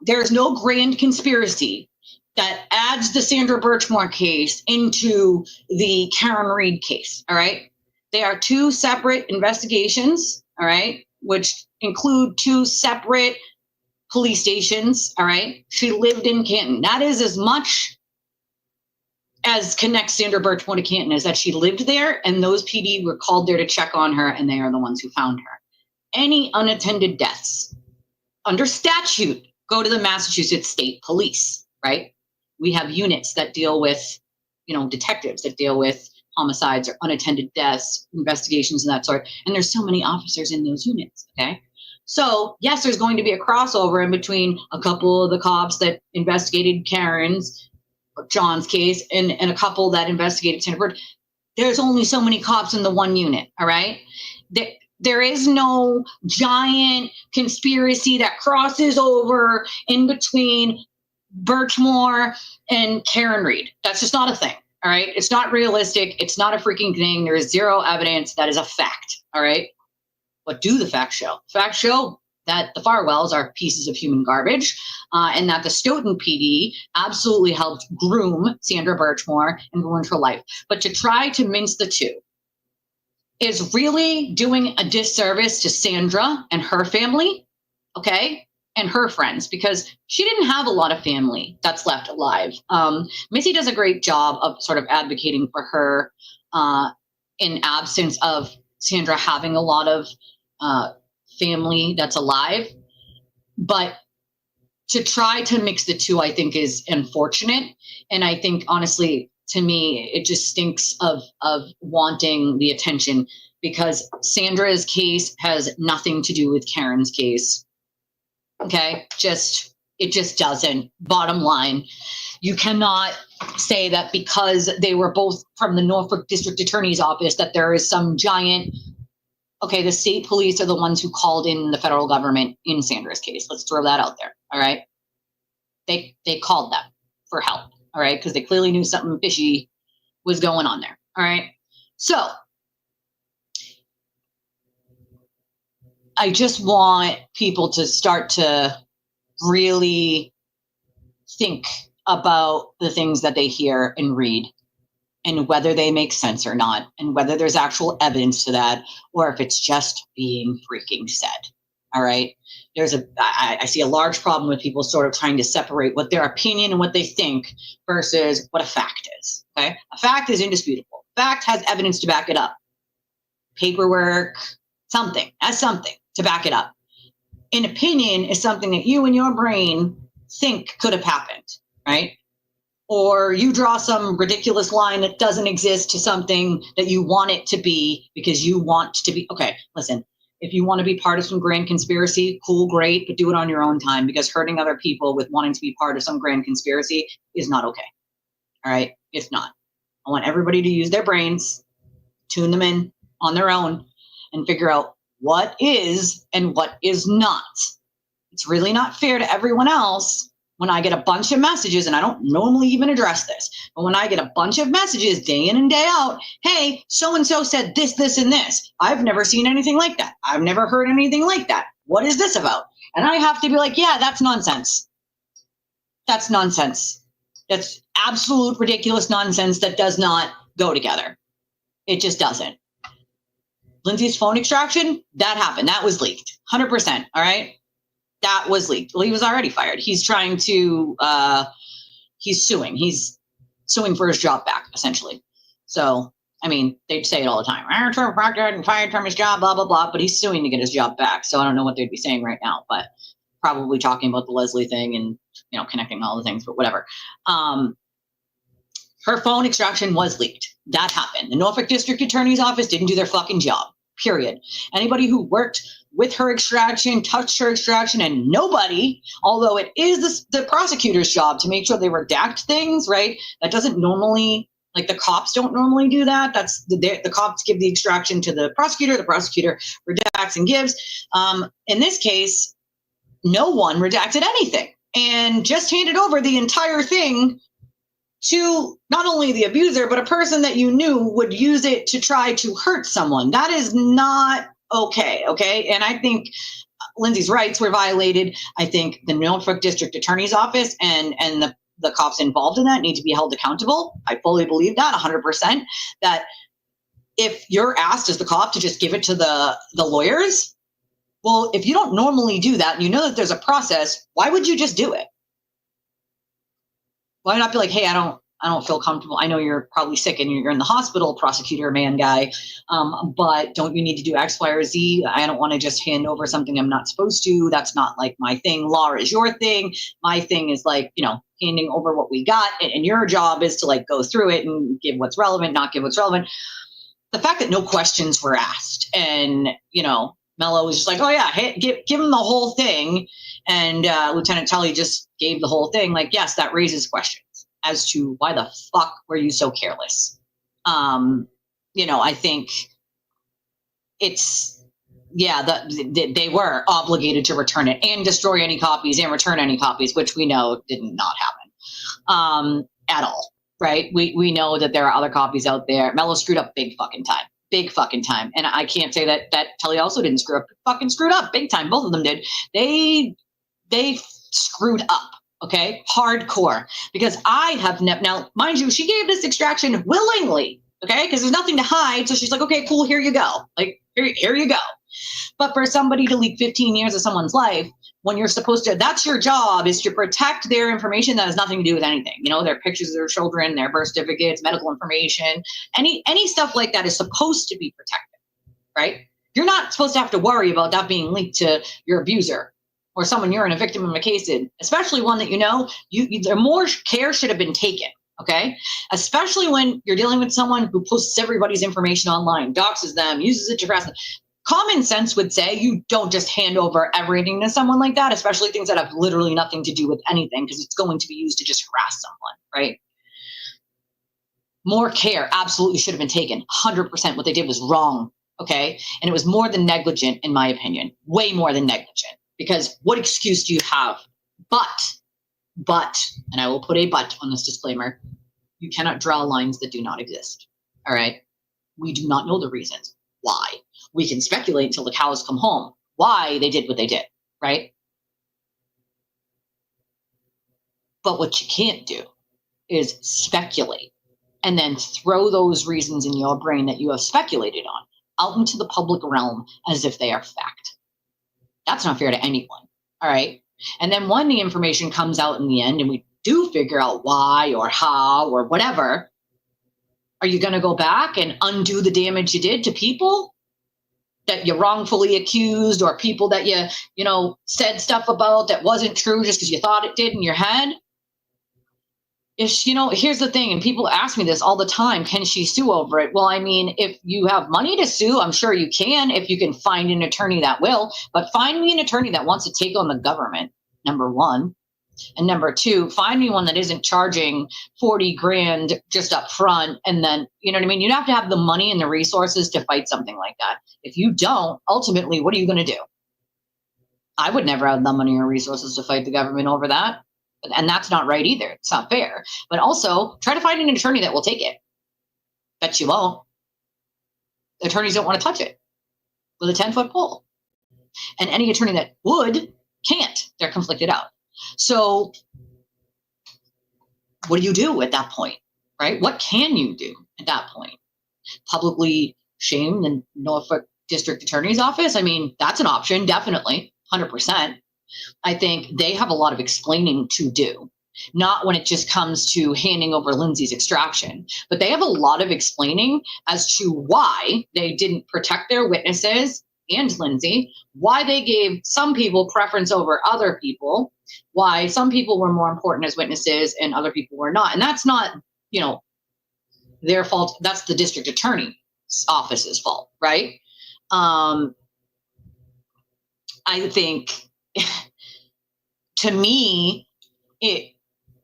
There's no grand conspiracy that adds the Sandra Birchmore case into the Karen Read case. All right. They are two separate investigations. All right. Which include two separate police stations. All right. She lived in Canton. That is as much as connects Sandra Birchmore to Canton is that she lived there and those PD were called there to check on her and they are the ones who found her. Any unattended deaths under statute go to the Massachusetts State Police, right? We have units that deal with, detectives that deal with homicides or unattended deaths, investigations of that sort. And there's so many officers in those units, okay? So yes, there's going to be a crossover in between a couple of the cops that investigated Karen's or John's case and a couple that investigated Sandra Bird. There's only so many cops in the one unit, all right? There is no giant conspiracy that crosses over in between Birchmore and Karen Reed. That's just not a thing, all right? It's not realistic. It's not a freaking thing. There is zero evidence. That is a fact, all right? What do the facts show? Facts show that the Farwells are pieces of human garbage, and that the Stoughton PD absolutely helped groom Sandra Birchmore and ruined her life. But to try to mince the two is really doing a disservice to Sandra and her family, okay, and her friends, because she didn't have a lot of family that's left alive. Missy does a great job of sort of advocating for her in absence of Sandra having a lot of family that's alive. But to try to mix the two, I think, is unfortunate. And I think, honestly, to me, it just stinks of wanting the attention, because Sandra's case has nothing to do with Karen's case. Okay, it just doesn't. Bottom line, you cannot say that because they were both from the Norfolk District Attorney's Office that there is some giant. Okay, the state police are the ones who called in the federal government in Sandra's case. Let's throw that out there. All right, they called them for help. All right, because they clearly knew something fishy was going on there. All right, so I just want people to start to really think about the things that they hear and read, and whether they make sense or not, and whether there's actual evidence to that, or if it's just being freaking said. All right. I see a large problem with people sort of trying to separate what their opinion and what they think versus what a fact is. Okay. A fact is indisputable. Fact has evidence to back it up. Paperwork, something to back it up. An opinion is something that you and your brain think could have happened, right? Or you draw some ridiculous line that doesn't exist to something that you want it to be because you want to be. Okay, listen, if you want to be part of some grand conspiracy, cool, great, but do it on your own time, because hurting other people with wanting to be part of some grand conspiracy is not okay. All right, it's not. I want everybody to use their brains, tune them in on their own, and figure out what is and what is not. It's really not fair to everyone else when I get a bunch of messages, and I don't normally even address this, but when I get a bunch of messages day in and day out, hey, so-and-so said this, this, and this. I've never seen anything like that. I've never heard anything like that. What is this about? And I have to be like, yeah, that's nonsense. That's nonsense. That's absolute ridiculous nonsense that does not go together. It just doesn't. Lindsay's phone extraction, that happened. That was leaked. 100%. All right. That was leaked. Well, he was already fired. He's trying to, he's suing. He's suing for his job back, essentially. So, I mean, they say it all the time. Proctor and fired from his job, blah, blah, blah. But he's suing to get his job back. So I don't know what they'd be saying right now, but probably talking about the Leslie thing and, you know, connecting all the things, but whatever. Her phone extraction was leaked. That happened. The Norfolk District Attorney's Office didn't do their fucking job, period. Anybody who worked with her extraction, touched her extraction, and nobody, although it is the prosecutor's job to make sure they redact things, right? That doesn't normally, like the cops don't normally do that. That's the cops give the extraction to the prosecutor redacts and gives. In this case, no one redacted anything and just handed over the entire thing to not only the abuser, but a person that you knew would use it to try to hurt someone. That is not okay. Okay. And I think Lindsay's rights were violated. I think the Norfolk District Attorney's Office and the cops involved in that need to be held accountable. I fully believe that 100%, that if you're asked as the cop to just give it to the lawyers, well, if you don't normally do that and you know that there's a process, why would you just do it? Why not be like, hey, I don't feel comfortable. I know you're probably sick and you're in the hospital, prosecutor, man, guy. But don't you need to do X, Y, or Z? I don't want to just hand over something I'm not supposed to. That's not like my thing. Law is your thing. My thing is like, you know, handing over what we got. And your job is to like go through it and give what's relevant, not give what's relevant. The fact that no questions were asked and, you know, Mello was just like, oh yeah, hey, give him the whole thing. And Lieutenant Tully just gave the whole thing. Like, yes, that raises questions as to why the fuck were you so careless? I think it's, they were obligated to return it and destroy any copies and return any copies, which we know did not happen at all, right? We know that there are other copies out there. Mello screwed up big fucking time. And I can't say that Tully also didn't screw up big time. Both of them did. They screwed up. Okay, hardcore. Because I have now, mind you, she gave this extraction willingly. Okay, because there's nothing to hide. So she's like, okay, cool, here you go. Like, here you go. But for somebody to leak 15 years of someone's life, when you're supposed to, that's your job, is to protect their information that has nothing to do with anything. Their pictures of their children, their birth certificates, medical information, any stuff like that is supposed to be protected, right? You're not supposed to have to worry about that being leaked to your abuser or someone you're in a victim of a case in, especially one that more care should have been taken. Okay, especially when you're dealing with someone who posts everybody's information online, doxes them, uses it to harass them. Common sense would say you don't just hand over everything to someone like that, especially things that have literally nothing to do with anything, because it's going to be used to just harass someone, right? More care absolutely should have been taken. 100%. What they did was wrong, okay? And it was more than negligent, in my opinion. Way more than negligent. Because what excuse do you have? But, and I will put a but on this disclaimer, you cannot draw lines that do not exist, all right? We do not know the reasons why. We can speculate until the cows come home why they did what they did, right? But what you can't do is speculate and then throw those reasons in your brain that you have speculated on out into the public realm as if they are fact. That's not fair to anyone, all right? And then when the information comes out in the end and we do figure out why or how or whatever, are you going to go back and undo the damage you did to people that you wrongfully accused, or people that you said stuff about that wasn't true just because you thought it did in your head? Here's the thing, and people ask me this all the time, can she sue over it? Well, I mean, if you have money to sue, I'm sure you can, if you can find an attorney that will, but find me an attorney that wants to take on the government, number one. And number two, find me one that isn't charging 40 grand just up front. And then, you know what I mean? You'd have to have the money and the resources to fight something like that. If you don't, ultimately, what are you going to do? I would never have the money or resources to fight the government over that. And that's not right either. It's not fair. But also, try to find an attorney that will take it. Bet you won't. Attorneys don't want to touch it with a 10-foot pole. And any attorney that would can't. They're conflicted out. So what do you do at that point, right? What can you do at that point? Publicly shame the Norfolk District Attorney's Office? I mean, that's an option, definitely, 100%. I think they have a lot of explaining to do, not when it just comes to handing over Lindsay's extraction, but they have a lot of explaining as to why they didn't protect their witnesses and Lindsay, why they gave some people preference over other people, why some people were more important as witnesses and other people were not. And that's not, their fault. That's the district attorney's office's fault, right? I think, to me,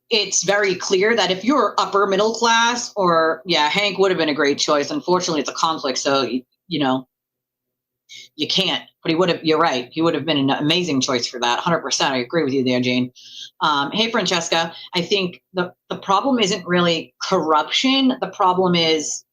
it's very clear that if you're upper middle class, or Hank would have been a great choice. Unfortunately, it's a conflict, so you can't. But you're right. He would have been an amazing choice for that. 100%. I agree with you there, Jane. Hey, Francesca. I think the problem isn't really corruption. The problem is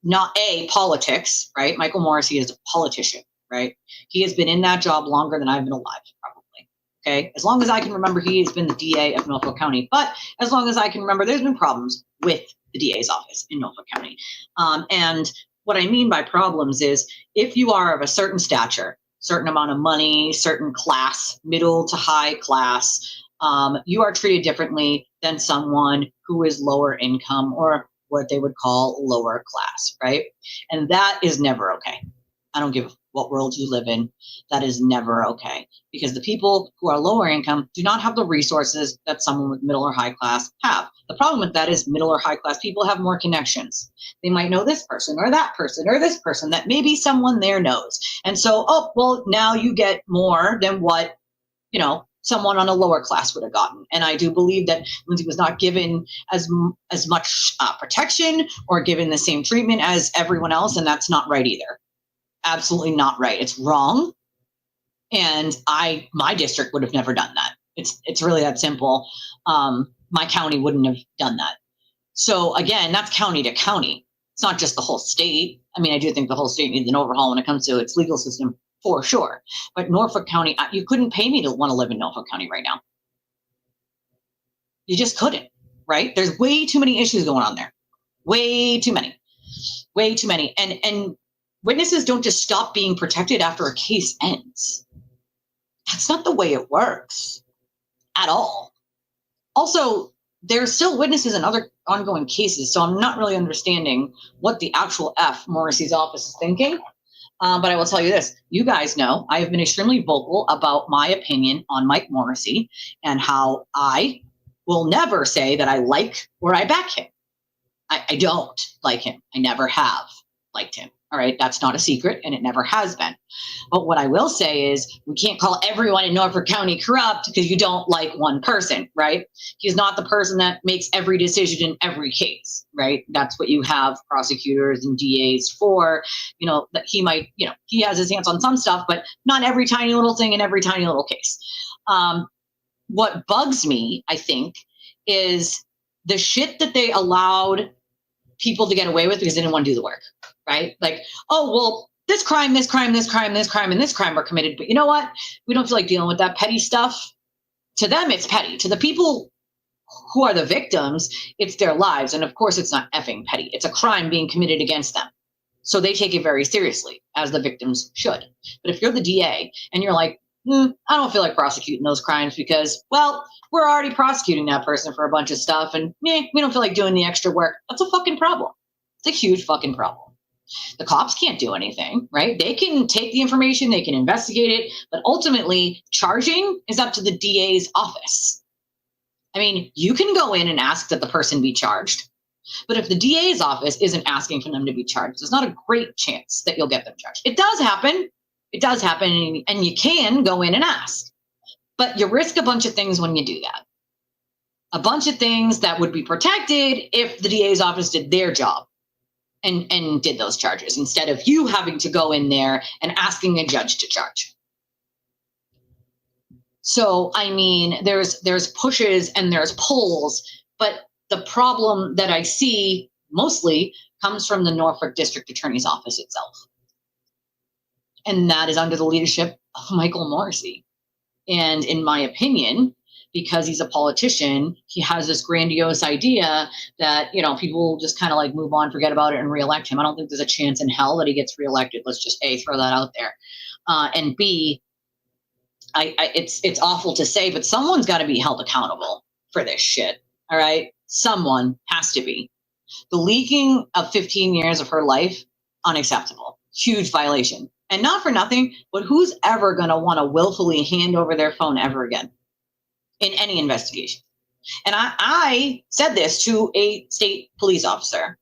not politics, right? Michael Morrissey is a politician, right? He has been in that job longer than I've been alive, probably. Okay, as long as I can remember, he has been the DA of Norfolk County. But as long as I can remember, there's been problems with the DA's office in Norfolk County. And what I mean by problems is, if you are of a certain stature, certain amount of money, certain class, middle to high class, you are treated differently than someone who is lower income, or what they would call lower class, right? And that is never okay. I don't give what world you live in. That is never okay, because the people who are lower income do not have the resources that someone with middle or high class have. The problem with that is middle or high class people have more connections. They might know this person or that person or this person that maybe someone there knows. And so, oh, well, now you get more than what, you know, someone on a lower class would have gotten. And I do believe that Lindsay was not given as much protection or given the same treatment as everyone else. And that's not right either. Absolutely not right. It's wrong. And my district would have never done that. It's really that simple. My county wouldn't have done that. So again, that's county to county. It's not just the whole state. I mean, I do think the whole state needs an overhaul when it comes to its legal system, for sure. But Norfolk County, you couldn't pay me to want to live in Norfolk County right now. You just couldn't, right? There's way too many issues going on there. Way too many. Way too many. And witnesses don't just stop being protected after a case ends. That's not the way it works at all. Also, there's still witnesses in other ongoing cases, so I'm not really understanding what the actual F Morrissey's office is thinking. But I will tell you this, you guys know I have been extremely vocal about my opinion on Mike Morrissey and how I will never say that I like or I back him. I don't like him. I never have liked him. All right, that's not a secret, and it never has been. But what I will say is we can't call everyone in Norfolk County corrupt because you don't like one person, right? He's not the person that makes every decision in every case, right? That's what you have prosecutors and DAs for, you know, that he might, you know, he has his hands on some stuff, but not every tiny little thing in every tiny little case. What bugs me, I think, is the shit that they allowed people to get away with because they didn't want to do the work, right? Like, oh, well, this crime, this crime, this crime, this crime, and this crime were committed. But you know what? We don't feel like dealing with that petty stuff. To them, it's petty. To the people who are the victims, it's their lives. And of course, it's not effing petty. It's a crime being committed against them. So they take it very seriously, as the victims should. But if you're the DA and you're like, I don't feel like prosecuting those crimes because, well, we're already prosecuting that person for a bunch of stuff and we don't feel like doing the extra work. That's a fucking problem. It's a huge fucking problem. The cops can't do anything, right? They can take the information, they can investigate it, but ultimately charging is up to the DA's office. I mean, you can go in and ask that the person be charged, but if the DA's office isn't asking for them to be charged, there's not a great chance that you'll get them charged. It does happen. It does happen, and you can go in and ask, but you risk a bunch of things when you do that. A bunch of things that would be protected if the DA's office did their job and did those charges instead of you having to go in there and asking a judge to charge. So, I mean, there's pushes and there's pulls, but the problem that I see mostly comes from the Norfolk District Attorney's Office itself. And that is under the leadership of Michael Morrissey. And in my opinion, because he's a politician, he has this grandiose idea that, you know, people will just kind of like move on, forget about it, and reelect him. I don't think there's a chance in hell that he gets reelected. Let's just A, throw that out there. And B, it's awful to say, but someone's got to be held accountable for this shit. All right? Someone has to be. The leaking of 15 years of her life, unacceptable. Huge violation. And not for nothing, but who's ever going to want to willfully hand over their phone ever again in any investigation? And I said this to a state police officer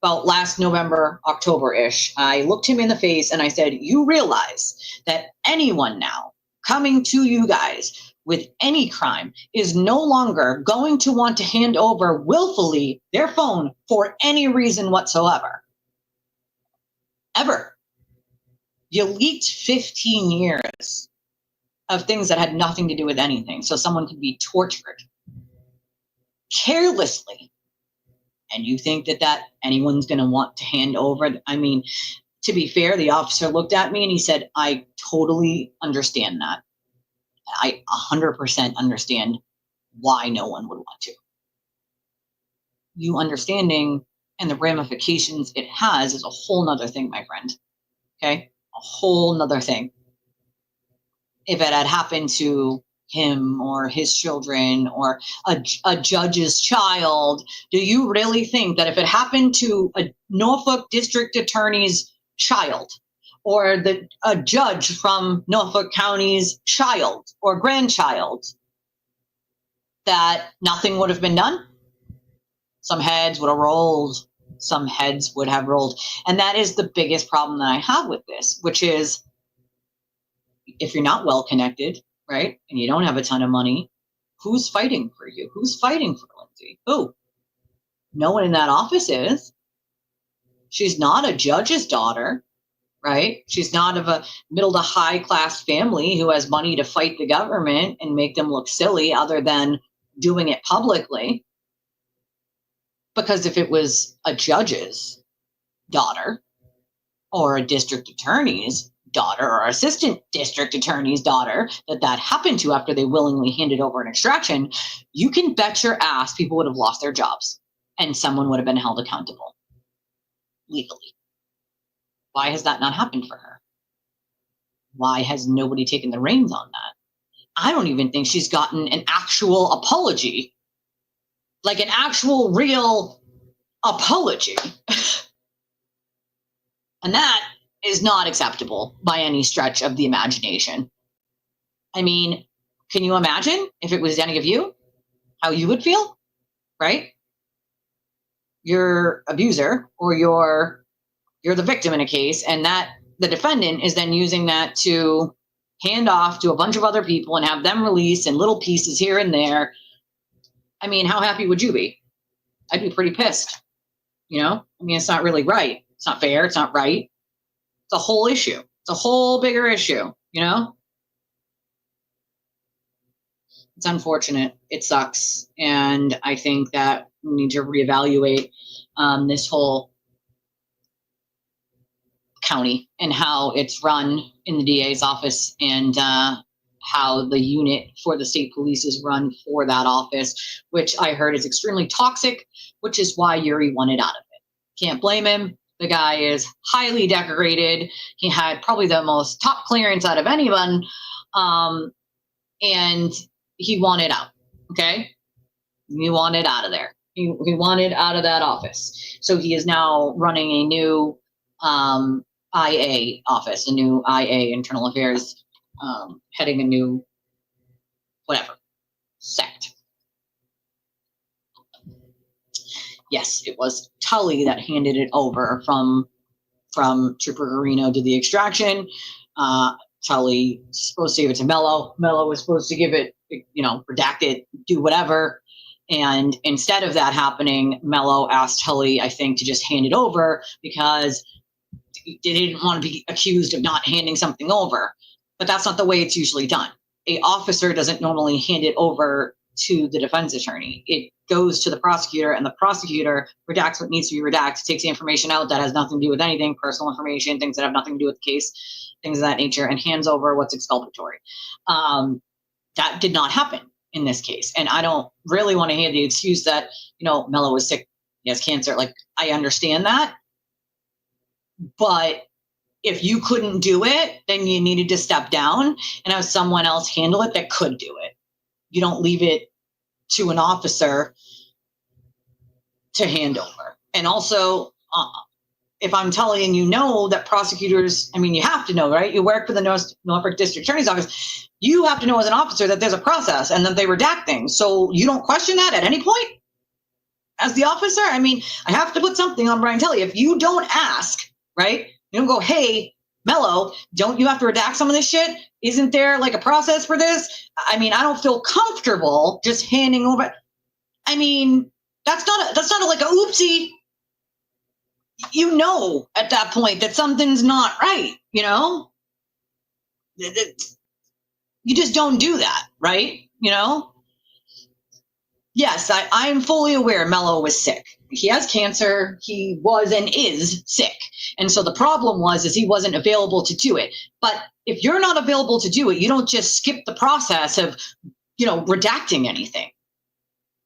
about last November, October-ish. I looked him in the face and I said, you realize that anyone now coming to you guys with any crime is no longer going to want to hand over willfully their phone for any reason whatsoever. Ever. You leaked 15 years of things that had nothing to do with anything. So someone could be tortured carelessly. And you think that anyone's going to want to hand over? I mean, to be fair, the officer looked at me and he said, I totally understand that. I 100% understand why no one would want to. You understanding and the ramifications it has is a whole nother thing, my friend. Okay? A whole nother thing. If it had happened to him or his children or a judge's child, do you really think that if it happened to a Norfolk district attorney's child or a judge from Norfolk County's child or grandchild, that nothing would have been done? Some heads would have rolled. Some heads would have rolled. And that is the biggest problem that I have with this, which is if you're not well connected, right, and you don't have a ton of money, who's fighting for you? Who's fighting for Lindsay? Who? No one in that office is. She's not a judge's daughter, right? She's not of a middle to high class family who has money to fight the government and make them look silly other than doing it publicly. Because if it was a judge's daughter or a district attorney's daughter or assistant district attorney's daughter that happened to after they willingly handed over an extraction, you can bet your ass people would have lost their jobs and someone would have been held accountable legally. Why has that not happened for her? Why has nobody taken the reins on that? I don't even think she's gotten an actual apology, like an actual real apology. And that is not acceptable by any stretch of the imagination. I mean, can you imagine if it was any of you, how you would feel, right? Your abuser or you're the victim in a case, and that the defendant is then using that to hand off to a bunch of other people and have them release in little pieces here and there. I mean, how happy would you be? I'd be pretty pissed. You know, I mean, it's not really right. It's not fair. It's not right. It's a whole issue. It's a whole bigger issue, you know? It's unfortunate. It sucks. And I think that we need to reevaluate this whole county and how it's run in the DA's office and how the unit for the state police is run for that office, which I heard is extremely toxic, which is why Yuri wanted out of it. Can't blame him. The guy is highly decorated. He had probably the most top clearance out of anyone. And he wanted out. Okay. He wanted out of there. He wanted out of that office. So he is now running a new IA office, a new IA internal affairs, heading a new whatever sect. Yes, it was Tully that handed it over from Trooper Garino to the extraction. Tully supposed to give it to Mello. Mello was supposed to give it, you know, redact it, do whatever. And instead of that happening, Mello asked Tully, I think, to just hand it over because they didn't want to be accused of not handing something over. But that's not the way it's usually done. An officer doesn't normally hand it over to the defense attorney. It goes to the prosecutor, and the prosecutor redacts what needs to be redacted, takes the information out that has nothing to do with anything, personal information, things that have nothing to do with the case, things of that nature, and hands over what's exculpatory. That did not happen in this case. And I don't really want to hear the excuse that, you know, Mello was sick, he has cancer. Like, I understand that. But if you couldn't do it, then you needed to step down and have someone else handle it that could do it. You don't leave it to an officer to hand over. And also, if I'm telling you know that prosecutors, I mean, you have to know, right? You work for the Norfolk District Attorney's Office. You have to know as an officer that there's a process and that they redact things. So you don't question that at any point as the officer? I mean, I have to put something on Brian Tully. If you don't ask, right? You don't go, hey, Mello, don't you have to redact some of this shit? Isn't there like a process for this? I mean, I don't feel comfortable just handing over. I mean, that's not like a oopsie. You know, at that point that something's not right, you know? You just don't do that, right? You know? Yes, I'm fully aware Mello was sick. He has cancer. He was and is sick. And so the problem is he wasn't available to do it. But if you're not available to do it, you don't just skip the process of, you know, redacting anything.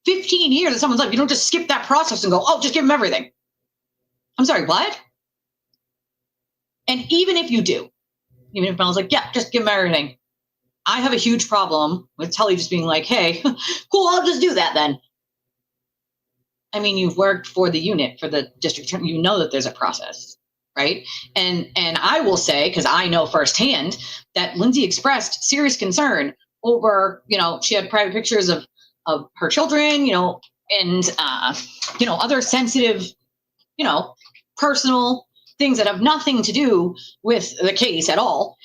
15 years of someone's life, you don't just skip that process and go, oh, just give him everything. I'm sorry, what? And even if you do, even if Mello's like, yeah, just give him everything. I have a huge problem with Tully just being like, hey, cool, I'll just do that then. I mean, you've worked for the unit, for the district attorney, you know that there's a process. right? And I will say, because I know firsthand, that Lindsay expressed serious concern over, she had private pictures of her children, and other sensitive, personal things that have nothing to do with the case at all,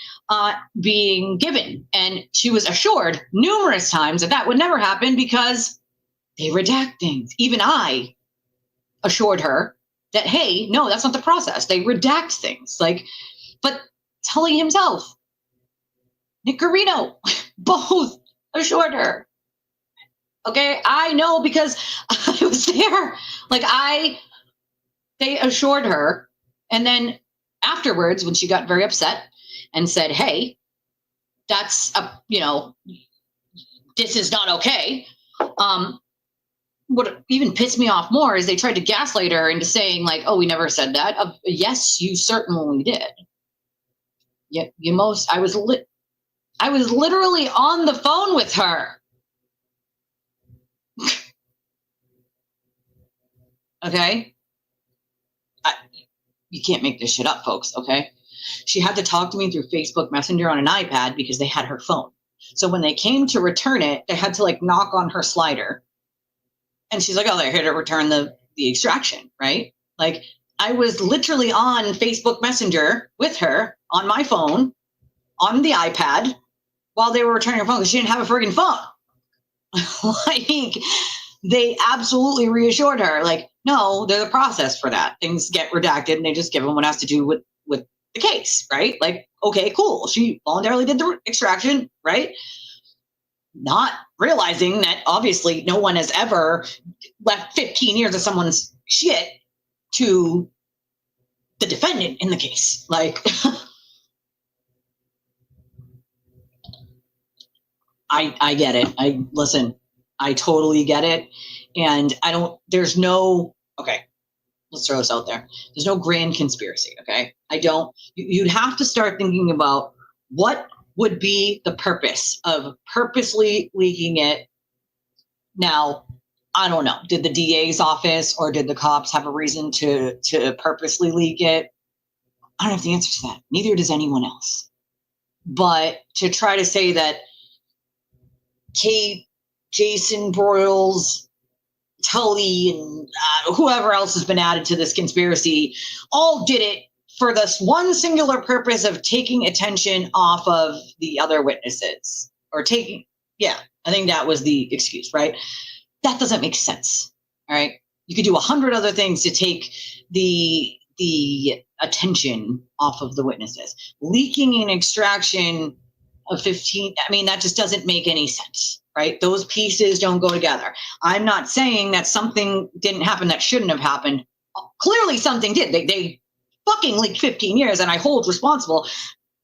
being given. And she was assured numerous times that would never happen because they redact things. Even I assured her that, hey, no, that's not the process. They redact things. But Tully himself, Nick Garino, both assured her. Okay, I know because I was there. They assured her. And then afterwards, when she got very upset and said, hey, that's, this is not okay. What even pissed me off more is they tried to gaslight her into saying oh, we never said that. Yes, you certainly did. Yeah, I was literally on the phone with her. Okay. You can't make this shit up, folks. Okay. She had to talk to me through Facebook Messenger on an iPad because they had her phone. So when they came to return it, they had to knock on her slider. And she's like, oh, they're here to return the extraction, right? I was literally on Facebook Messenger with her on my phone, on the iPad, while they were returning her phone because she didn't have a friggin' phone. They absolutely reassured her, no, there's a process for that. Things get redacted and they just give them what has to do with the case, right? Okay, cool. She voluntarily did the extraction, right? Not realizing that obviously no one has ever left 15 years of someone's shit to the defendant in the case. I get it. I totally get it. And okay, let's throw this out there. There's no grand conspiracy, okay? You'd have to start thinking about what would be the purpose of purposely leaking it. Now, I don't know. Did the DA's office or did the cops have a reason to purposely leak it? I don't have the answer to that. Neither does anyone else. But to try to say that Kate, Jason Broyles, Tully, and whoever else has been added to this conspiracy all did it for this one singular purpose of taking attention off of the other witnesses or I think that was the excuse, right? That doesn't make sense. All right. You could do 100 other things to take the attention off of the witnesses. Leaking an extraction of 15, that just doesn't make any sense, right? Those pieces don't go together. I'm not saying that something didn't happen that shouldn't have happened. Clearly something did. They fucking leaked 15 years, and I hold responsible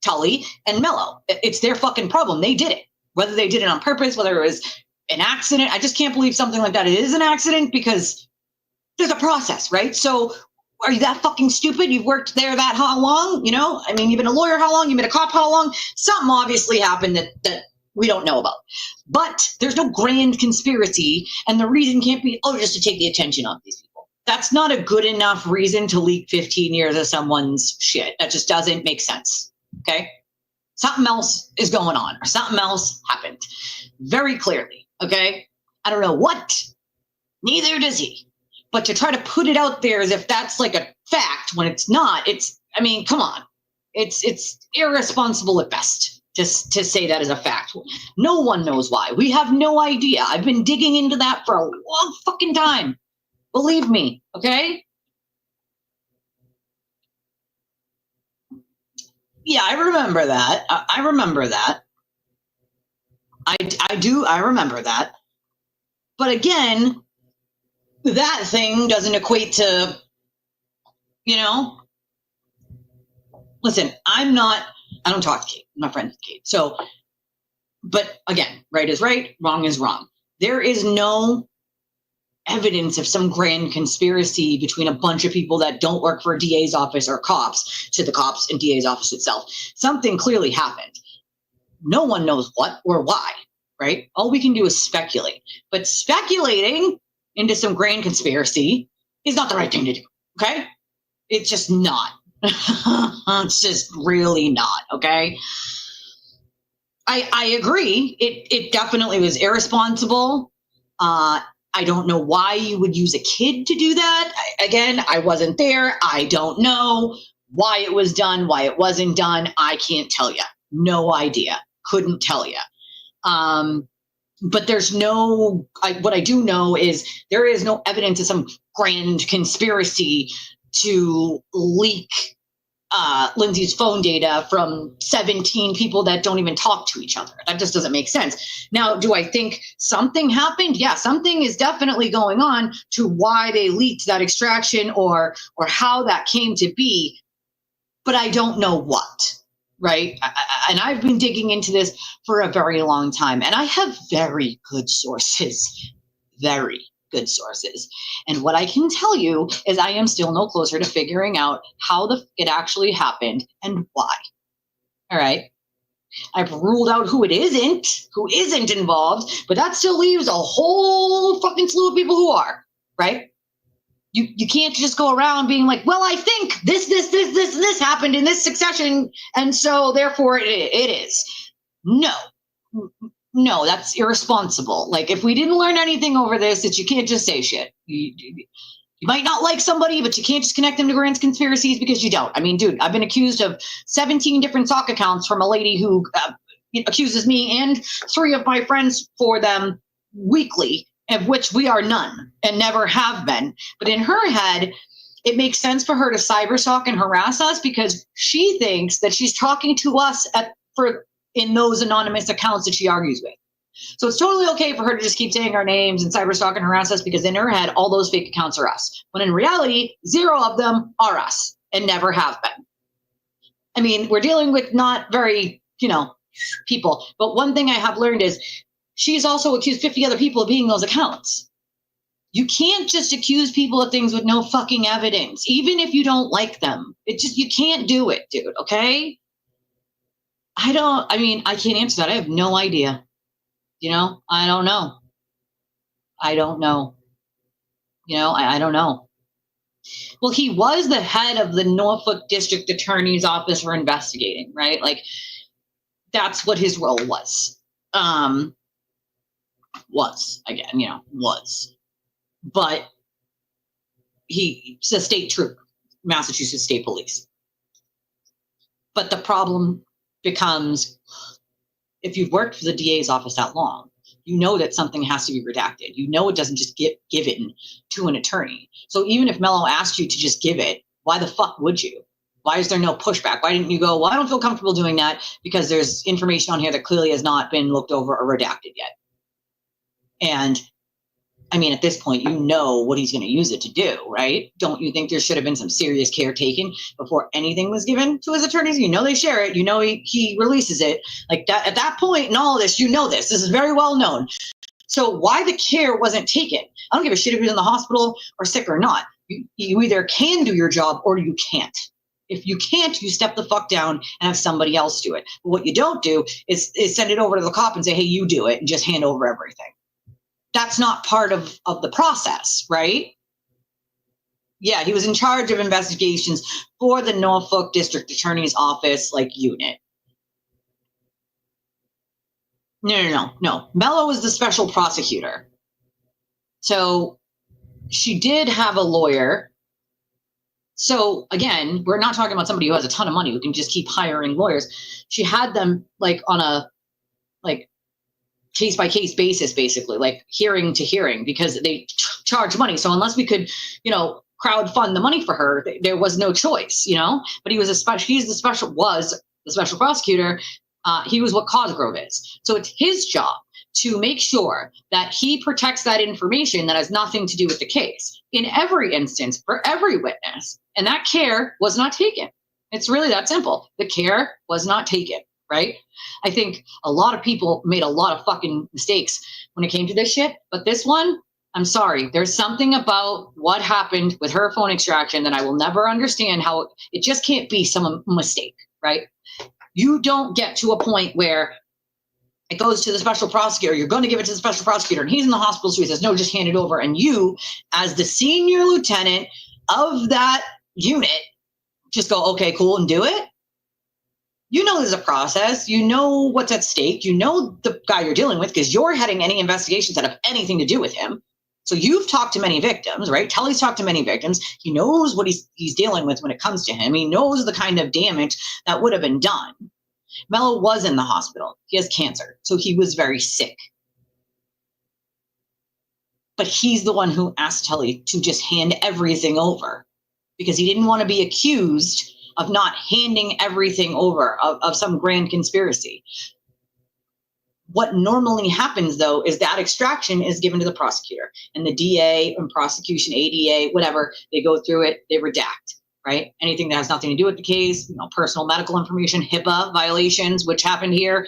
Tully and Mello. It's their fucking problem. They did it. Whether they did it on purpose, whether it was an accident, I just can't believe something like that is an accident because there's a process, right? So are you that fucking stupid? You've worked there that how long? You've been a lawyer how long? You've been a cop how long? Something obviously happened that we don't know about. But there's no grand conspiracy, and the reason can't be, just to take the attention off these people. That's not a good enough reason to leak 15 years of someone's shit. That just doesn't make sense, okay? Something else is going on, or something else happened. Very clearly, okay? I don't know what. Neither does he. But to try to put it out there as if that's a fact when it's not, come on. It's irresponsible at best to say that is a fact. No one knows why. We have no idea. I've been digging into that for a long fucking time. Believe me, okay? Yeah, I remember that. I remember that. I remember that. But again, that thing doesn't equate to, listen, I don't talk to Kate. I'm not friends with Kate. So, but again, right is right, wrong is wrong. There is no evidence of some grand conspiracy between a bunch of people that don't work for a DA's office or cops to the cops and DA's office itself. Something clearly happened. No one knows what or why, right? All we can do is speculate. But speculating into some grand conspiracy is not the right thing to do, okay? It's just not. It's just really not, okay? I agree. It definitely was irresponsible. I don't know why you would use a kid to do that. Again, I wasn't there. I don't know why it was done, why it wasn't done. I can't tell you. No idea. Couldn't tell you. But there's no, what I do know is there is no evidence of some grand conspiracy to leak Lindsay's phone data from 17 people that don't even talk to each other. That just doesn't make sense. Now, do I think something happened? Yeah, something is definitely going on to why they leaked that extraction or how that came to be, but I don't know what, right? And I've been digging into this for a very long time, and I have very good sources, very good sources. And what I can tell you is I am still no closer to figuring out how it actually happened and why. All right. I've ruled out who isn't involved, but that still leaves a whole fucking slew of people who are, right? You can't just go around being like, well, I think this happened in this succession, and so therefore it is. No, that's irresponsible. Like, if we didn't learn anything over this, it's you can't just say shit. You might not like somebody, but you can't just connect them to grand conspiracies because you don't. I mean, dude, I've been accused of 17 different sock accounts from a lady who accuses me and 3 of my friends for them weekly, of which we are none and never have been. But in her head, it makes sense for her to cyberstalk and harass us because she thinks that she's talking to us in those anonymous accounts that she argues with. So it's totally okay for her to just keep saying our names and cyberstalk and harass us because in her head, all those fake accounts are us. When in reality, 0 of them are us and never have been. I mean, we're dealing with not very, people. But one thing I have learned is she's also accused 50 other people of being those accounts. You can't just accuse people of things with no fucking evidence, even if you don't like them. You can't do it, dude, okay? I can't answer that. I have no idea. I don't know. I don't know. I don't know. Well, he was the head of the Norfolk District Attorney's Office for investigating, right? Like, that's what his role was. Was. But he's a state trooper, Massachusetts State Police. But the problem becomes, if you've worked for the DA's office that long, you know that something has to be redacted. You know it doesn't just get given to an attorney. So even if Mello asked you to just give it, why the fuck would you? Why is there no pushback? Why didn't you go, well, I don't feel comfortable doing that because there's information on here that clearly has not been looked over or redacted yet. And I mean, at this point, you know what he's going to use it to do, right? Don't you think there should have been some serious care taken before anything was given to his attorneys? You know they share it. You know he releases it. Like that, at that point in all of this, this. This is very well known. So why the care wasn't taken? I don't give a shit if you're in the hospital or sick or not. You either can do your job or you can't. If you can't, you step the fuck down and have somebody else do it. But what you don't do is send it over to the cop and say, hey, you do it, and just hand over everything. That's not part of the process, right? Yeah, he was in charge of investigations for the Norfolk District Attorney's Office, unit. No. Mello was the special prosecutor. So she did have a lawyer. So again, we're not talking about somebody who has a ton of money who can just keep hiring lawyers. She had them on a case by case basis, basically, hearing to hearing, because they charge money. So unless we could, crowd fund the money for her, there was no choice, But he was the special prosecutor. He was what Cosgrove is. So it's his job to make sure that he protects that information that has nothing to do with the case in every instance for every witness. And that care was not taken. It's really that simple. The care was not taken, right? I think a lot of people made a lot of fucking mistakes when it came to this shit. But this one, I'm sorry. There's something about what happened with her phone extraction that I will never understand how it just can't be some mistake, right? You don't get to a point where it goes to the special prosecutor. You're going to give it to the special prosecutor, and he's in the hospital, so he says, no, just hand it over. And you, as the senior lieutenant of that unit, just go, okay, cool, and do it. You know there's a process. You know what's at stake. You know the guy you're dealing with because you're heading any investigations that have anything to do with him. So you've talked to many victims, right? Telly's talked to many victims. He knows what he's dealing with when it comes to him. He knows the kind of damage that would have been done. Mello was in the hospital. He has cancer, so he was very sick. But he's the one who asked Telly to just hand everything over because he didn't want to be accused of not handing everything over, of some grand conspiracy. What normally happens, though, is that extraction is given to the prosecutor, and the DA and prosecution, ADA, whatever, they go through it, they redact, right? Anything that has nothing to do with the case, personal medical information, HIPAA violations, which happened here,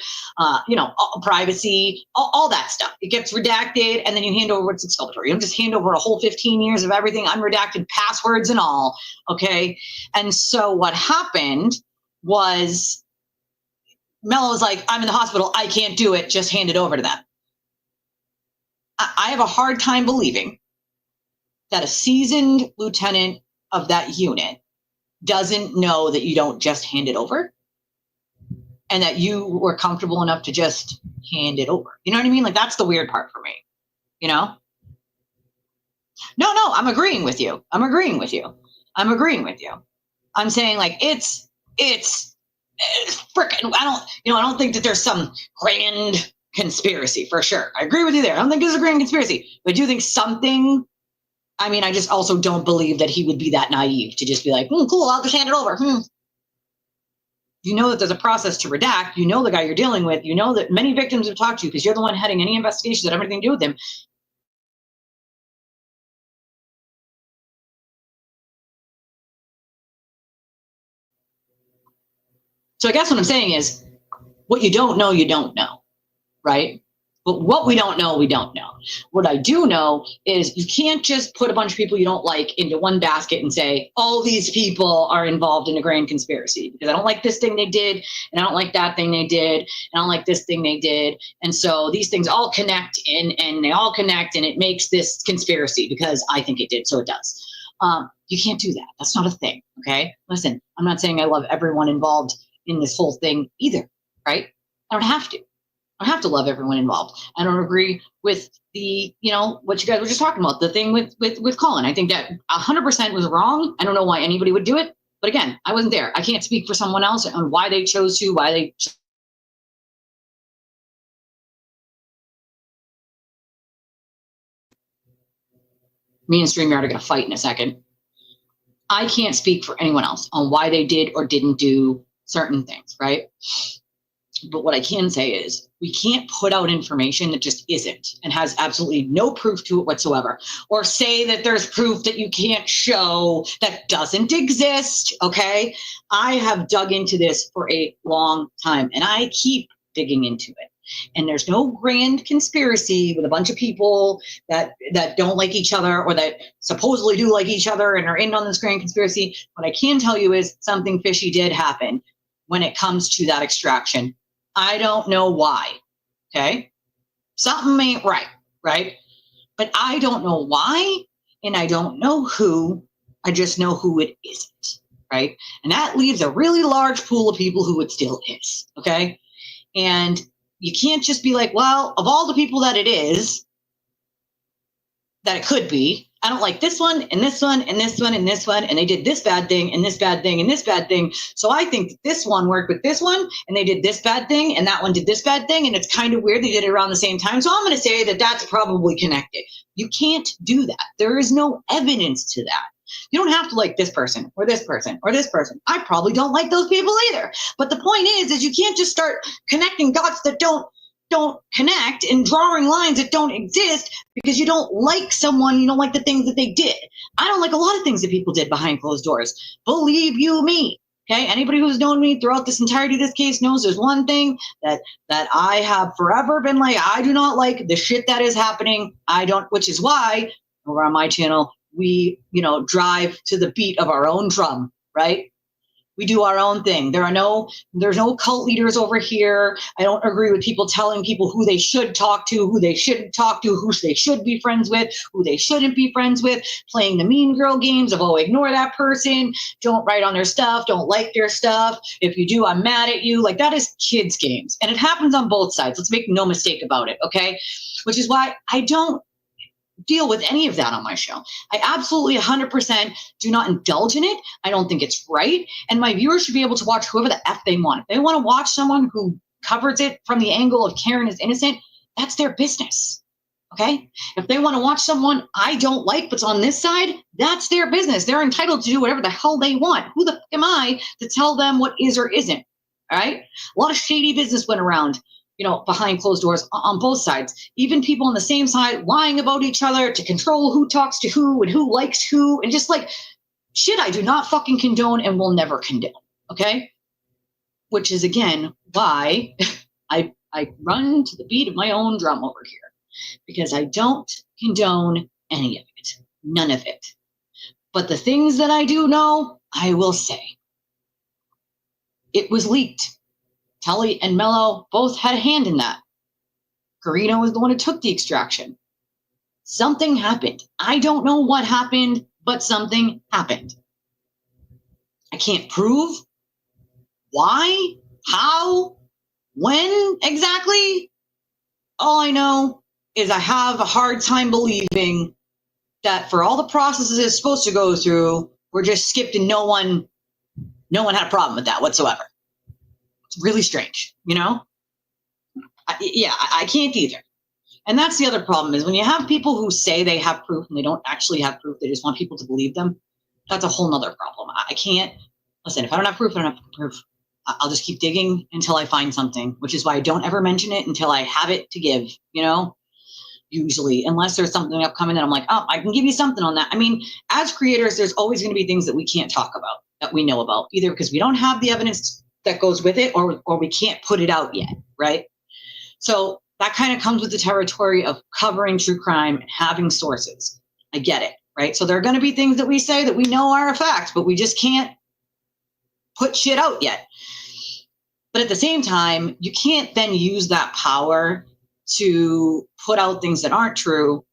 privacy, all that stuff. It gets redacted, and then you hand over what's exculpatory. You don't just hand over a whole 15 years of everything, unredacted passwords and all, okay? And so what happened was Mello was like, I'm in the hospital, I can't do it, just hand it over to them. I have a hard time believing that a seasoned lieutenant of that unit doesn't know that you don't just hand it over and that you were comfortable enough to just hand it over. You know what I mean? Like, that's the weird part for me, No, I'm agreeing with you. I'm saying, like, it's frickin', I don't think that there's some grand conspiracy for sure. I agree with you there. I don't think there's a grand conspiracy, but I do think something. I just also don't believe that he would be that naive to just be like, cool, I'll just hand it over. You know that there's a process to redact. You know the guy you're dealing with. You know that many victims have talked to you because you're the one heading any investigations that have anything to do with him. So I guess what I'm saying is, what you don't know, right? But what we don't know, we don't know. What I do know is you can't just put a bunch of people you don't like into one basket and say, all these people are involved in a grand conspiracy because I don't like this thing they did, and I don't like that thing they did, and I don't like this thing they did. And so these things all connect and they all connect and it makes this conspiracy because I think it did, so it does. You can't do that. That's not a thing, okay? Listen, I'm not saying I love everyone involved in this whole thing either, right? I don't have to. I don't have to love everyone involved. I don't agree with the, what you guys were just talking about, the thing with Colin. I think that 100% was wrong. I don't know why anybody would do it. But again, I wasn't there. I can't speak for someone else on why they chose to, Me and StreamYard are going to fight in a second. I can't speak for anyone else on why they did or didn't do certain things, right? But what I can say is we can't put out information that just isn't and has absolutely no proof to it whatsoever, or say that there's proof that you can't show that doesn't exist, okay? I have dug into this for a long time, and I keep digging into it. And there's no grand conspiracy with a bunch of people that don't like each other or that supposedly do like each other and are in on this grand conspiracy. What I can tell you is something fishy did happen when it comes to that extraction. I don't know why, okay? Something ain't right? But I don't know why, and I don't know who. I just know who it isn't, right? And that leaves a really large pool of people who it still is, okay? And you can't just be like, well, of all the people that it is, that it could be, I don't like this one, and this one, and this one, and this one, and they did this bad thing, and this bad thing, and this bad thing. So I think that this one worked with this one, and they did this bad thing, and that one did this bad thing, and it's kind of weird they did it around the same time. So I'm going to say that that's probably connected. You can't do that. There is no evidence to that. You don't have to like this person or this person or this person. I probably don't like those people either. But the point is you can't just start connecting dots that don't connect and drawing lines that don't exist because you don't like someone, you don't like the things that they did. I don't like a lot of things that people did behind closed doors. Believe you me. Okay, anybody who's known me throughout this entirety of this case knows there's one thing that I have forever been like, I do not like the shit that is happening. Which is why over on my channel, we, drive to the beat of our own drum, right? We do our own thing. There's no cult leaders over here. I don't agree with people telling people who they should talk to, who they shouldn't talk to, who they should be friends with, who they shouldn't be friends with, playing the mean girl games of, oh, ignore that person, don't write on their stuff, don't like their stuff. If you do, I'm mad at you. Like, that is kids' games. And it happens on both sides. Let's make no mistake about it, okay? Which is why I don't deal with any of that on my show. I absolutely 100% do not indulge in it. I don't think it's right. And my viewers should be able to watch whoever the F they want. If they want to watch someone who covers it from the angle of Karen is innocent, that's their business. Okay? If they want to watch someone I don't like but's on this side, that's their business. They're entitled to do whatever the hell they want. Who the f am I to tell them what is or isn't? All right? A lot of shady business went around, behind closed doors on both sides. Even people on the same side lying about each other to control who talks to who and who likes who, and just like shit I do not fucking condone and will never condone. Okay? Which is, again, why I run to the beat of my own drum over here, because I don't condone any of it. None of it. But the things that I do know, I will say. It was leaked. Kelly and Mello both had a hand in that. Carino was the one who took the extraction. Something happened. I don't know what happened, but something happened. I can't prove why, how, when exactly. All I know is I have a hard time believing that for all the processes it's supposed to go through, we're just skipped and no one had a problem with that whatsoever. Really strange, I can't either. And that's the other problem, is when you have people who say they have proof and they don't actually have proof, they just want people to believe them. That's a whole nother problem. I can't, listen, if I don't have proof, I don't have proof. I'll just keep digging until I find something, which is why I don't ever mention it until I have it to give, usually, unless there's something upcoming that I'm like, oh, I can give you something on that. I mean, as creators, there's always going to be things that we can't talk about, that we know about, either because we don't have the evidence that goes with it, or we can't put it out yet, right? So that kind of comes with the territory of covering true crime and having sources. I get it, right? So there are going to be things that we say that we know are a fact, but we just can't put shit out yet. But at the same time, you can't then use that power to put out things that aren't true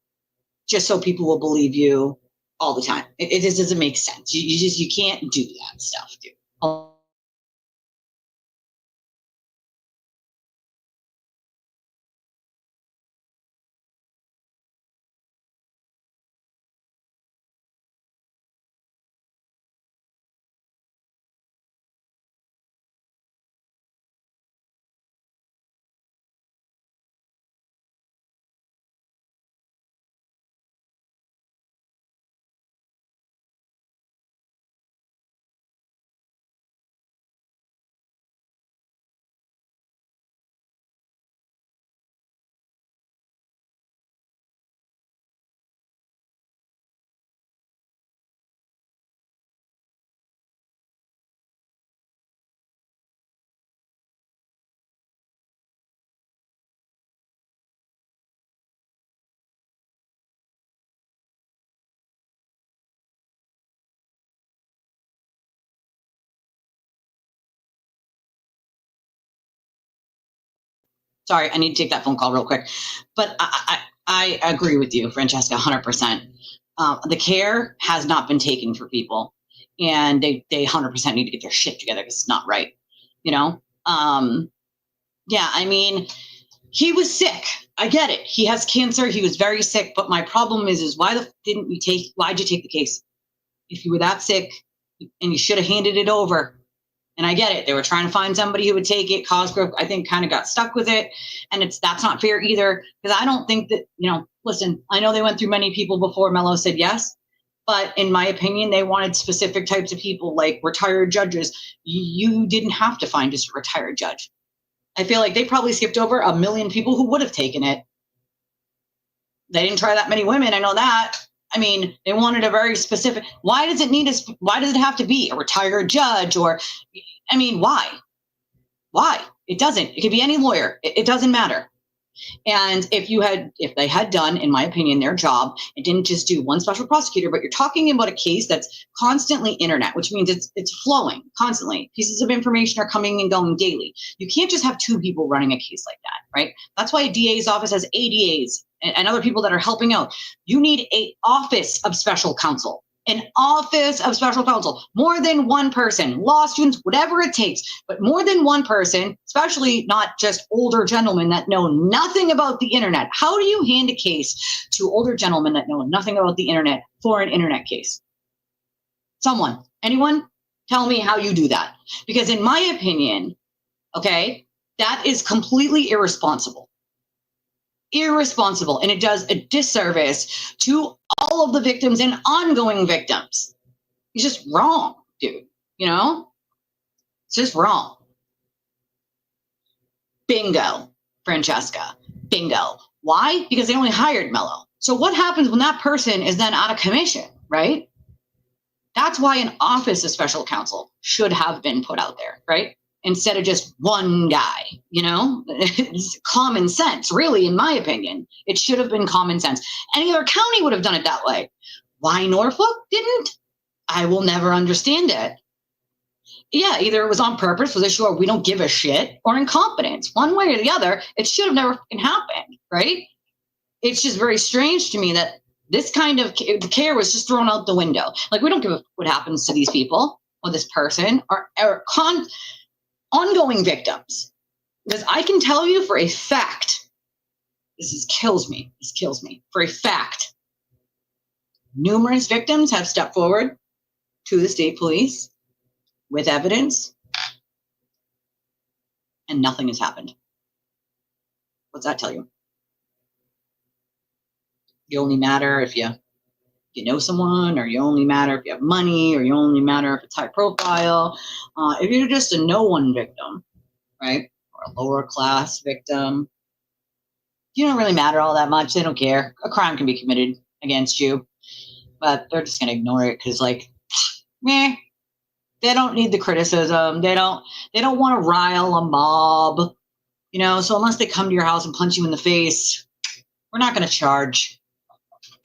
just so people will believe you all the time. It just doesn't make sense. You can't do that stuff, dude. Sorry, I need to take that phone call real quick. But I agree with you, Francesca, 100%. The care has not been taken for people, and they 100% need to get their shit together because it's not right. Yeah, I mean, he was sick. I get it. He has cancer. He was very sick. But my problem is why'd you take the case? If you were that sick, and you should have handed it over. And I get it. They were trying to find somebody who would take it. Cosgrove, I think, kind of got stuck with it. And that's not fair either. Because I don't think that, listen, I know they went through many people before Mello said yes. But in my opinion, they wanted specific types of people, like retired judges. You didn't have to find just a retired judge. I feel like they probably skipped over 1 million people who would have taken it. They didn't try that many women. I know that. I mean, they wanted a very specific. Why does it have to be a retired judge? Or, I mean, why? Why? It doesn't. It could be any lawyer. It doesn't matter. And if they had done, in my opinion, their job, and didn't just do one special prosecutor, but you're talking about a case that's constantly internet, which means it's flowing constantly. Pieces of information are coming and going daily. You can't just have two people running a case like that, right? That's why a DA's office has ADAs and other people that are helping out. You need an office of special counsel. An office of special counsel, more than one person, law students, whatever it takes, but more than one person, especially not just older gentlemen that know nothing about the internet. How do you hand a case to older gentlemen that know nothing about the internet for an internet case? Someone, anyone, tell me how you do that. Because in my opinion, okay, that is completely irresponsible. Irresponsible, and it does a disservice to all of the victims and ongoing victims. It's just wrong, dude. You know, it's just wrong. Bingo, Francesca. Bingo. Why? Because they only hired Mello. So what happens when that person is then out of commission, right? That's why an office of special counsel should have been put out there, right? Instead of just one guy, you know, it's common sense, really, in my opinion. It should have been common sense. Any other county would have done it that way. Why Norfolk didn't? I will never understand it. Yeah, either it was on purpose, was it sure we don't give a shit, or incompetence. One way or the other, it should have never happened, right? It's just very strange to me that this kind of care was just thrown out the window. Like, we don't give a what happens to these people or this person or ongoing victims, because I can tell you for a fact, this kills me for a fact, numerous victims have stepped forward to the state police with evidence and nothing has happened. What's that tell you? You only matter if you know someone, or you only matter if you have money, or you only matter if it's high profile. If you're just a no one victim, right, or a lower class victim, you don't really matter all that much. They don't care. A crime can be committed against you, but they're just gonna ignore it because, like, meh. They don't need the criticism. They don't want to rile a mob, you know. So unless they come to your house and punch you in the face, we're not going to charge.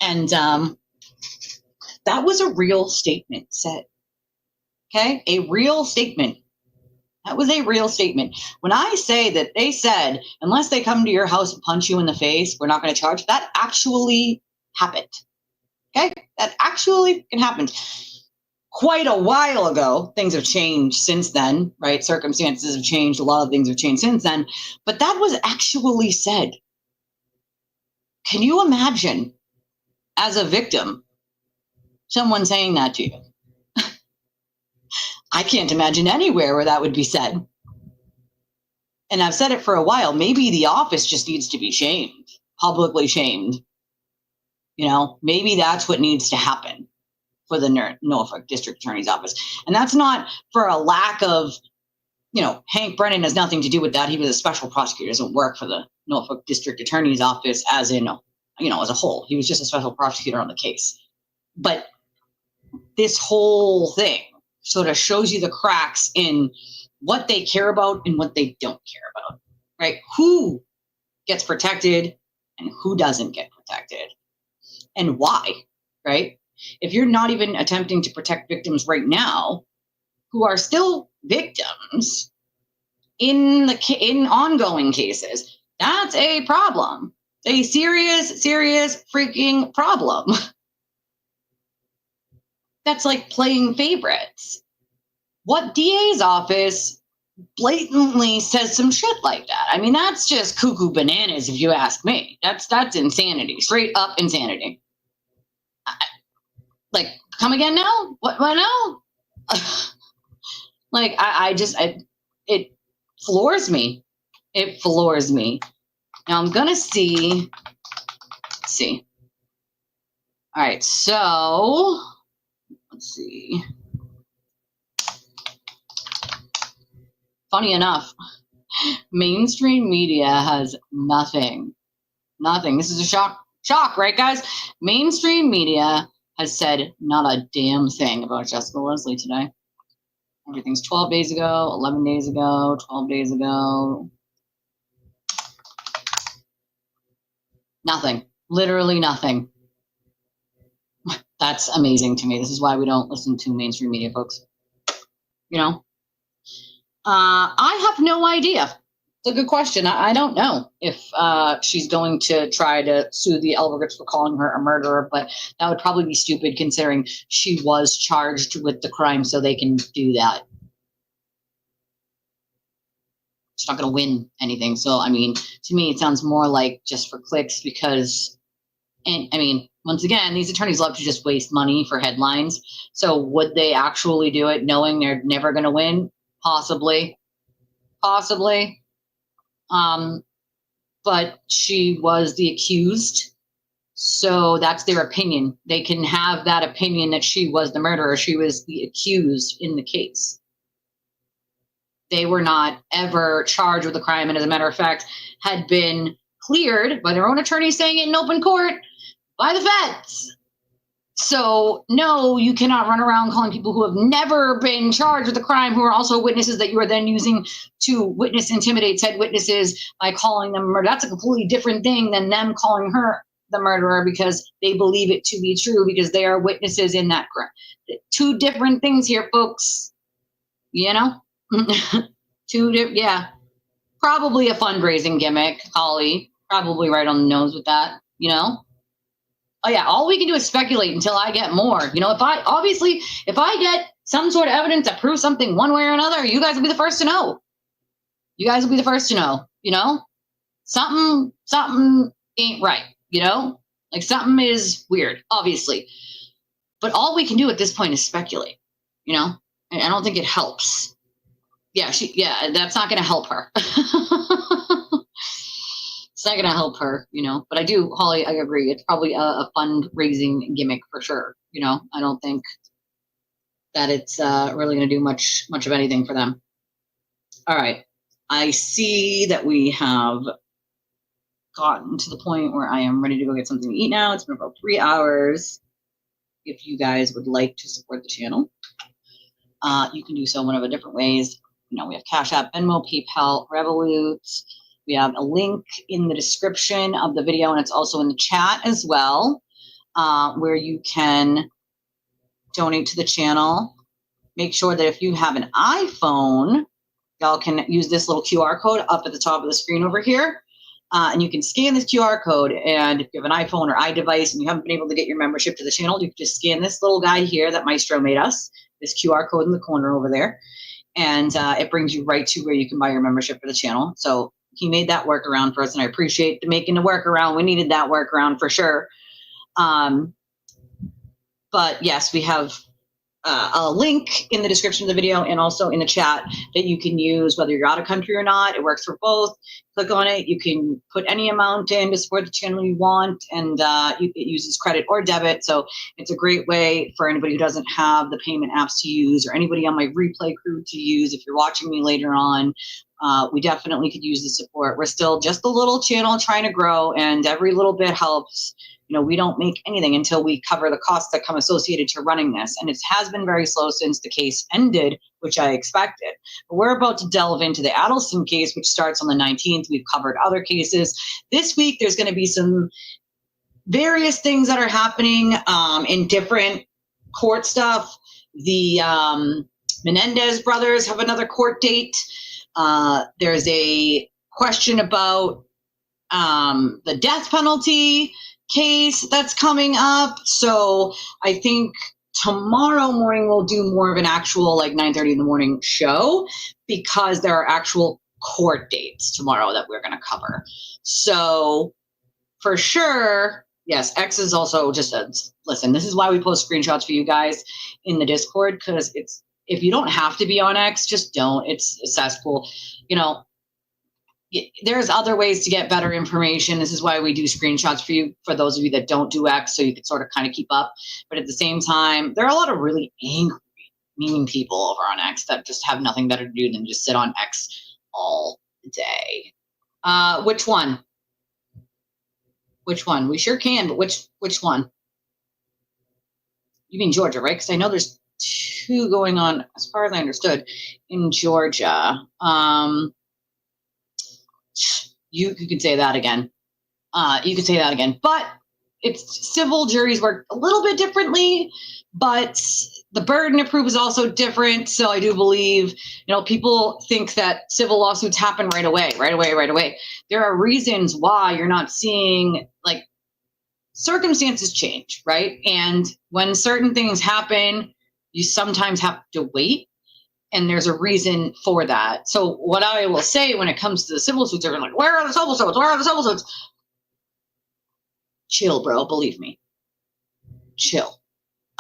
And that was a real statement said. Okay, a real statement. That was a real statement. When I say that they said, unless they come to your house and punch you in the face, we're not going to charge, that actually happened. Okay, that actually can happen. Quite a while ago, things have changed since then, right? Circumstances have changed. A lot of things have changed since then. But that was actually said. Can you imagine, as a victim, someone saying that to you? I can't imagine anywhere where that would be said. And I've said it for a while. Maybe the office just needs to be shamed, publicly shamed. You know, maybe that's what needs to happen for the Norfolk District Attorney's Office. And that's not for a lack of, you know, Hank Brennan has nothing to do with that. He was a special prosecutor, doesn't work for the Norfolk District Attorney's Office as in, you know, as a whole. He was just a special prosecutor on the case. But this whole thing sort of shows you the cracks in what they care about and what they don't care about, right? Who gets protected and who doesn't get protected, and why, right? If you're not even attempting to protect victims right now, who are still victims in ongoing cases, that's a problem. A serious, serious freaking problem. That's like playing favorites. What DA's office blatantly says some shit like that? I mean, that's just cuckoo bananas, if you ask me. That's insanity, straight up insanity. Like, come again now? What now? Like, it floors me. It floors me. Now I'm gonna see. Let's see. All right, so let's see. Funny enough, mainstream media has nothing. This is a shock, right, guys? Mainstream media has said not a damn thing about Jessica Leslie today. Everything's 12 days ago, 11 days ago, 12 days ago. Nothing. Literally nothing. That's amazing to me. This is why we don't listen to mainstream media, folks. You know? I have no idea. It's a good question. I don't know if she's going to try to sue the Elvergets for calling her a murderer, but that would probably be stupid considering she was charged with the crime, so they can do that. She's not going to win anything. So, I mean, to me, it sounds more like just for clicks because, and I mean, once again, these attorneys love to just waste money for headlines. So would they actually do it knowing they're never going to win? Possibly. Possibly. But she was the accused. So that's their opinion. They can have that opinion that she was the murderer. She was the accused in the case. They were not ever charged with a crime, and as a matter of fact, had been cleared by their own attorney saying it in open court by the feds. So, no, you cannot run around calling people who have never been charged with a crime, who are also witnesses that you are then using to witness, intimidate said witnesses by calling them murder. That's a completely different thing than them calling her the murderer because they believe it to be true because they are witnesses in that crime. Two different things here, folks. You know? Yeah. Probably a fundraising gimmick, Holly. Probably right on the nose with that, you know? Oh yeah, all we can do is speculate until I get more. You know, if I get some sort of evidence that proves something one way or another, you guys will be the first to know. You guys will be the first to know, you know? Something ain't right, you know? Like something is weird, obviously. But all we can do at this point is speculate, you know? And I don't think it helps. Yeah, that's not going to help her. It's not going to help her, you know, but I do, Holly, I agree. It's probably a fundraising gimmick for sure. You know, I don't think that it's really going to do much of anything for them. All right. I see that we have gotten to the point where I am ready to go get something to eat now. It's been about 3 hours. If you guys would like to support the channel, you can do so one of different ways. You know, we have Cashapp, Venmo, PayPal, Revolut. We have a link in the description of the video, and it's also in the chat as well, where you can donate to the channel. Make sure that if you have an iPhone, y'all can use this little QR code up at the top of the screen over here. And you can scan this QR code, and if you have an iPhone or iDevice and you haven't been able to get your membership to the channel, you can just scan this little guy here that Maestro made us, this QR code in the corner over there, and it brings you right to where you can buy your membership for the channel. So he made that workaround for us, and I appreciate making the workaround. We needed that workaround for sure. But yes, we have a link in the description of the video and also in the chat that you can use whether you're out of country or not. It works for both. Click on it. You can put any amount in to support the channel you want, and it uses credit or debit. So it's a great way for anybody who doesn't have the payment apps to use, or anybody on my replay crew to use. If you're watching me later on, we definitely could use the support. We're still just a little channel trying to grow, and every little bit helps. You know, we don't make anything until we cover the costs that come associated to running this. And it has been very slow since the case ended, which I expected. But we're about to delve into the Adelson case, which starts on the 19th. We've covered other cases. This week, there's going to be some various things that are happening in different court stuff. The Menendez brothers have another court date. There's a question about the death penalty case that's coming up. So I think tomorrow morning we'll do more of an actual like 9:30 in the morning show, because there are actual court dates tomorrow that we're going to cover. So for sure, yes, X is also just listen, this is why we post screenshots for you guys in the Discord, because it's, if you don't have to be on X, just don't. It's a cesspool. You know, there's other ways to get better information. This is why we do screenshots for you, for those of you that don't do X, so you can sort of kind of keep up. But at the same time, there are a lot of really angry, mean people over on X that just have nothing better to do than just sit on X all day. Which one? Which one? We sure can, but which one? You mean Georgia, right? Because I know there's two going on, as far as I understood, in Georgia. You could say that again. You could say that again, but it's civil juries work a little bit differently, but the burden of proof is also different. So I do believe, people think that civil lawsuits happen right away. There are reasons why you're not seeing, like, circumstances change, right? And when certain things happen, you sometimes have to wait, and there's a reason for that. So what I will say when it comes to the civil suits, everyone's like, where are the civil suits? Where are the civil suits? Chill, bro. Believe me. Chill.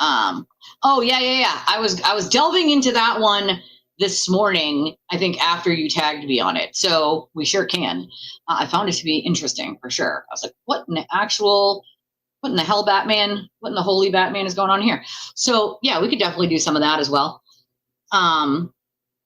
Oh yeah. I was delving into that one this morning, I think after you tagged me on it. So we sure can. I found it to be interesting for sure. I was like, what in the hell, Batman? What in the holy Batman is going on here? So yeah, we could definitely do some of that as well. I'm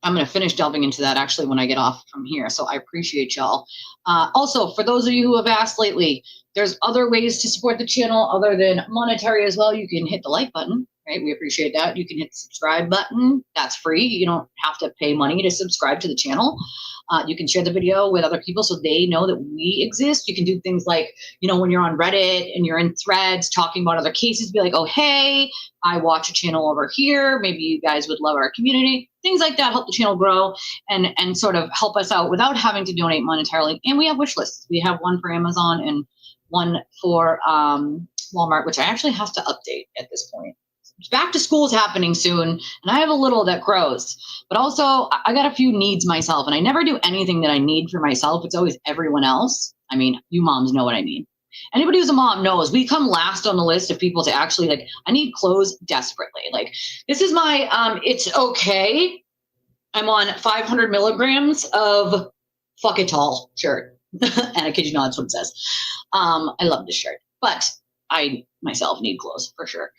going to finish delving into that actually when I get off from here. So I appreciate y'all. Also, for those of you who have asked lately, there's other ways to support the channel other than monetary as well. You can hit the like button, right? We appreciate that. You can hit the subscribe button. That's free. You don't have to pay money to subscribe to the channel. You can share the video with other people so they know that we exist. You can do things like, when you're on Reddit and you're in threads talking about other cases, be like, oh, hey, I watch a channel over here. Maybe you guys would love our community. Things like that help the channel grow and sort of help us out without having to donate monetarily. And we have wish lists. We have one for Amazon and one for Walmart, which I actually have to update at this point. Back to school is happening soon, and I have a little that grows. But also, I got a few needs myself, and I never do anything that I need for myself. It's always everyone else. I mean, you moms know what I mean. Anybody who's a mom knows we come last on the list of people to actually, like, I need clothes desperately. Like, this is my, it's okay. I'm on 500 milligrams of fuck it all shirt. And I kid you not, that's what it says. I love this shirt, but I myself need clothes for sure.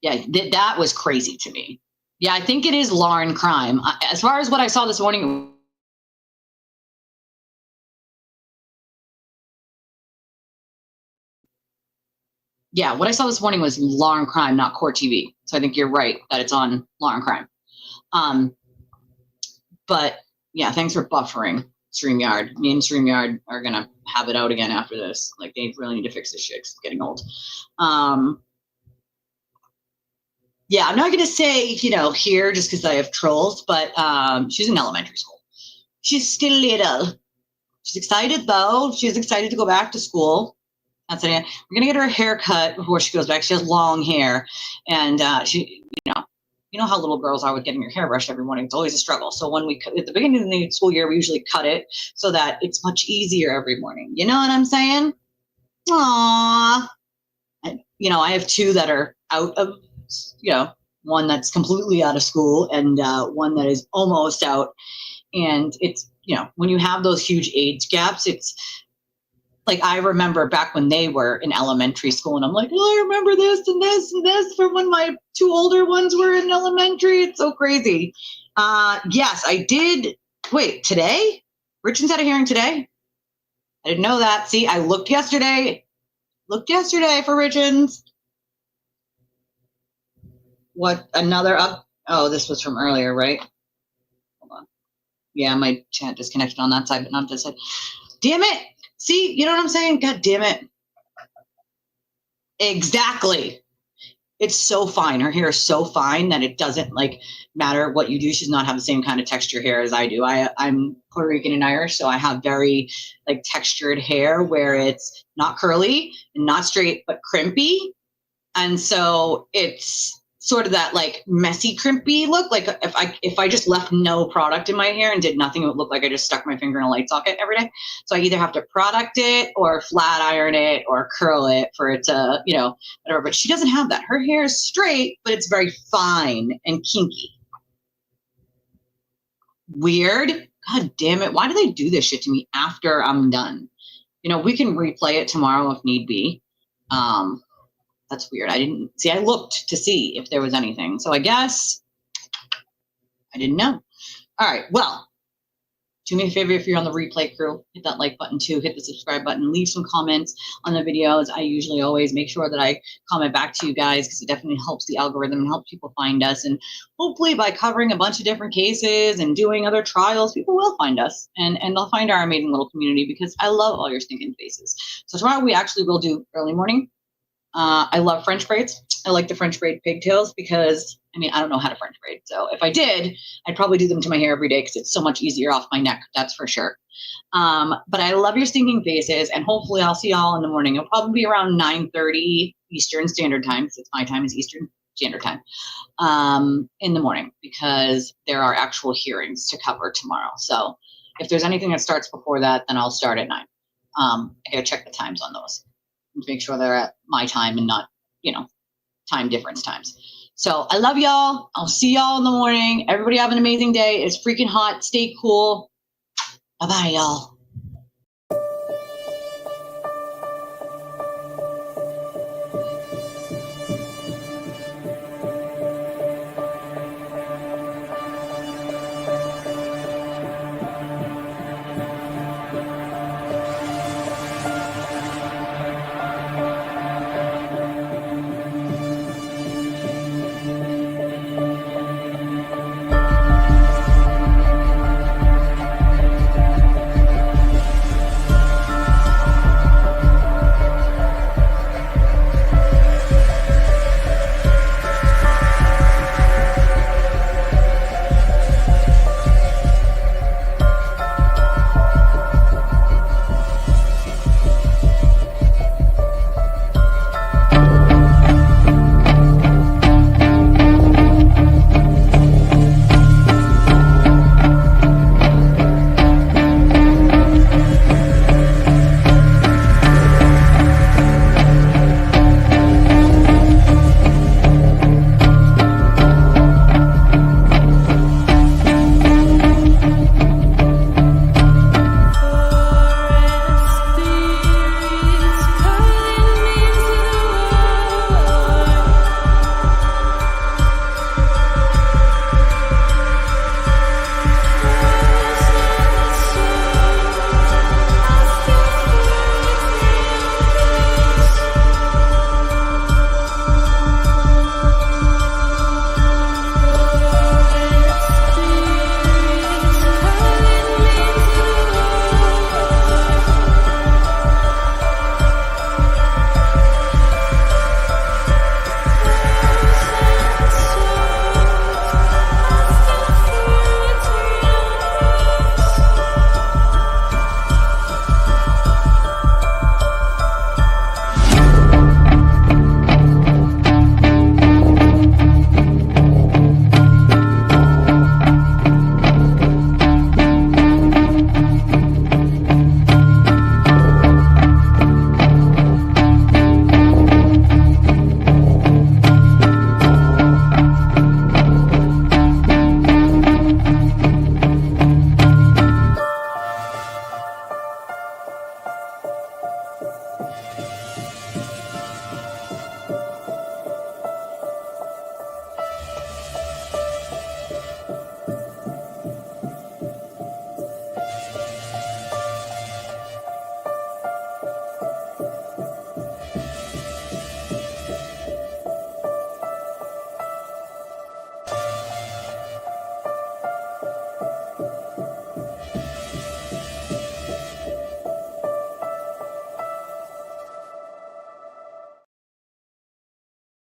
Yeah, that was crazy to me. Yeah, I think it is law and crime. As far as what I saw this morning, yeah, what I saw this morning was law and crime, not court TV. So I think you're right that it's on law and crime. But yeah, thanks for buffering StreamYard. Me and StreamYard are gonna have it out again after this. Like, they really need to fix this shit 'cause it's getting old. Yeah, I'm not going to say, here just because I have trolls, but she's in elementary school. She's still little. She's excited, though. She's excited to go back to school. That's it. We're going to get her a haircut before she goes back. She has long hair. And she, you know how little girls are with getting your hair brushed every morning. It's always a struggle. So when at the beginning of the school year, we usually cut it so that it's much easier every morning. You know what I'm saying? Aww. And, I have two that are out of, one that's completely out of school and one that is almost out. And it's, when you have those huge age gaps, it's like, I remember back when they were in elementary school and I'm like, well, I remember this and this and this from when my two older ones were in elementary. It's so crazy. Yes, I did. Wait, today? Richard's had a hearing today? I didn't know that. See, I looked yesterday for Richard's. What, another up? Oh, this was from earlier, right? Hold on. Yeah, my chat disconnected on that side, but not this side. Damn it. See, you know what I'm saying? God damn it. Exactly. It's so fine. Her hair is so fine that it doesn't matter what you do. She's not have the same kind of texture hair as I do. I'm Puerto Rican and Irish, so I have very textured hair where it's not curly and not straight, but crimpy. And so it's sort of that messy crimpy look. Like if I just left no product in my hair and did nothing, it would look like I just stuck my finger in a light socket every day. So I either have to product it or flat iron it or curl it for it to, whatever. But she doesn't have that. Her hair is straight, but it's very fine and kinky. Weird. God damn it. Why do they do this shit to me after I'm done? We can replay it tomorrow if need be. That's weird. I looked to see if there was anything. So I guess I didn't know. All right. Well, Do me a favor, if you're on the replay crew, hit that like button too, hit the subscribe button, leave some comments on the videos. I usually always make sure that I comment back to you guys because it definitely helps the algorithm and helps people find us. And hopefully by covering a bunch of different cases and doing other trials, people will find us and they'll find our amazing little community because I love all your stinking faces. So tomorrow we actually will do early morning. I love French braids. I like the French braid pigtails because, I mean, I don't know how to French braid. So if I did, I'd probably do them to my hair every day because it's so much easier off my neck. That's for sure. But I love your stinking faces, and hopefully I'll see y'all in the morning. It'll probably be around 9:30 Eastern Standard Time, because it's my time is Eastern Standard Time, in the morning, because there are actual hearings to cover tomorrow. So if there's anything that starts before that, then I'll start at 9. I gotta check the times on those to make sure they're at my time and not, you know, time difference times. So I love y'all. I'll see y'all in the morning. Everybody have an amazing day. It's freaking hot. Stay cool. Bye-bye, y'all.